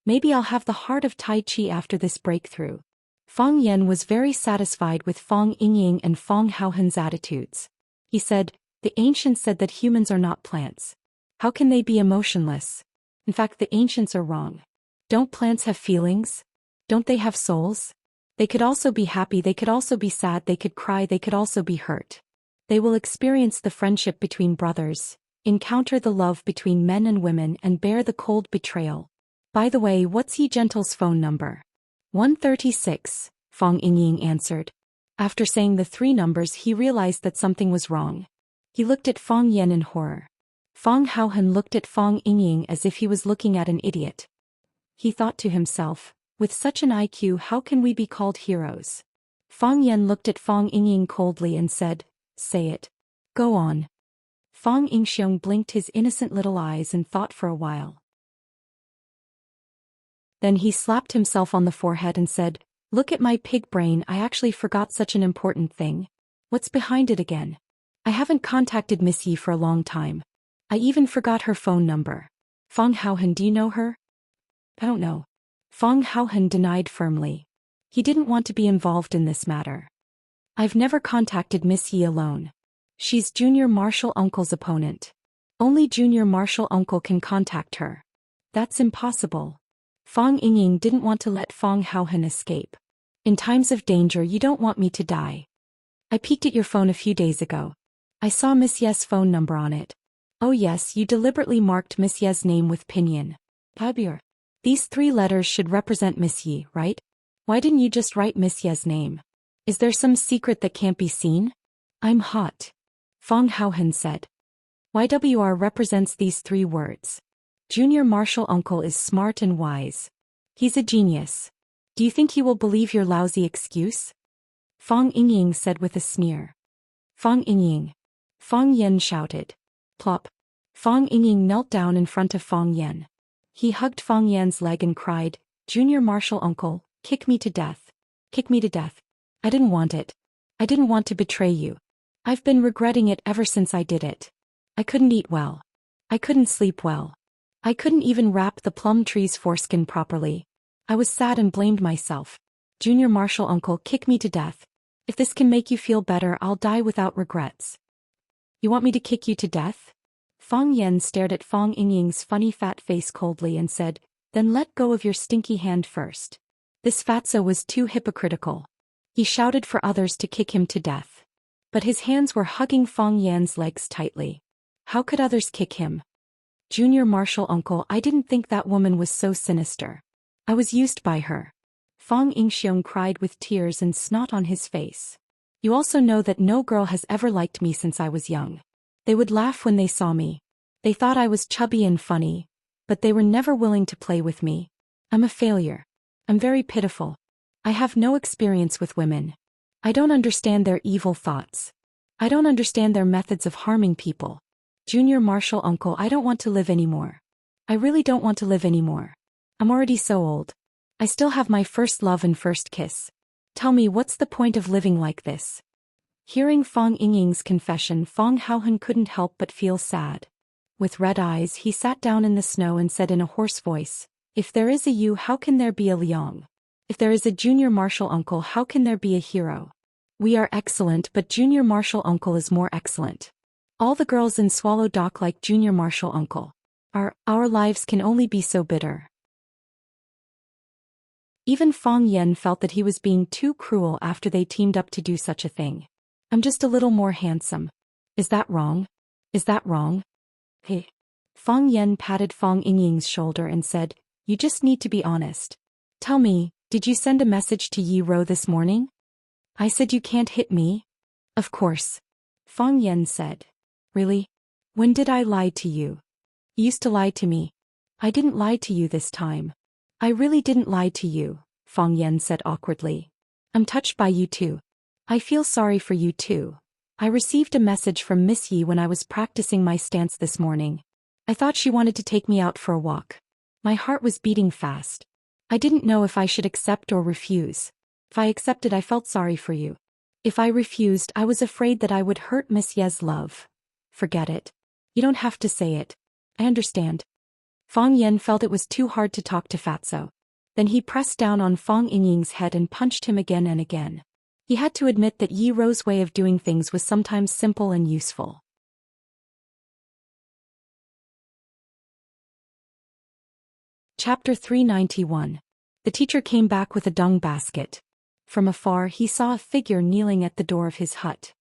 Speaker 1: Maybe I'll have the heart of Tai Chi after this breakthrough. Fong Yen was very satisfied with Fong Yingying and Fong Haohen's attitudes. He said, the ancients said that humans are not plants. How can they be emotionless? In fact, the ancients are wrong. Don't plants have feelings? Don't they have souls? They could also be happy, they could also be sad, they could cry, they could also be hurt. They will experience the friendship between brothers, encounter the love between men and women, and bear the cold betrayal. By the way, what's Yi Gentle's phone number? 136, Fong Yingying answered. After saying the 3 numbers, he realized that something was wrong. He looked at Fong Yen in horror. Fong Haohen looked at Fong Yingying as if he was looking at an idiot. He thought to himself, with such an IQ, how can we be called heroes? Fong Yen looked at Fong Yingying coldly and said, say it. Go on. Fong Yingxiong blinked his innocent little eyes and thought for a while. Then he slapped himself on the forehead and said, look at my pig brain, I actually forgot such an important thing. What's behind it again? I haven't contacted Miss Yi for a long time. I even forgot her phone number. Fong Haohen, do you know her? I don't know. Fong Haohen denied firmly. He didn't want to be involved in this matter. I've never contacted Miss Yi alone. She's Junior Marshal Uncle's opponent. Only Junior Marshal Uncle can contact her. That's impossible. Fong Yingying didn't want to let Fong Haohen escape. In times of danger, you don't want me to die. I peeked at your phone a few days ago. I saw Miss Ye's phone number on it. Oh yes, you deliberately marked Miss Ye's name with pinyin. Pabir. These 3 letters should represent Miss Yi, right? Why didn't you just write Miss Ye's name? Is there some secret that can't be seen? I'm hot. Fong Haohen said. YWR represents these 3 words. Junior Marshal Uncle is smart and wise. He's a genius. Do you think he will believe your lousy excuse? Fang Yingying said with a sneer. Fang Yingying. Fang Yen shouted. Plop. Fang Yingying knelt down in front of Fang Yen. He hugged Fang Yan's leg and cried, Junior Marshal Uncle, kick me to death. Kick me to death. I didn't want it. I didn't want to betray you. I've been regretting it ever since I did it. I couldn't eat well. I couldn't sleep well. I couldn't even wrap the plum tree's foreskin properly. I was sad and blamed myself. Junior Marshal Uncle, kick me to death. If this can make you feel better, I'll die without regrets. You want me to kick you to death? Fang Yen stared at Fang Yingying's funny fat face coldly and said, Then let go of your stinky hand first. This fatso was too hypocritical. He shouted for others to kick him to death. But his hands were hugging Fang Yan's legs tightly. How could others kick him? Junior Marshal Uncle, I didn't think that woman was so sinister. I was used by her. Fang Yingxiong cried with tears and snot on his face. You also know that no girl has ever liked me since I was young. They would laugh when they saw me. They thought I was chubby and funny, but they were never willing to play with me. I'm a failure. I'm very pitiful. I have no experience with women. I don't understand their evil thoughts. I don't understand their methods of harming people. Junior Marshal Uncle, I don't want to live anymore. I really don't want to live anymore. I'm already so old. I still have my first love and first kiss. Tell me, what's the point of living like this? Hearing Fang Yingying's confession, Fang Haohun couldn't help but feel sad. With red eyes, he sat down in the snow and said in a hoarse voice, If there is a Yu, how can there be a Liang? If there is a Junior Marshal Uncle, how can there be a hero? We are excellent, but Junior Marshal Uncle is more excellent. All the girls in Swallow Dock like Junior Marshal Uncle. Our lives can only be so bitter. Even Fang Yen felt that he was being too cruel after they teamed up to do such a thing. I'm just a little more handsome. Is that wrong? Is that wrong? Hey. Fang Yen patted Fang Yingying's shoulder and said, You just need to be honest. Tell me, did you send a message to Yi Ro this morning? I said you can't hit me? Of course. Fang Yen said. Really? When did I lie to you? You used to lie to me. I didn't lie to you this time. I really didn't lie to you, Fang Yen said awkwardly. I'm touched by you too. I feel sorry for you too. I received a message from Miss Yi when I was practicing my stance this morning. I thought she wanted to take me out for a walk. My heart was beating fast. I didn't know if I should accept or refuse. If I accepted, I felt sorry for you. If I refused, I was afraid that I would hurt Miss Ye's love. Forget it. You don't have to say it. I understand. Fang Yen felt it was too hard to talk to Fatso. Then he pressed down on Fang Yingying's head and punched him again and again. He had to admit that Yi Ro's way of doing things was sometimes simple and useful. Chapter 391. The teacher came back with a dung basket. From afar he saw a figure kneeling at the door of his hut.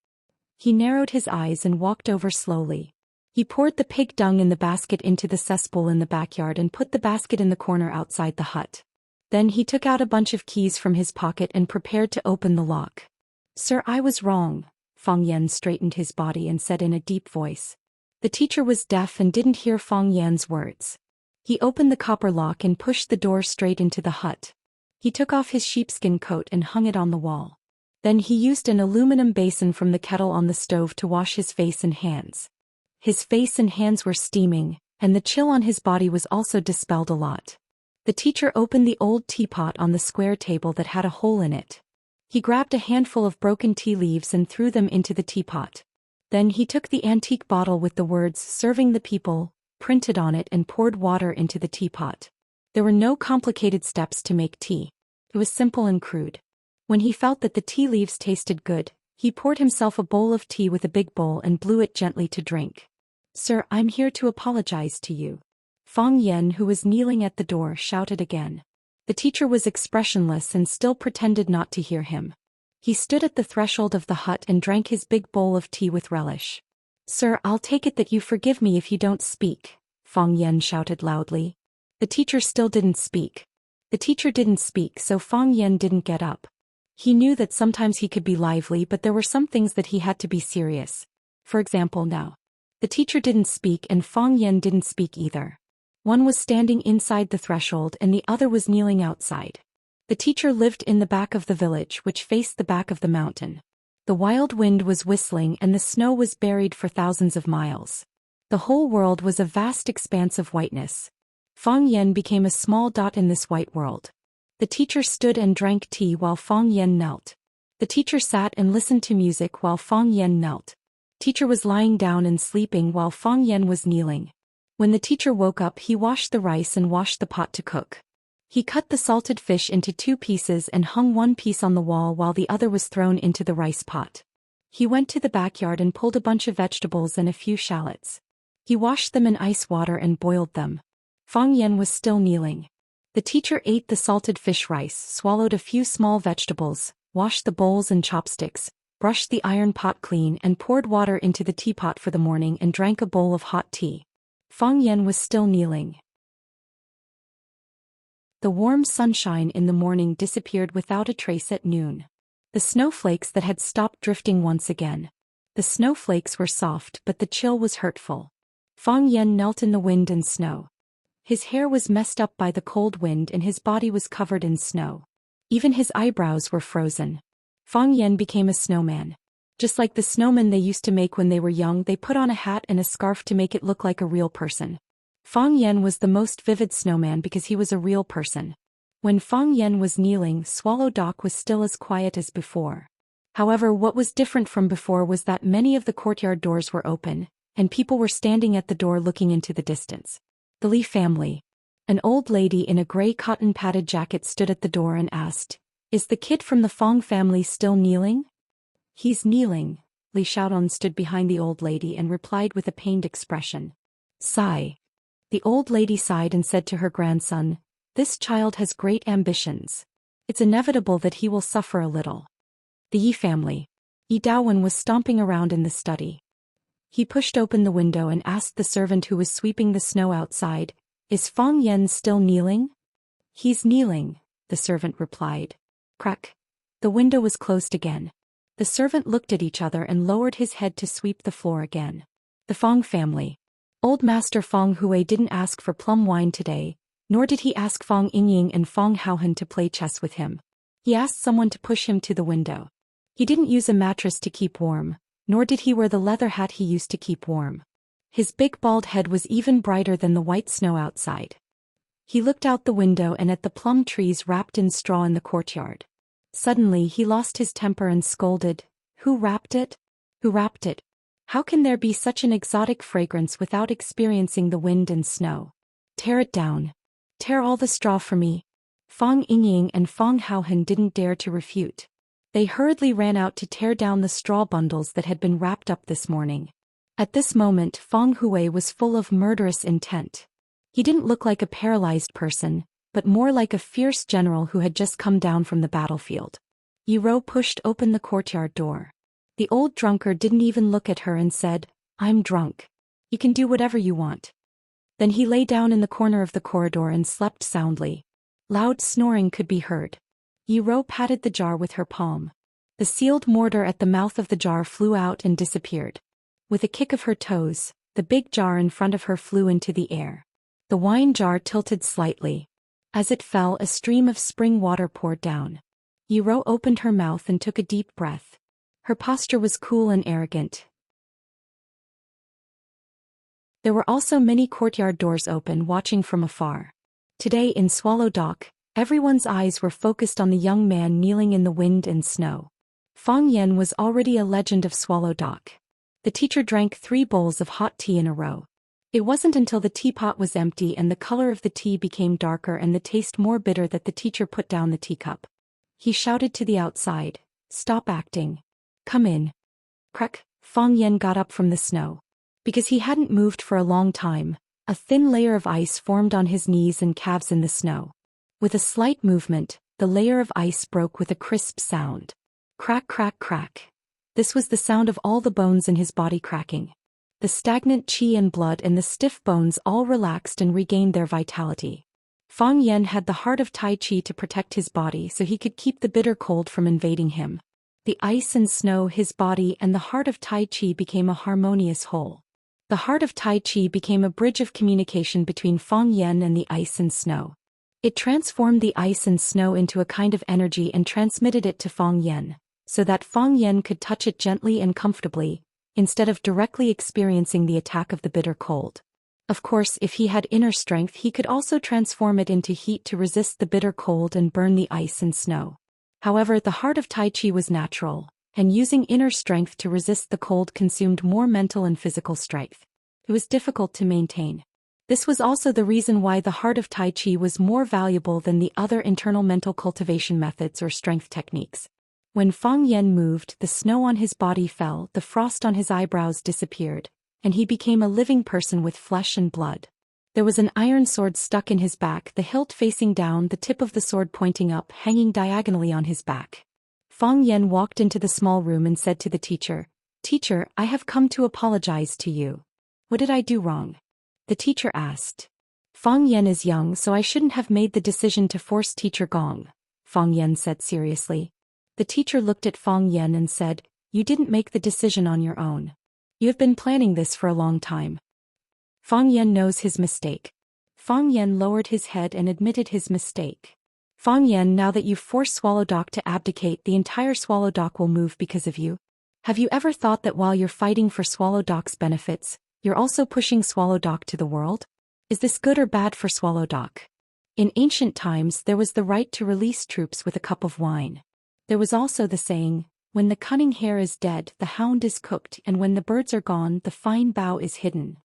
Speaker 1: He narrowed his eyes and walked over slowly. He poured the pig dung in the basket into the cesspool in the backyard and put the basket in the corner outside the hut. Then he took out a bunch of keys from his pocket and prepared to open the lock. Sir, I was wrong. Fang Yen straightened his body and said in a deep voice. The teacher was deaf and didn't hear Fang Yen's words. He opened the copper lock and pushed the door straight into the hut. He took off his sheepskin coat and hung it on the wall. Then he used an aluminum basin from the kettle on the stove to wash his face and hands. His face and hands were steaming, and the chill on his body was also dispelled a lot. The teacher opened the old teapot on the square table that had a hole in it. He grabbed a handful of broken tea leaves and threw them into the teapot. Then he took the antique bottle with the words "Serving the People" printed on it and poured water into the teapot. There were no complicated steps to make tea. It was simple and crude. When he felt that the tea leaves tasted good, he poured himself a bowl of tea with a big bowl and blew it gently to drink. Sir, I'm here to apologize to you. Fang Yen, who was kneeling at the door, shouted again. The teacher was expressionless and still pretended not to hear him. He stood at the threshold of the hut and drank his big bowl of tea with relish. Sir, I'll take it that you forgive me if you don't speak, Fang Yen shouted loudly. The teacher still didn't speak. The teacher didn't speak, so Fang Yen didn't get up. He knew that sometimes he could be lively, but there were some things that he had to be serious. For example, now. The teacher didn't speak and Fang Yen didn't speak either. One was standing inside the threshold and the other was kneeling outside. The The teacher lived in the back of the village which faced the back of the mountain. The wild wind was whistling and the snow was buried for thousands of miles. The whole world was a vast expanse of whiteness. Fang Yen became a small dot in this white world. The teacher stood and drank tea while Fang Yen knelt. The teacher sat and listened to music while Fang Yen knelt. Teacher was lying down and sleeping while Fang Yen was kneeling. When the teacher woke up, he washed the rice and washed the pot to cook. He cut the salted fish into 2 pieces and hung one piece on the wall while the other was thrown into the rice pot. He went to the backyard and pulled a bunch of vegetables and a few shallots. He washed them in ice water and boiled them. Fang Yen was still kneeling. The teacher ate the salted fish rice, swallowed a few small vegetables, washed the bowls and chopsticks, brushed the iron pot clean and poured water into the teapot for the morning and drank a bowl of hot tea. Fang Yen was still kneeling. The warm sunshine in the morning disappeared without a trace at noon. The snowflakes that had stopped drifting once again. The snowflakes were soft but the chill was hurtful. Fang Yen knelt in the wind and snow. His hair was messed up by the cold wind and his body was covered in snow. Even his eyebrows were frozen. Fang Yen became a snowman. Just like the snowmen they used to make when they were young, they put on a hat and a scarf to make it look like a real person. Fang Yen was the most vivid snowman because he was a real person. When Fang Yen was kneeling, Swallow Dock was still as quiet as before. However, what was different from before was that many of the courtyard doors were open, and people were standing at the door looking into the distance. The Li family. An old lady in a gray cotton-padded jacket stood at the door and asked, "Is the kid from the Fang family still kneeling?" "He's kneeling." Li Xiaodong stood behind the old lady and replied with a pained expression. "Sigh." The old lady sighed and said to her grandson, "This child has great ambitions. It's inevitable that he will suffer a little." The Yi family. Yi Daowen was stomping around in the study. He pushed open the window and asked the servant who was sweeping the snow outside, "Is Fang Yen still kneeling?" "He's kneeling," the servant replied. Crack. The window was closed again. The servant looked at each other and lowered his head to sweep the floor again. The Fang family. Old Master Fang Hui didn't ask for plum wine today, nor did he ask Fang Yingying and Fang Haohan to play chess with him. He asked someone to push him to the window. He didn't use a mattress to keep warm, nor did he wear the leather hat he used to keep warm. His big bald head was even brighter than the white snow outside. He looked out the window and at the plum trees wrapped in straw in the courtyard. Suddenly he lost his temper and scolded, "Who wrapped it? Who wrapped it? How can there be such an exotic fragrance without experiencing the wind and snow? Tear it down. Tear all the straw for me." Fang Yingying and Fang Haohan didn't dare to refute. They hurriedly ran out to tear down the straw bundles that had been wrapped up this morning. At this moment Fang Hui was full of murderous intent. He didn't look like a paralyzed person, but more like a fierce general who had just come down from the battlefield. Yi Rou pushed open the courtyard door. The old drunkard didn't even look at her and said, "I'm drunk. You can do whatever you want." Then he lay down in the corner of the corridor and slept soundly. Loud snoring could be heard. Yi Rou patted the jar with her palm. The sealed mortar at the mouth of the jar flew out and disappeared. With a kick of her toes, the big jar in front of her flew into the air. The wine jar tilted slightly. As it fell, a stream of spring water poured down. Yi Rou opened her mouth and took a deep breath. Her posture was cool and arrogant. There were also many courtyard doors open, watching from afar. Today in Swallow Dock, everyone's eyes were focused on the young man kneeling in the wind and snow. Fang Yen was already a legend of Swallow Dock. The teacher drank 3 bowls of hot tea in a row. It wasn't until the teapot was empty and the color of the tea became darker and the taste more bitter that the teacher put down the teacup. He shouted to the outside, "Stop acting. Come in." Crack. Fang Yen got up from the snow. Because he hadn't moved for a long time, a thin layer of ice formed on his knees and calves in the snow. With a slight movement, the layer of ice broke with a crisp sound. Crack, crack, crack. This was the sound of all the bones in his body cracking. The stagnant qi and blood and the stiff bones all relaxed and regained their vitality. Fang Yen had the heart of Tai Chi to protect his body so he could keep the bitter cold from invading him. The ice and snow, his body and the heart of Tai Chi became a harmonious whole. The heart of Tai Chi became a bridge of communication between Fang Yen and the ice and snow. It transformed the ice and snow into a kind of energy and transmitted it to Fang Yan, so that Fang Yan could touch it gently and comfortably, instead of directly experiencing the attack of the bitter cold. Of course, if he had inner strength, he could also transform it into heat to resist the bitter cold and burn the ice and snow. However, the heart of Tai Chi was natural, and using inner strength to resist the cold consumed more mental and physical strength. It was difficult to maintain. This was also the reason why the heart of Tai Chi was more valuable than the other internal mental cultivation methods or strength techniques. When Fang Yan moved, the snow on his body fell, the frost on his eyebrows disappeared, and he became a living person with flesh and blood. There was an iron sword stuck in his back, the hilt facing down, the tip of the sword pointing up, hanging diagonally on his back. Fang Yan walked into the small room and said to the teacher, "Teacher, I have come to apologize to you. What did I do wrong?" The teacher asked. "Fang Yan is young, so I shouldn't have made the decision to force Teacher Gong," Fang Yan said seriously. The teacher looked at Fang Yan and said, "You didn't make the decision on your own. You have been planning this for a long time." Fang Yan knows his mistake. Fang Yan lowered his head and admitted his mistake. "Fang Yan, now that you've forced Swallow Dock to abdicate, the entire Swallow Dock will move because of you. Have you ever thought that while you're fighting for Swallow Dock's benefits, you're also pushing Swallow Dock to the world? Is this good or bad for Swallow Dock?" In ancient times, there was the right to release troops with a cup of wine. There was also the saying, "When the cunning hare is dead, the hound is cooked, and when the birds are gone, the fine bough is hidden."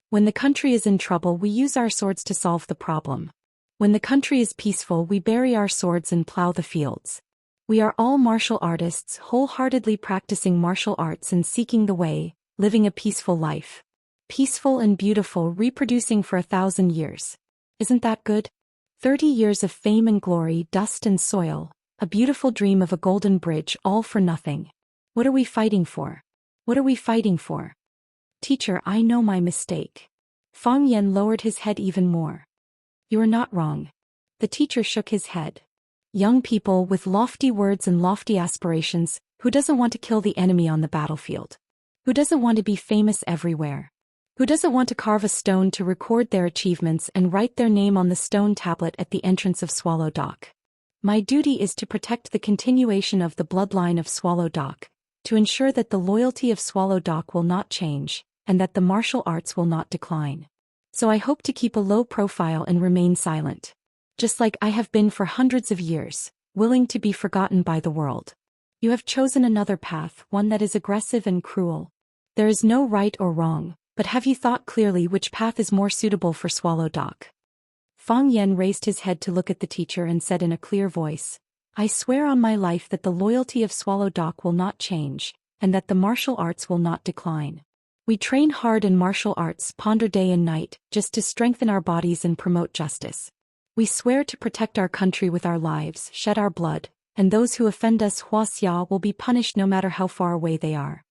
Speaker 1: When the country is in trouble, we use our swords to solve the problem. When the country is peaceful, we bury our swords and plow the fields. We are all martial artists, wholeheartedly practicing martial arts and seeking the way, living a peaceful life. Peaceful and beautiful, reproducing for 1,000 years. Isn't that good? 30 years of fame and glory, dust and soil, a beautiful dream of a golden bridge, all for nothing. What are we fighting for? What are we fighting for? "Teacher, I know my mistake." Fang Yan lowered his head even more. "You are not wrong." The teacher shook his head. Young people with lofty words and lofty aspirations, who doesn't want to kill the enemy on the battlefield? Who doesn't want to be famous everywhere? Who doesn't want to carve a stone to record their achievements and write their name on the stone tablet at the entrance of Swallow Dock? My duty is to protect the continuation of the bloodline of Swallow Dock, to ensure that the loyalty of Swallow Dock will not change, and that the martial arts will not decline. So I hope to keep a low profile and remain silent. Just like I have been for hundreds of years, willing to be forgotten by the world. You have chosen another path, one that is aggressive and cruel. There is no right or wrong, but have you thought clearly which path is more suitable for Swallow Dock? Fang Yan raised his head to look at the teacher and said in a clear voice, "I swear on my life that the loyalty of Swallow Dock will not change, and that the martial arts will not decline. We train hard in martial arts, ponder day and night, just to strengthen our bodies and promote justice. We swear to protect our country with our lives, shed our blood, and those who offend us, Wuxia, will be punished no matter how far away they are.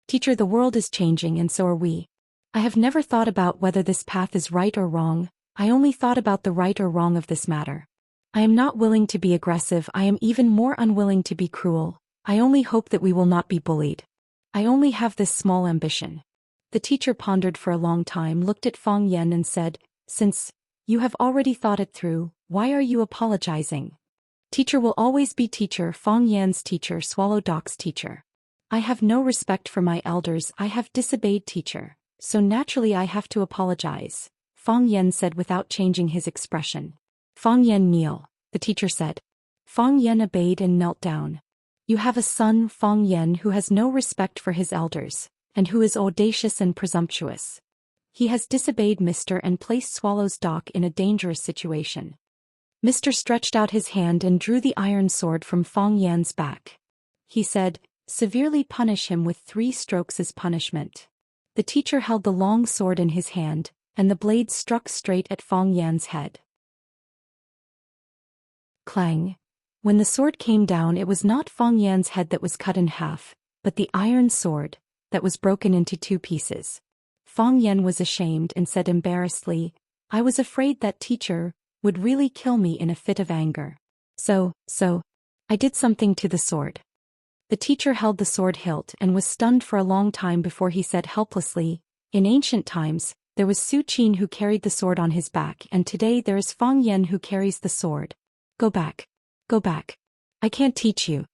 Speaker 1: Teacher, the world is changing and so are we. I have never thought about whether this path is right or wrong, I only thought about the right or wrong of this matter. I am not willing to be aggressive, I am even more unwilling to be cruel, I only hope that we will not be bullied. I only have this small ambition." The teacher pondered for a long time, looked at Fang Yan and said, "Since you have already thought it through, why are you apologizing?" "Teacher will always be teacher, Fang Yan's teacher, Swallow Dock's teacher. I have no respect for my elders, I have disobeyed teacher, so naturally I have to apologize," Fang Yan said without changing his expression. "Fang Yan, kneel," the teacher said. Fang Yan obeyed and knelt down. "You have a son, Fang Yan, who has no respect for his elders, and who is audacious and presumptuous. He has disobeyed Mr. and placed Swallow's Dock in a dangerous situation." Mr. stretched out his hand and drew the iron sword from Fang Yan's back. He said, "Severely punish him with 3 strokes as punishment." The teacher held the long sword in his hand, and the blade struck straight at Fang Yan's head. Clang! When the sword came down, it was not Fang Yan's head that was cut in half, but the iron sword, that was broken into 2 pieces. Fang Yan was ashamed and said embarrassedly, "I was afraid that teacher would really kill me in a fit of anger. So, I did something to the sword." The teacher held the sword hilt and was stunned for a long time before he said helplessly, "In ancient times, There was Zhou Xian who carried the sword on his back, and today there is Fang Yan who carries the sword. Go back. Go back. I can't teach you.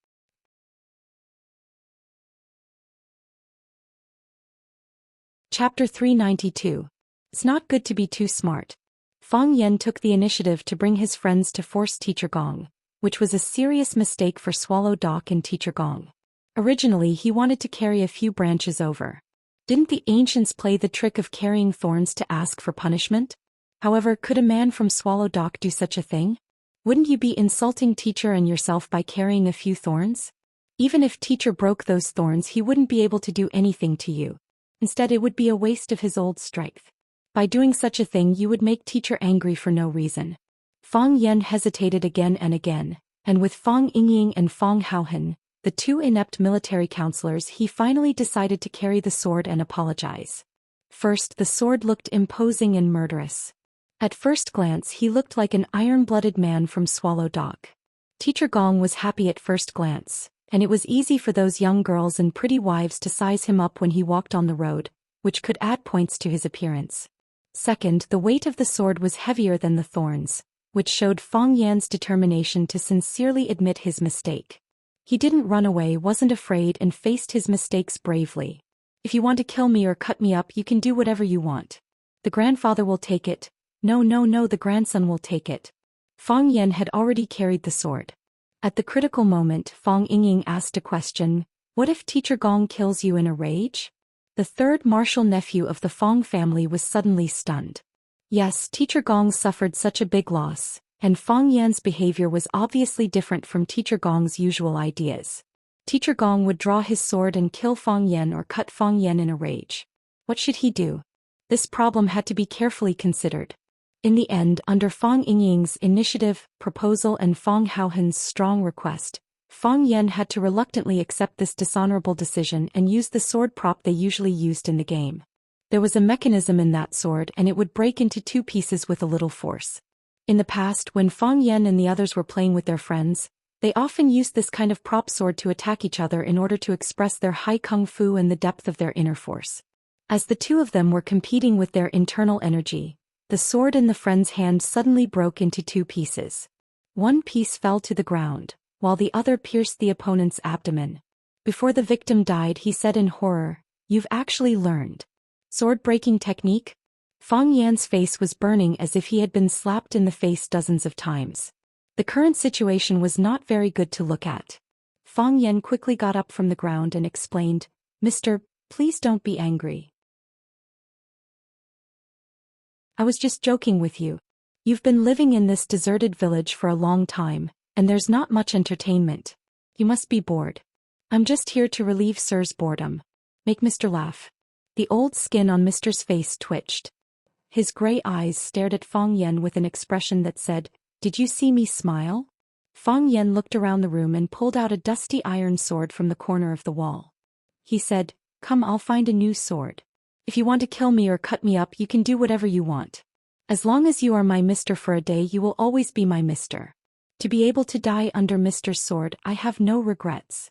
Speaker 1: Chapter 392. It's not good to be too smart. Fang Yan took the initiative to bring his friends to force Teacher Gong, which was a serious mistake for Swallow Doc and Teacher Gong. Originally he wanted to carry a few branches over. Didn't the ancients play the trick of carrying thorns to ask for punishment? However, could a man from Swallow Doc do such a thing? Wouldn't you be insulting teacher and yourself by carrying a few thorns? Even if teacher broke those thorns, he wouldn't be able to do anything to you. Instead, it would be a waste of his old strength. By doing such a thing, you would make teacher angry for no reason. Fang Yan hesitated again and again, and with Fang Yingying and Fang Haohen, the two inept military counselors, he finally decided to carry the sword and apologize. First, the sword looked imposing and murderous. At first glance, he looked like an iron-blooded man from Swallow Dock. Teacher Gong was happy at first glance, and it was easy for those young girls and pretty wives to size him up when he walked on the road, which could add points to his appearance. Second, the weight of the sword was heavier than the thorns, which showed Fang Yan's determination to sincerely admit his mistake. He didn't run away, wasn't afraid, and faced his mistakes bravely. If you want to kill me or cut me up, you can do whatever you want. The grandfather will take it. No, the grandson will take it. Fang Yan had already carried the sword. At the critical moment, Fang Yingying asked a question: what if Teacher Gong kills you in a rage? The third martial nephew of the Fang family was suddenly stunned. Yes, Teacher Gong suffered such a big loss, and Fang Yan's behavior was obviously different from Teacher Gong's usual ideas. Teacher Gong would draw his sword and kill Fang Yan or cut Fang Yan in a rage. What should he do? This problem had to be carefully considered. In the end, under Fang Yingying's initiative, proposal and Fang Haohen's strong request, Fang Yan had to reluctantly accept this dishonorable decision and use the sword prop they usually used in the game. There was a mechanism in that sword, and it would break into two pieces with a little force. In the past, when Fang Yan and the others were playing with their friends, they often used this kind of prop sword to attack each other in order to express their high kung fu and the depth of their inner force. As the two of them were competing with their internal energy, the sword in the friend's hand suddenly broke into two pieces. One piece fell to the ground, while the other pierced the opponent's abdomen. Before the victim died, he said in horror, "You've actually learned sword-breaking technique?" Fang Yan's face was burning as if he had been slapped in the face dozens of times. The current situation was not very good to look at. Fang Yan quickly got up from the ground and explained, "Mister, please don't be angry. I was just joking with you. You've been living in this deserted village for a long time, and there's not much entertainment. You must be bored. I'm just here to relieve Sir's boredom. Make Mister laugh." The old skin on Mister's face twitched. His gray eyes stared at Fang Yan with an expression that said, "Did you see me smile?" Fang Yan looked around the room and pulled out a dusty iron sword from the corner of the wall. He said, "Come, I'll find a new sword. If you want to kill me or cut me up, you can do whatever you want. As long as you are my mister for a day, you will always be my mister. To be able to die under Mister's sword, I have no regrets."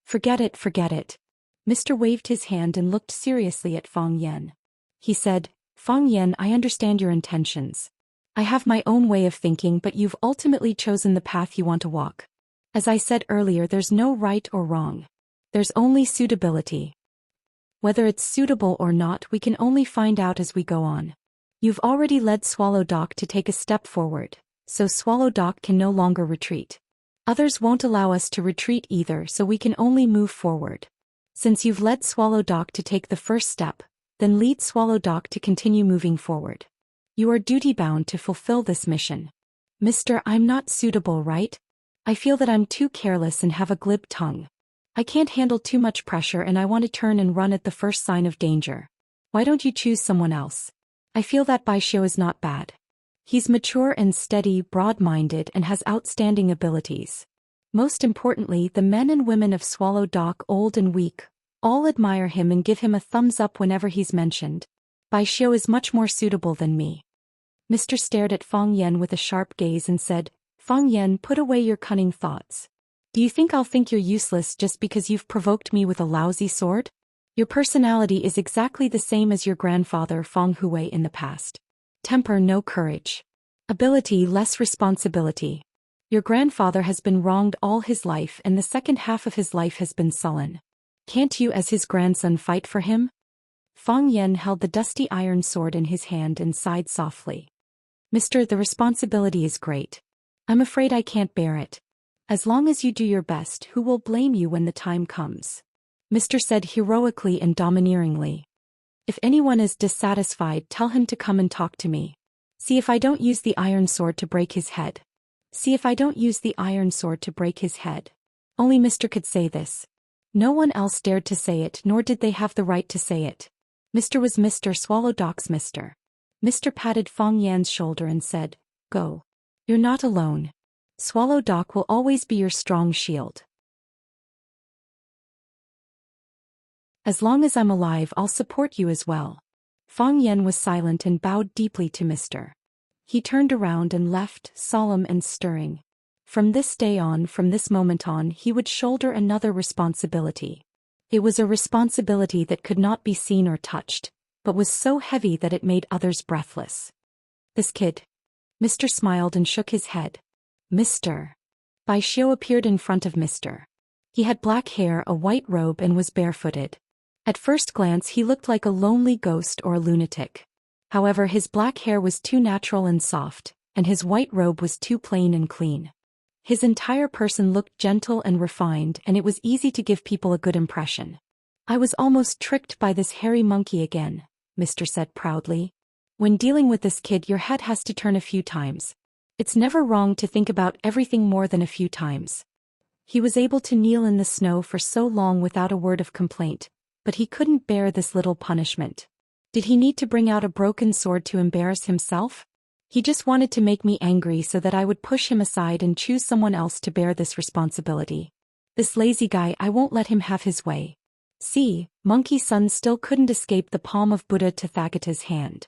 Speaker 1: Forget it. Mister waved his hand and looked seriously at Fang Yan. He said, "Fang Yan, I understand your intentions. I have my own way of thinking, but you've ultimately chosen the path you want to walk. As I said earlier, there's no right or wrong. There's only suitability. Whether it's suitable or not, we can only find out as we go on. You've already led Swallow Dock to take a step forward, so Swallow Dock can no longer retreat. Others won't allow us to retreat either, so we can only move forward. Since you've led Swallow Dock to take the first step, then lead Swallow Dock to continue moving forward. You are duty-bound to fulfill this mission. Mister, I'm not suitable, right? I feel that I'm too careless and have a glib tongue. I can't handle too much pressure and I want to turn and run at the first sign of danger. Why don't you choose someone else? I feel that Bai Xiu is not bad. He's mature and steady, broad-minded, and has outstanding abilities. Most importantly, the men and women of Swallow Dock, old and weak, all admire him and give him a thumbs up whenever he's mentioned. Bai Xiu is much more suitable than me." Mister stared at Fang Yan with a sharp gaze and said, "Fang Yan, put away your cunning thoughts. Do you think I'll think you're useless just because you've provoked me with a lousy sword? Your personality is exactly the same as your grandfather Feng Hui in the past. Temper, no courage. Ability, less responsibility. Your grandfather has been wronged all his life and the second half of his life has been sullen. Can't you as his grandson fight for him? Feng Yan held the dusty iron sword in his hand and sighed softly. Mister, the responsibility is great. I'm afraid I can't bear it. As long as you do your best, who will blame you when the time comes? Mister said heroically and domineeringly. If anyone is dissatisfied, tell him to come and talk to me. See if I don't use the iron sword to break his head. See if I don't use the iron sword to break his head. Only Mister could say this. No one else dared to say it, nor did they have the right to say it. Mister was Mr. Swallow Doc's Mister. Mister patted Feng Yan's shoulder and said, Go. You're not alone. Swallow Doc will always be your strong shield. As long as I'm alive, I'll support you as well. Feng Yan was silent and bowed deeply to Mister. He turned around and left, solemn and stirring. From this day on, from this moment on, he would shoulder another responsibility. It was a responsibility that could not be seen or touched, but was so heavy that it made others breathless. This kid. Mister smiled and shook his head. Mister. Bai Xiu appeared in front of Mister. He had black hair, a white robe and was barefooted. At first glance he looked like a lonely ghost or a lunatic. However, his black hair was too natural and soft, and his white robe was too plain and clean. His entire person looked gentle and refined, and it was easy to give people a good impression. I was almost tricked by this hairy monkey again, Mister said proudly. When dealing with this kid, your head has to turn a few times. It's never wrong to think about everything more than a few times. He was able to kneel in the snow for so long without a word of complaint, but he couldn't bear this little punishment. Did he need to bring out a broken sword to embarrass himself? He just wanted to make me angry so that I would push him aside and choose someone else to bear this responsibility. This lazy guy, I won't let him have his way. See, Monkey Son still couldn't escape the palm of Buddha Tathagata's hand.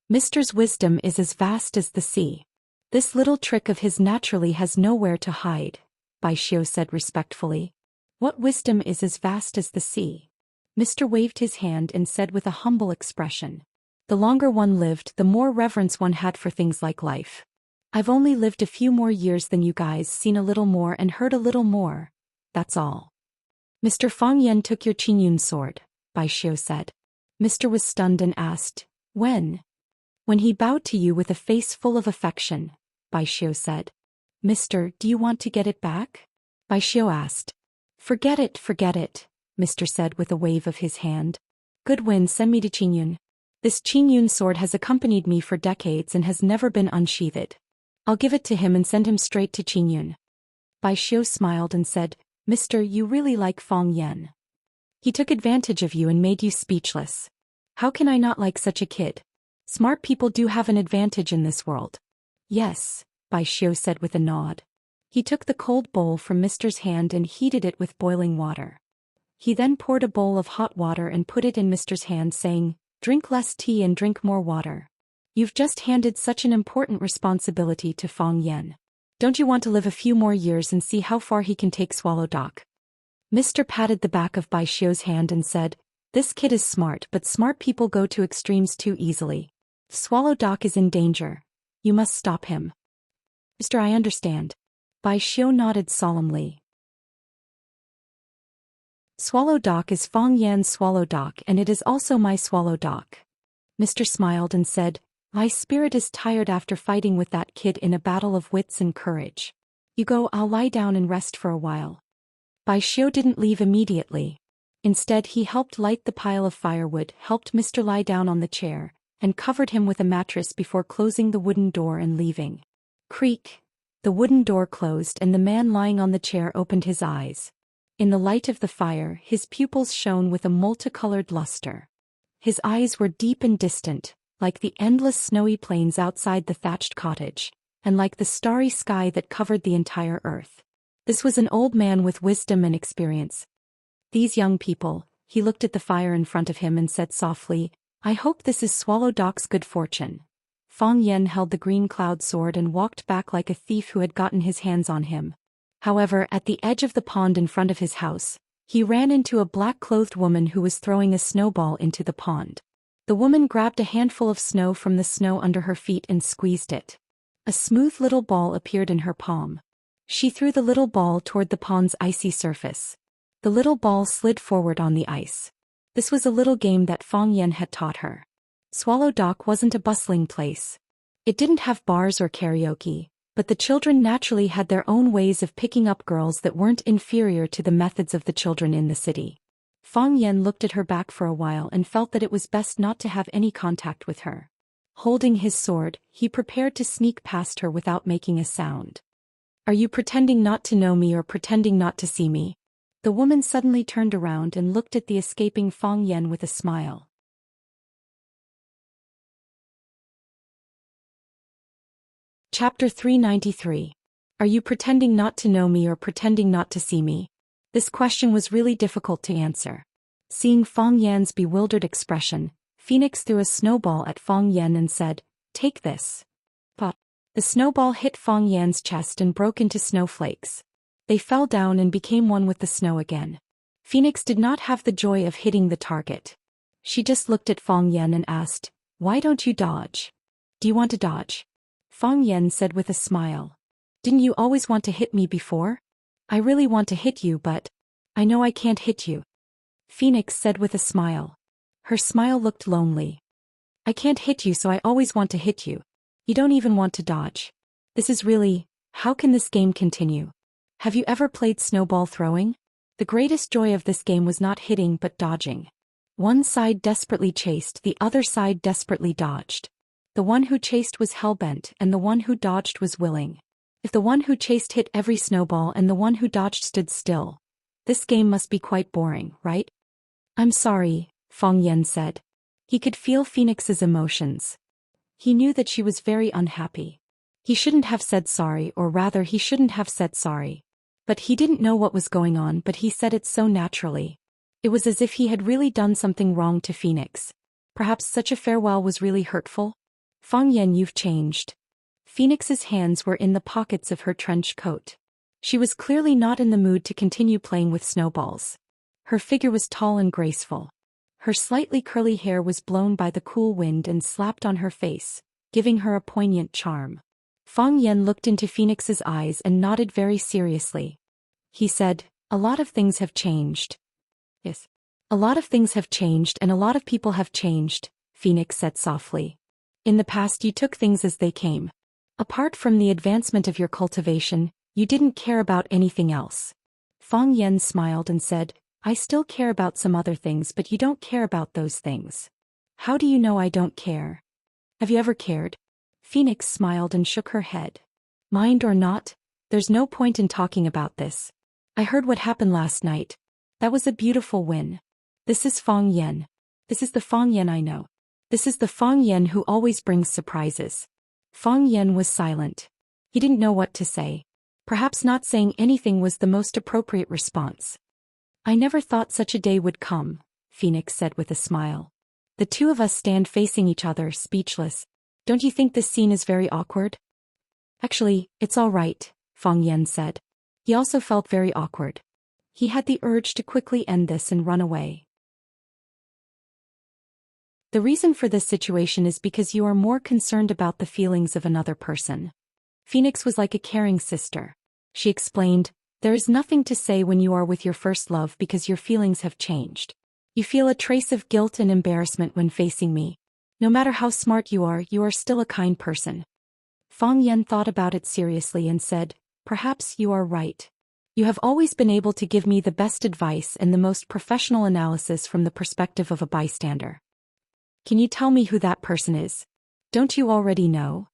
Speaker 1: Mister's wisdom is as vast as the sea. This little trick of his naturally has nowhere to hide, Bai Xiu said respectfully. What wisdom is as vast as the sea? Mister waved his hand and said with a humble expression. The longer one lived, the more reverence one had for things like life. I've only lived a few more years than you guys, seen a little more and heard a little more. That's all. Mr. Feng Yan took your Qingyun sword, Bai Xiu said. Mister was stunned and asked, When? When he bowed to you with a face full of affection, Bai Xiu said. Mister, do you want to get it back? Bai Xiu asked. Forget it, Mister said with a wave of his hand. Goodwin, send me to Qingyun. This Qingyun sword has accompanied me for decades and has never been unsheathed. I'll give it to him and send him straight to Qingyun. Bai Xiu smiled and said, Mister, you really like Feng Yan. He took advantage of you and made you speechless. How can I not like such a kid? Smart people do have an advantage in this world. Yes, Bai Xiu said with a nod. He took the cold bowl from Mister's hand and heated it with boiling water. He then poured a bowl of hot water and put it in Mister's hand, saying, Drink less tea and drink more water. You've just handed such an important responsibility to Feng Yan. Don't you want to live a few more years and see how far he can take Swallow Doc? Mister patted the back of Bai Xiu's hand and said, This kid is smart, but smart people go to extremes too easily. Swallow Doc is in danger. You must stop him. Mister, I understand. Bai Xiu nodded solemnly. Swallow Doc is Feng Yan's Swallow Doc, and it is also my Swallow Doc. Mister smiled and said, My spirit is tired after fighting with that kid in a battle of wits and courage. You go, I'll lie down and rest for a while. Bai Xiu didn't leave immediately. Instead, he helped light the pile of firewood, helped Mister lie down on the chair, and covered him with a mattress before closing the wooden door and leaving. Creak. The wooden door closed and the man lying on the chair opened his eyes. In the light of the fire, his pupils shone with a multicolored luster. His eyes were deep and distant, like the endless snowy plains outside the thatched cottage, and like the starry sky that covered the entire earth. This was an old man with wisdom and experience. These young people, he looked at the fire in front of him and said softly, I hope this is Swallow Doc's good fortune. Feng Yan held the green cloud sword and walked back like a thief who had gotten his hands on him. However, at the edge of the pond in front of his house, He ran into a black-clothed woman who was throwing a snowball into the pond. The woman grabbed a handful of snow from the snow under her feet and squeezed it. A smooth little ball appeared in her palm. She threw the little ball toward the pond's icy surface. The little ball slid forward on the ice. This was a little game that Fang Yan had taught her. Swallow Dock wasn't a bustling place. It didn't have bars or karaoke, but the children naturally had their own ways of picking up girls that weren't inferior to the methods of the children in the city. Fang Yan looked at her back for a while and felt that it was best not to have any contact with her. Holding his sword, he prepared to sneak past her without making a sound. "Are you pretending not to know me or pretending not to see me?" The woman suddenly turned around and looked at the escaping Fang Yan with a smile. Chapter 393. Are you pretending not to know me or pretending not to see me? This question was really difficult to answer. Seeing Fang Yan's bewildered expression, Phoenix threw a snowball at Fang Yan and said, "Take this." But the snowball hit Fang Yan's chest and broke into snowflakes. They fell down and became one with the snow again. Phoenix did not have the joy of hitting the target. She just looked at Fang Yan and asked, "Why don't you dodge?" "Do you want to dodge?" Fang Yan said with a smile. "Didn't you always want to hit me before?" "I really want to hit you, but I know I can't hit you," Phoenix said with a smile. Her smile looked lonely. "I can't hit you, so I always want to hit you. You don't even want to dodge. This is really, how can this game continue? Have you ever played snowball throwing? The greatest joy of this game was not hitting but dodging. One side desperately chased, the other side desperately dodged. The one who chased was hell-bent and the one who dodged was willing. If the one who chased hit every snowball and the one who dodged stood still, this game must be quite boring, right?" "I'm sorry," Fang Yan said. He could feel Phoenix's emotions. He knew that she was very unhappy. He shouldn't have said sorry, or rather he shouldn't have said sorry. But he didn't know what was going on, but he said it so naturally. It was as if he had really done something wrong to Phoenix. Perhaps such a farewell was really hurtful? "Fang Yan, you've changed." Phoenix's hands were in the pockets of her trench coat. She was clearly not in the mood to continue playing with snowballs. Her figure was tall and graceful. Her slightly curly hair was blown by the cool wind and slapped on her face, giving her a poignant charm. Fang Yan looked into Phoenix's eyes and nodded very seriously. He said, "A lot of things have changed." "Yes. A lot of things have changed and a lot of people have changed," Phoenix said softly. "In the past you took things as they came. Apart from the advancement of your cultivation, you didn't care about anything else." Fang Yan smiled and said, "I still care about some other things, but you don't care about those things." "How do you know I don't care? Have you ever cared?" Phoenix smiled and shook her head. "Mind or not, there's no point in talking about this. I heard what happened last night. That was a beautiful win. This is Fang Yan. This is the Fang Yan I know. This is the Fang Yan who always brings surprises." Fang Yan was silent. He didn't know what to say. Perhaps not saying anything was the most appropriate response. "I never thought such a day would come," Phoenix said with a smile. "The two of us stand facing each other, speechless. Don't you think this scene is very awkward?" "Actually, it's all right," Fang Yan said. He also felt very awkward. He had the urge to quickly end this and run away. "The reason for this situation is because you are more concerned about the feelings of another person." Phoenix was like a caring sister. She explained, "There is nothing to say when you are with your first love because your feelings have changed. You feel a trace of guilt and embarrassment when facing me. No matter how smart you are still a kind person." Fang Yan thought about it seriously and said, "Perhaps you are right. You have always been able to give me the best advice and the most professional analysis from the perspective of a bystander. Can you tell me who that person is? Don't you already know?"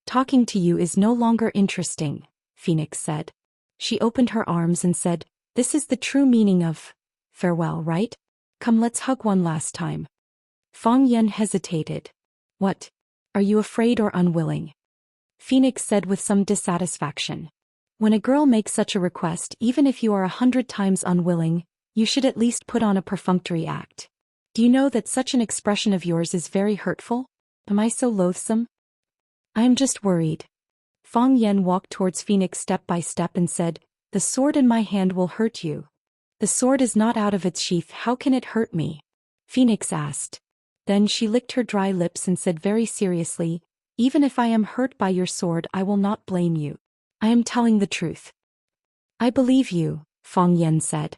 Speaker 1: "Talking to you is no longer interesting," Phoenix said. She opened her arms and said, "This is the true meaning of farewell, right? Come, let's hug one last time." Fang Yan hesitated. "What? Are you afraid or unwilling?" Phoenix said with some dissatisfaction. "When a girl makes such a request, even if you are 100 times unwilling, you should at least put on a perfunctory act. Do you know that such an expression of yours is very hurtful? Am I so loathsome?" "I am just worried." Fang Yan walked towards Phoenix step by step and said, "The sword in my hand will hurt you." The sword is not out of its sheath, how can it hurt me? Phoenix asked. Then she licked her dry lips and said very seriously, even if I am hurt by your sword, I will not blame you. I am telling the truth. I believe you, Fang Yan said.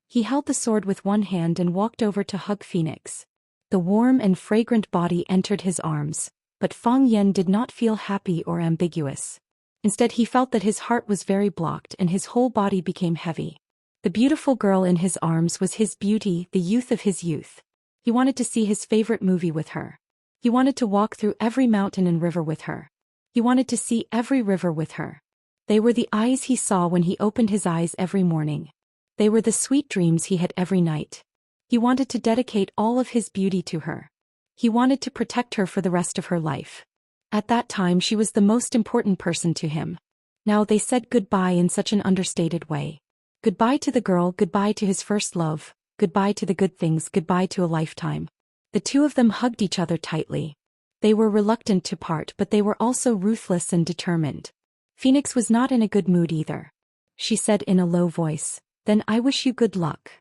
Speaker 1: He held the sword with one hand and walked over to hug Phoenix. The warm and fragrant body entered his arms, but Fang Yan did not feel happy or ambiguous. Instead, he felt that his heart was very blocked and his whole body became heavy. The beautiful girl in his arms was his beauty, the youth of his youth. He wanted to see his favorite movie with her. He wanted to walk through every mountain and river with her. He wanted to see every river with her. They were the eyes he saw when he opened his eyes every morning. They were the sweet dreams he had every night. He wanted to dedicate all of his beauty to her. He wanted to protect her for the rest of her life. At that time she was the most important person to him. Now they said goodbye in such an understated way. Goodbye to the girl, goodbye to his first love, goodbye to the good things, goodbye to a lifetime. The two of them hugged each other tightly. They were reluctant to part, but they were also ruthless and determined. Phoenix was not in a good mood either. She said in a low voice, "Then I wish you good luck."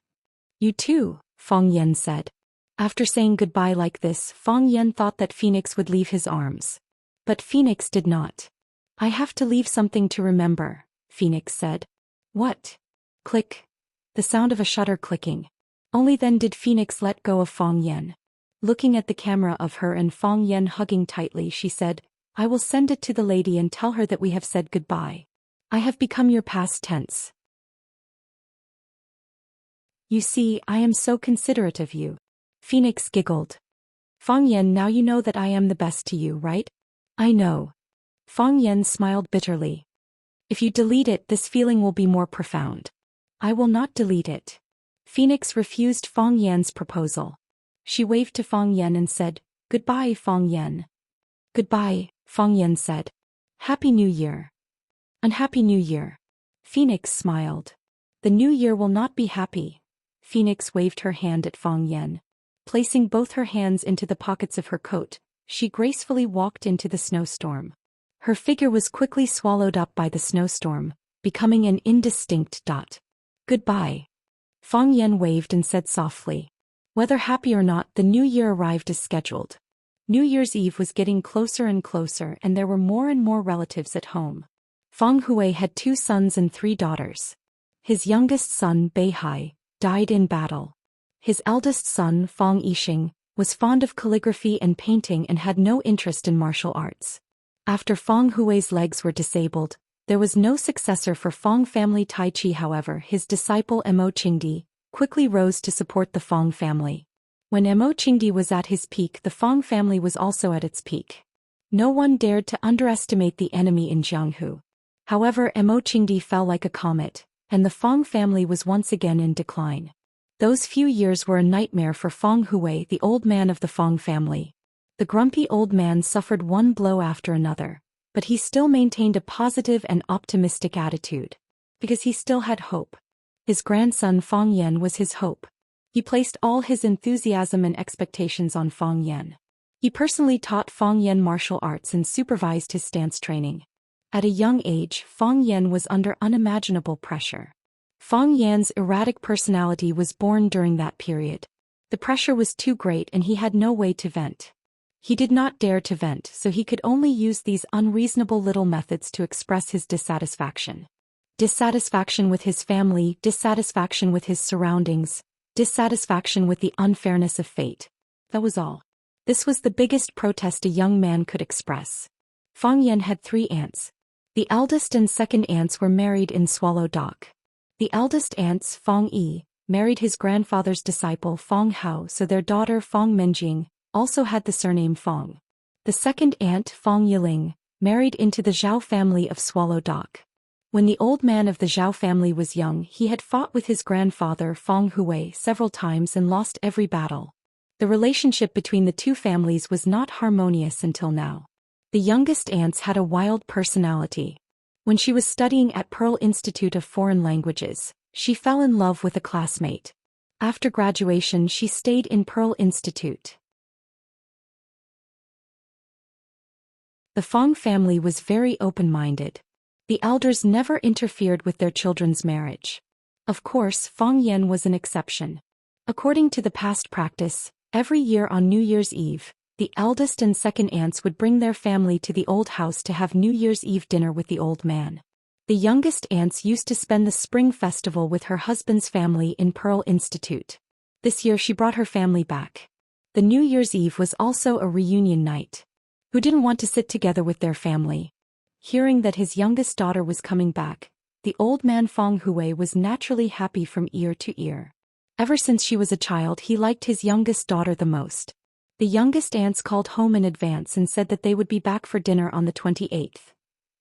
Speaker 1: "You too," Fang Yan said. After saying goodbye like this, Fang Yan thought that Phoenix would leave his arms. But Phoenix did not. "I have to leave something to remember," Phoenix said. "What?" Click. The sound of a shutter clicking. Only then did Phoenix let go of Fang Yan. Looking at the camera of her and Fang Yan hugging tightly, she said, "I will send it to the lady and tell her that we have said goodbye. I have become your past tense. You see, I am so considerate of you." Phoenix giggled. "Fang Yan, now you know that I am the best to you, right?" "I know." Fang Yan smiled bitterly. "If you delete it, this feeling will be more profound." "I will not delete it." Phoenix refused Fang Yan's proposal. She waved to Fang Yan and said, "Goodbye, Fang Yan." "Goodbye," Fang Yan said. "Happy New Year." "Unhappy New Year." Phoenix smiled. "The new year will not be happy." Phoenix waved her hand at Fang Yan. Placing both her hands into the pockets of her coat, she gracefully walked into the snowstorm. Her figure was quickly swallowed up by the snowstorm, becoming an indistinct dot. "Goodbye." Fang Yan waved and said softly. Whether happy or not, the new year arrived as scheduled. New Year's Eve was getting closer and closer, and there were more and more relatives at home. Fang Hui had 2 sons and 3 daughters. His youngest son, Beihai, died in battle. His eldest son, Fang Yixing, was fond of calligraphy and painting and had no interest in martial arts. After Fang Hui's legs were disabled, there was no successor for Fang family Tai Chi. However, his disciple Mo Qingdi quickly rose to support the Fang family. When Mo Qingdi was at his peak, the Fang family was also at its peak. No one dared to underestimate the enemy in Jianghu. However, Mo Qingdi fell like a comet, and the Fang family was once again in decline. Those few years were a nightmare for Fang Hui, the old man of the Fang family. The grumpy old man suffered one blow after another, but he still maintained a positive and optimistic attitude. Because he still had hope. His grandson Fang Yan was his hope. He placed all his enthusiasm and expectations on Fang Yan. He personally taught Fang Yan martial arts and supervised his stance training. At a young age, Fang Yan was under unimaginable pressure. Fang Yan's erratic personality was born during that period. The pressure was too great and he had no way to vent. He did not dare to vent, so he could only use these unreasonable little methods to express his dissatisfaction. Dissatisfaction with his family, dissatisfaction with his surroundings, dissatisfaction with the unfairness of fate. That was all. This was the biggest protest a young man could express. Fang Yan had 3 aunts. The eldest and second aunts were married in Swallow Dock. The eldest aunts, Fang Yi, married his grandfather's disciple Fang Hao, so their daughter Fang Menjing also had the surname Fang. The second aunt, Fang Yiling, married into the Zhao family of Swallow Dock. When the old man of the Zhao family was young, he had fought with his grandfather Fang Hui several times and lost every battle. The relationship between the two families was not harmonious until now. The youngest aunts had a wild personality. When she was studying at Pearl Institute of Foreign Languages, she fell in love with a classmate. After graduation, she stayed in Pearl Institute. The Fang family was very open-minded. The elders never interfered with their children's marriage. Of course, Fang Yan was an exception. According to the past practice, every year on New Year's Eve, the eldest and second aunts would bring their family to the old house to have New Year's Eve dinner with the old man. The youngest aunts used to spend the spring festival with her husband's family in Pearl Institute. This year she brought her family back. The New Year's Eve was also a reunion night. Who didn't want to sit together with their family? Hearing that his youngest daughter was coming back, the old man Feng Hui was naturally happy from ear to ear. Ever since she was a child he liked his youngest daughter the most. The youngest aunts called home in advance and said that they would be back for dinner on the 28th.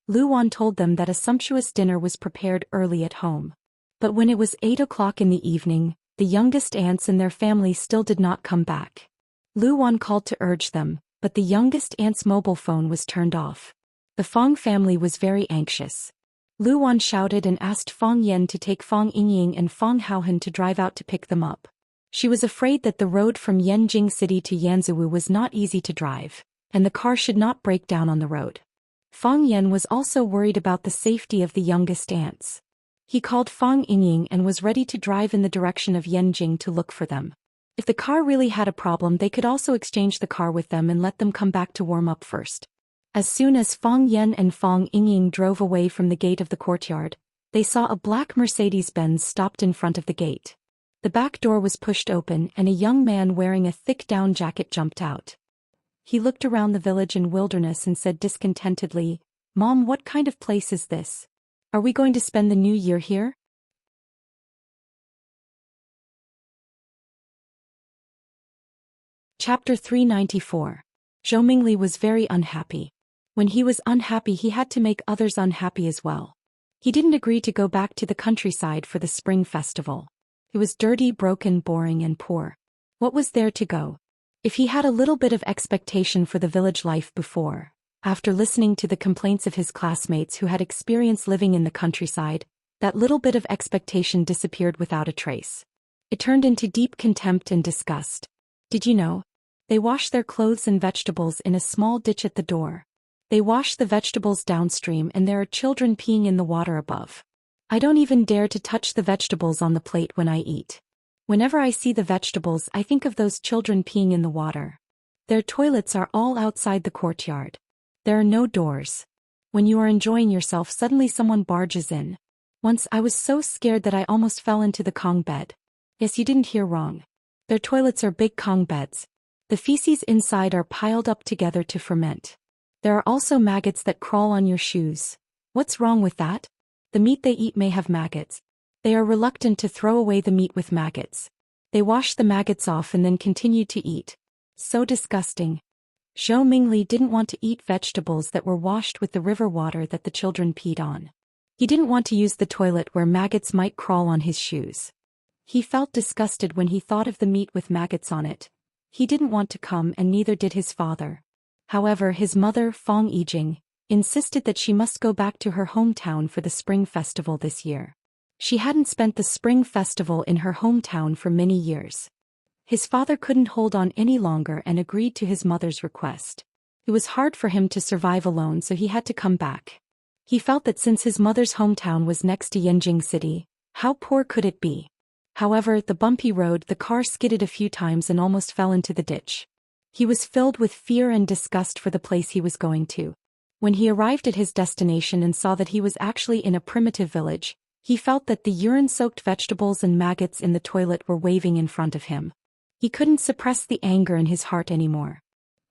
Speaker 1: Lu Wan told them that a sumptuous dinner was prepared early at home. But when it was 8 o'clock in the evening, the youngest aunts and their family still did not come back. Lu Wan called to urge them, but the youngest aunt's mobile phone was turned off. The Feng family was very anxious. Lu Wan shouted and asked Fang Yan to take Fang Yingying and Fang Haohan to drive out to pick them up. She was afraid that the road from Yanjing City to Yanzhou was not easy to drive, and the car should not break down on the road. Fang Yan was also worried about the safety of the youngest aunts. He called Fang Yingying and was ready to drive in the direction of Yanjing to look for them. If the car really had a problem they could also exchange the car with them and let them come back to warm up first. As soon as Fang Yan and Fang Yingying drove away from the gate of the courtyard, they saw a black Mercedes-Benz stopped in front of the gate. The back door was pushed open and a young man wearing a thick down jacket jumped out. He looked around the village and wilderness and said discontentedly, "Mom, what kind of place is this? Are we going to spend the new year here?" Chapter 394. Zhou Mingli was very unhappy. When he was unhappy he had to make others unhappy as well. He didn't agree to go back to the countryside for the spring festival. It was dirty, broken, boring and poor. What was there to go? If he had a little bit of expectation for the village life before, after listening to the complaints of his classmates who had experience living in the countryside, that little bit of expectation disappeared without a trace. It turned into deep contempt and disgust. Did you know? They wash their clothes and vegetables in a small ditch at the door. They wash the vegetables downstream and there are children peeing in the water above. I don't even dare to touch the vegetables on the plate when I eat. Whenever I see the vegetables I think of those children peeing in the water. Their toilets are all outside the courtyard. There are no doors. When you are enjoying yourself suddenly someone barges in. Once I was so scared that I almost fell into the Kong bed. Yes, you didn't hear wrong. Their toilets are big Kong beds. The feces inside are piled up together to ferment. There are also maggots that crawl on your shoes. What's wrong with that? The meat they eat may have maggots. They are reluctant to throw away the meat with maggots. They wash the maggots off and then continue to eat. So disgusting. Zhou Mingli didn't want to eat vegetables that were washed with the river water that the children peed on. He didn't want to use the toilet where maggots might crawl on his shoes. He felt disgusted when he thought of the meat with maggots on it. He didn't want to come and neither did his father. However, his mother, Fang Yijing, insisted that she must go back to her hometown for the spring festival this year. She hadn't spent the spring festival in her hometown for many years. His father couldn't hold on any longer and agreed to his mother's request. It was hard for him to survive alone so he had to come back. He felt that since his mother's hometown was next to Yanjing City, how poor could it be? However, the bumpy road the car skidded a few times and almost fell into the ditch. He was filled with fear and disgust for the place he was going to. When he arrived at his destination and saw that he was actually in a primitive village, he felt that the urine-soaked vegetables and maggots in the toilet were waving in front of him. He couldn't suppress the anger in his heart anymore.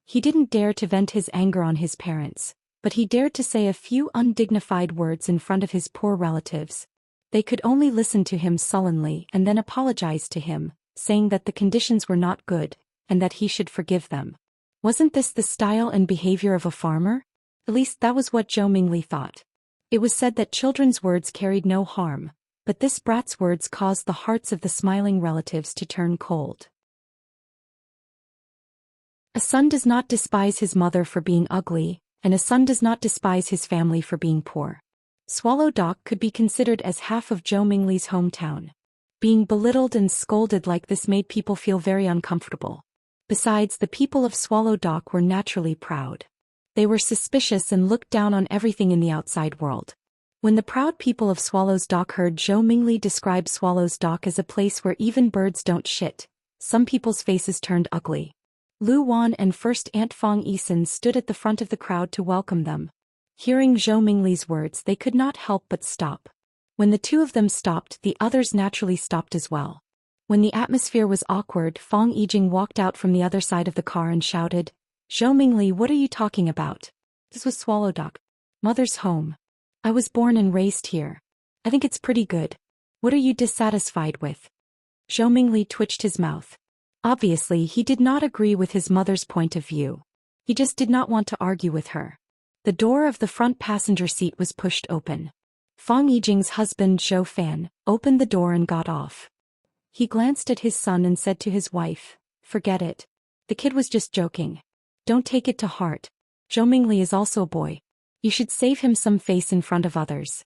Speaker 1: He didn't dare to vent his anger on his parents, but he dared to say a few undignified words in front of his poor relatives. They could only listen to him sullenly and then apologize to him, saying that the conditions were not good, and that he should forgive them. Wasn't this the style and behavior of a farmer? At least that was what Zhou Mingli thought. It was said that children's words carried no harm, but this brat's words caused the hearts of the smiling relatives to turn cold. A son does not despise his mother for being ugly, and a son does not despise his family for being poor. Swallow Dock could be considered as half of Zhou Mingli's hometown. Being belittled and scolded like this made people feel very uncomfortable. Besides, the people of Swallow Dock were naturally proud. They were suspicious and looked down on everything in the outside world. When the proud people of Swallow's Dock heard Zhou Mingli describe Swallow's Dock as a place where even birds don't shit, some people's faces turned ugly. Lu Wan and First Aunt Fang Yixin stood at the front of the crowd to welcome them. Hearing Zhou Mingli's words, they could not help but stop. When the two of them stopped, the others naturally stopped as well. When the atmosphere was awkward, Fang Yijing walked out from the other side of the car and shouted, "Zhou Mingli, what are you talking about? This was Swallow Dock. Mother's home. I was born and raised here. I think it's pretty good. What are you dissatisfied with?" Zhou Mingli twitched his mouth. Obviously, he did not agree with his mother's point of view. He just did not want to argue with her. The door of the front passenger seat was pushed open. Fang Yijing's husband, Zhou Fan, opened the door and got off. He glanced at his son and said to his wife, "Forget it. The kid was just joking. Don't take it to heart. Zhou Mingli is also a boy. You should save him some face in front of others."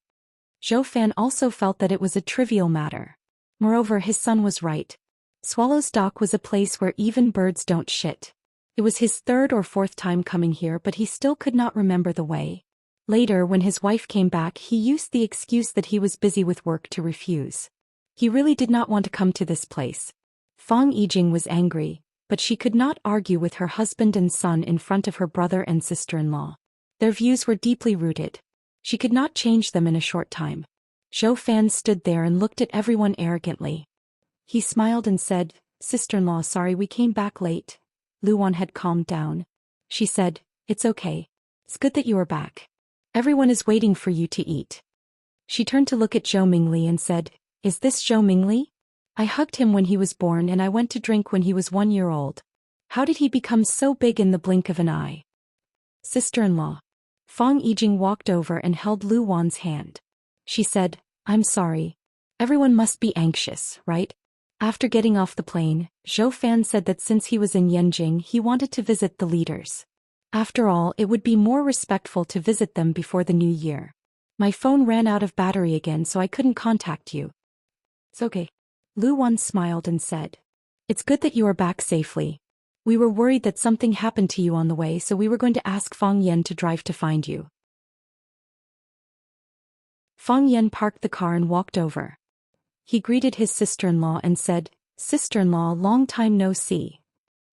Speaker 1: Zhou Fan also felt that it was a trivial matter. Moreover, his son was right. Swallow's Dock was a place where even birds don't shit. It was his third or fourth time coming here, but he still could not remember the way. Later, when his wife came back, he used the excuse that he was busy with work to refuse. He really did not want to come to this place. Fang Yijing was angry, but she could not argue with her husband and son in front of her brother and sister-in-law. Their views were deeply rooted. She could not change them in a short time. Zhou Fan stood there and looked at everyone arrogantly. He smiled and said, "Sister-in-law, sorry we came back late." Lu Wan had calmed down. She said, "It's okay. It's good that you are back. Everyone is waiting for you to eat." She turned to look at Zhou Mingli and said, "Is this Zhou Mingli? I hugged him when he was born and I went to drink when he was 1 year old. How did he become so big in the blink of an eye?" "Sister-in-law." Fang Yijing walked over and held Lu Wan's hand. She said, "I'm sorry. Everyone must be anxious, right?" After getting off the plane, Zhou Fan said that since he was in Yanjing, he wanted to visit the leaders. After all, it would be more respectful to visit them before the new year. "My phone ran out of battery again, so I couldn't contact you." "It's okay." Lu Wan smiled and said, "It's good that you are back safely. We were worried that something happened to you on the way, so we were going to ask Fang Yan to drive to find you." Fang Yan parked the car and walked over. He greeted his sister-in-law and said, "Sister-in-law, long time no see."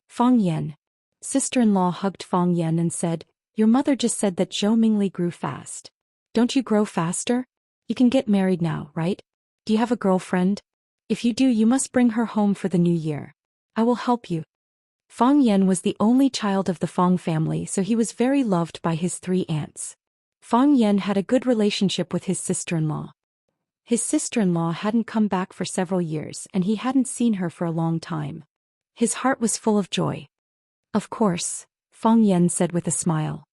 Speaker 1: "Fang Yan." Sister-in-law hugged Fang Yan and said, "Your mother just said that Zhou Mingli grew fast. Don't you grow faster? You can get married now, right? Do you have a girlfriend? If you do, you must bring her home for the new year. I will help you." Fang Yan was the only child of the Fang family, so he was very loved by his 3 aunts. Fang Yan had a good relationship with his sister-in-law. His sister-in-law hadn't come back for several years and he hadn't seen her for a long time. His heart was full of joy. "Of course," Fang Yan said with a smile.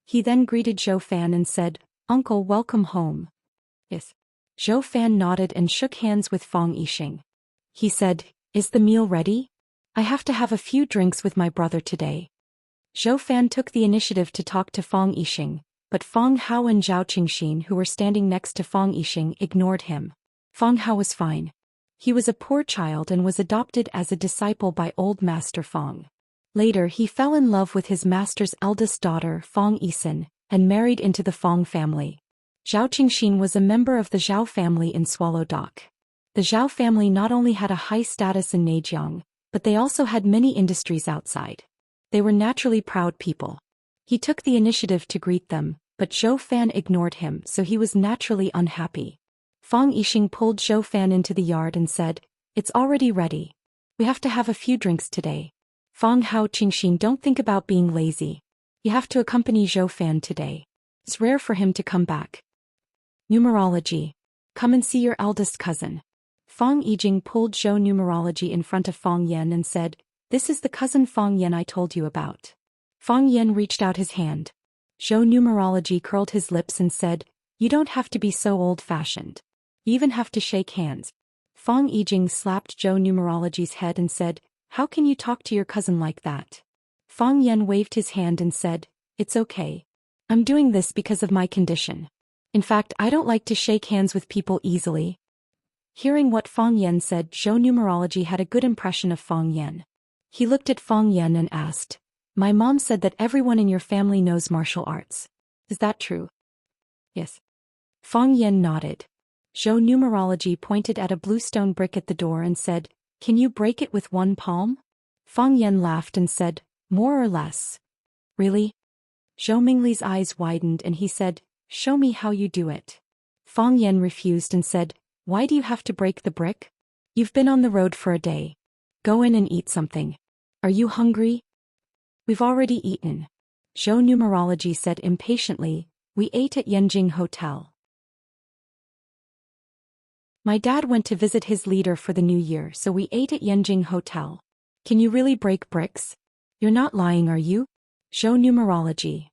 Speaker 1: He then greeted Zhou Fan and said, "Uncle, welcome home." "Yes." Zhou Fan nodded and shook hands with Fang Yixing. He said, "Is the meal ready? I have to have a few drinks with my brother today." Zhou Fan took the initiative to talk to Fang Yixing, but Fang Hao and Zhao Qingxin, who were standing next to Fang Yixing, ignored him. Fang Hao was fine. He was a poor child and was adopted as a disciple by old Master Fang. Later, he fell in love with his master's eldest daughter, Fang Yixin, and married into the Fang family. Zhao Qingxin was a member of the Zhao family in Swallow Dock. The Zhao family not only had a high status in Neijiang, but they also had many industries outside. They were naturally proud people. He took the initiative to greet them, but Zhou Fan ignored him, so he was naturally unhappy. Fang Yixing pulled Zhou Fan into the yard and said, "It's already ready. We have to have a few drinks today. Fang Hao Qingxin, don't think about being lazy. You have to accompany Zhou Fan today. It's rare for him to come back." Numerology. "Come and see your eldest cousin." Fang Yijing pulled Zhou Numerology in front of Fang Yan and said, "This is the cousin Fang Yan I told you about." Fang Yan reached out his hand. Zhou Numerology curled his lips and said, "You don't have to be so old-fashioned. You even have to shake hands." Fang Yijing slapped Zhou Numerology's head and said, "How can you talk to your cousin like that?" Fang Yan waved his hand and said, "It's okay. I'm doing this because of my condition. In fact, I don't like to shake hands with people easily." Hearing what Fang Yan said, Zhou Numerology had a good impression of Fang Yan. He looked at Fang Yan and asked, "My mom said that everyone in your family knows martial arts. Is that true?" "Yes." Fang Yen nodded. Zhou Numerology pointed at a bluestone brick at the door and said, "Can you break it with one palm?" Fang Yen laughed and said, "More or less." "Really?" Zhou Mingli's eyes widened and he said, "Show me how you do it." Fang Yen refused and said, "Why do you have to break the brick? You've been on the road for a day. Go in and eat something. Are you hungry?" "We've already eaten," Zhou Numerology said impatiently. "We ate at Yanjing Hotel. My dad went to visit his leader for the new year, so we ate at Yanjing Hotel." "Can you really break bricks? You're not lying, are you?" Zhou Numerology.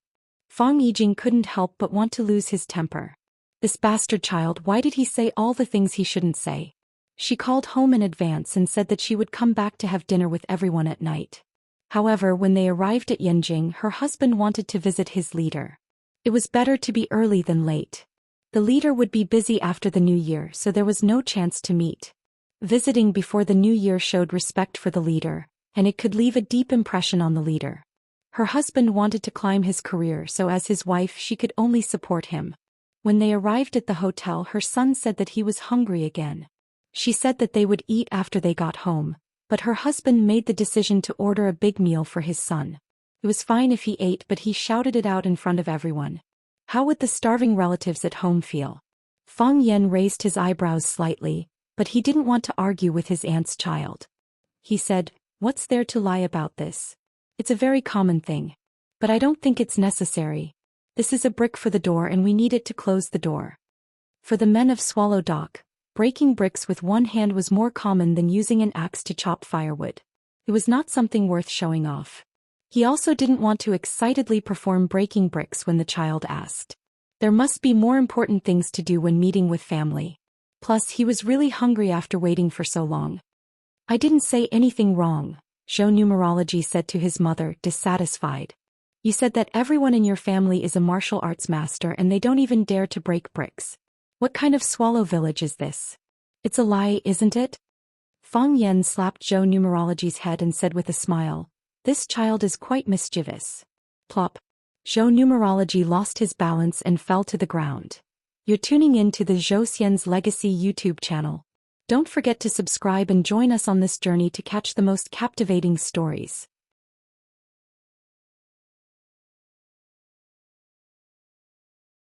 Speaker 1: Fang Yijing couldn't help but want to lose his temper. This bastard child, why did he say all the things he shouldn't say? She called home in advance and said that she would come back to have dinner with everyone at night. However, when they arrived at Yanjing, her husband wanted to visit his leader. It was better to be early than late. The leader would be busy after the new year, so there was no chance to meet. Visiting before the new year showed respect for the leader, and it could leave a deep impression on the leader. Her husband wanted to climb his career, so as his wife she could only support him. When they arrived at the hotel, her son said that he was hungry again. She said that they would eat after they got home, but her husband made the decision to order a big meal for his son. It was fine if he ate, but he shouted it out in front of everyone. How would the starving relatives at home feel? Fang Yen raised his eyebrows slightly, but he didn't want to argue with his aunt's child. He said, "What's there to lie about this? It's a very common thing. But I don't think it's necessary. This is a brick for the door and we need it to close the door." For the men of Swallow Dock, breaking bricks with one hand was more common than using an axe to chop firewood. It was not something worth showing off. He also didn't want to excitedly perform breaking bricks when the child asked. There must be more important things to do when meeting with family. Plus, he was really hungry after waiting for so long. "I didn't say anything wrong," Zhou Numerology said to his mother, dissatisfied. "You said that everyone in your family is a martial arts master and they don't even dare to break bricks. What kind of swallow village is this? It's a lie, isn't it?" Fang Yen slapped Zhou Numerology's head and said with a smile, "This child is quite mischievous." Plop. Zhou Numerology lost his balance and fell to the ground. You're tuning in to the Zhou Xian's Legacy YouTube channel. Don't forget to subscribe and join us on this journey to catch the most captivating stories.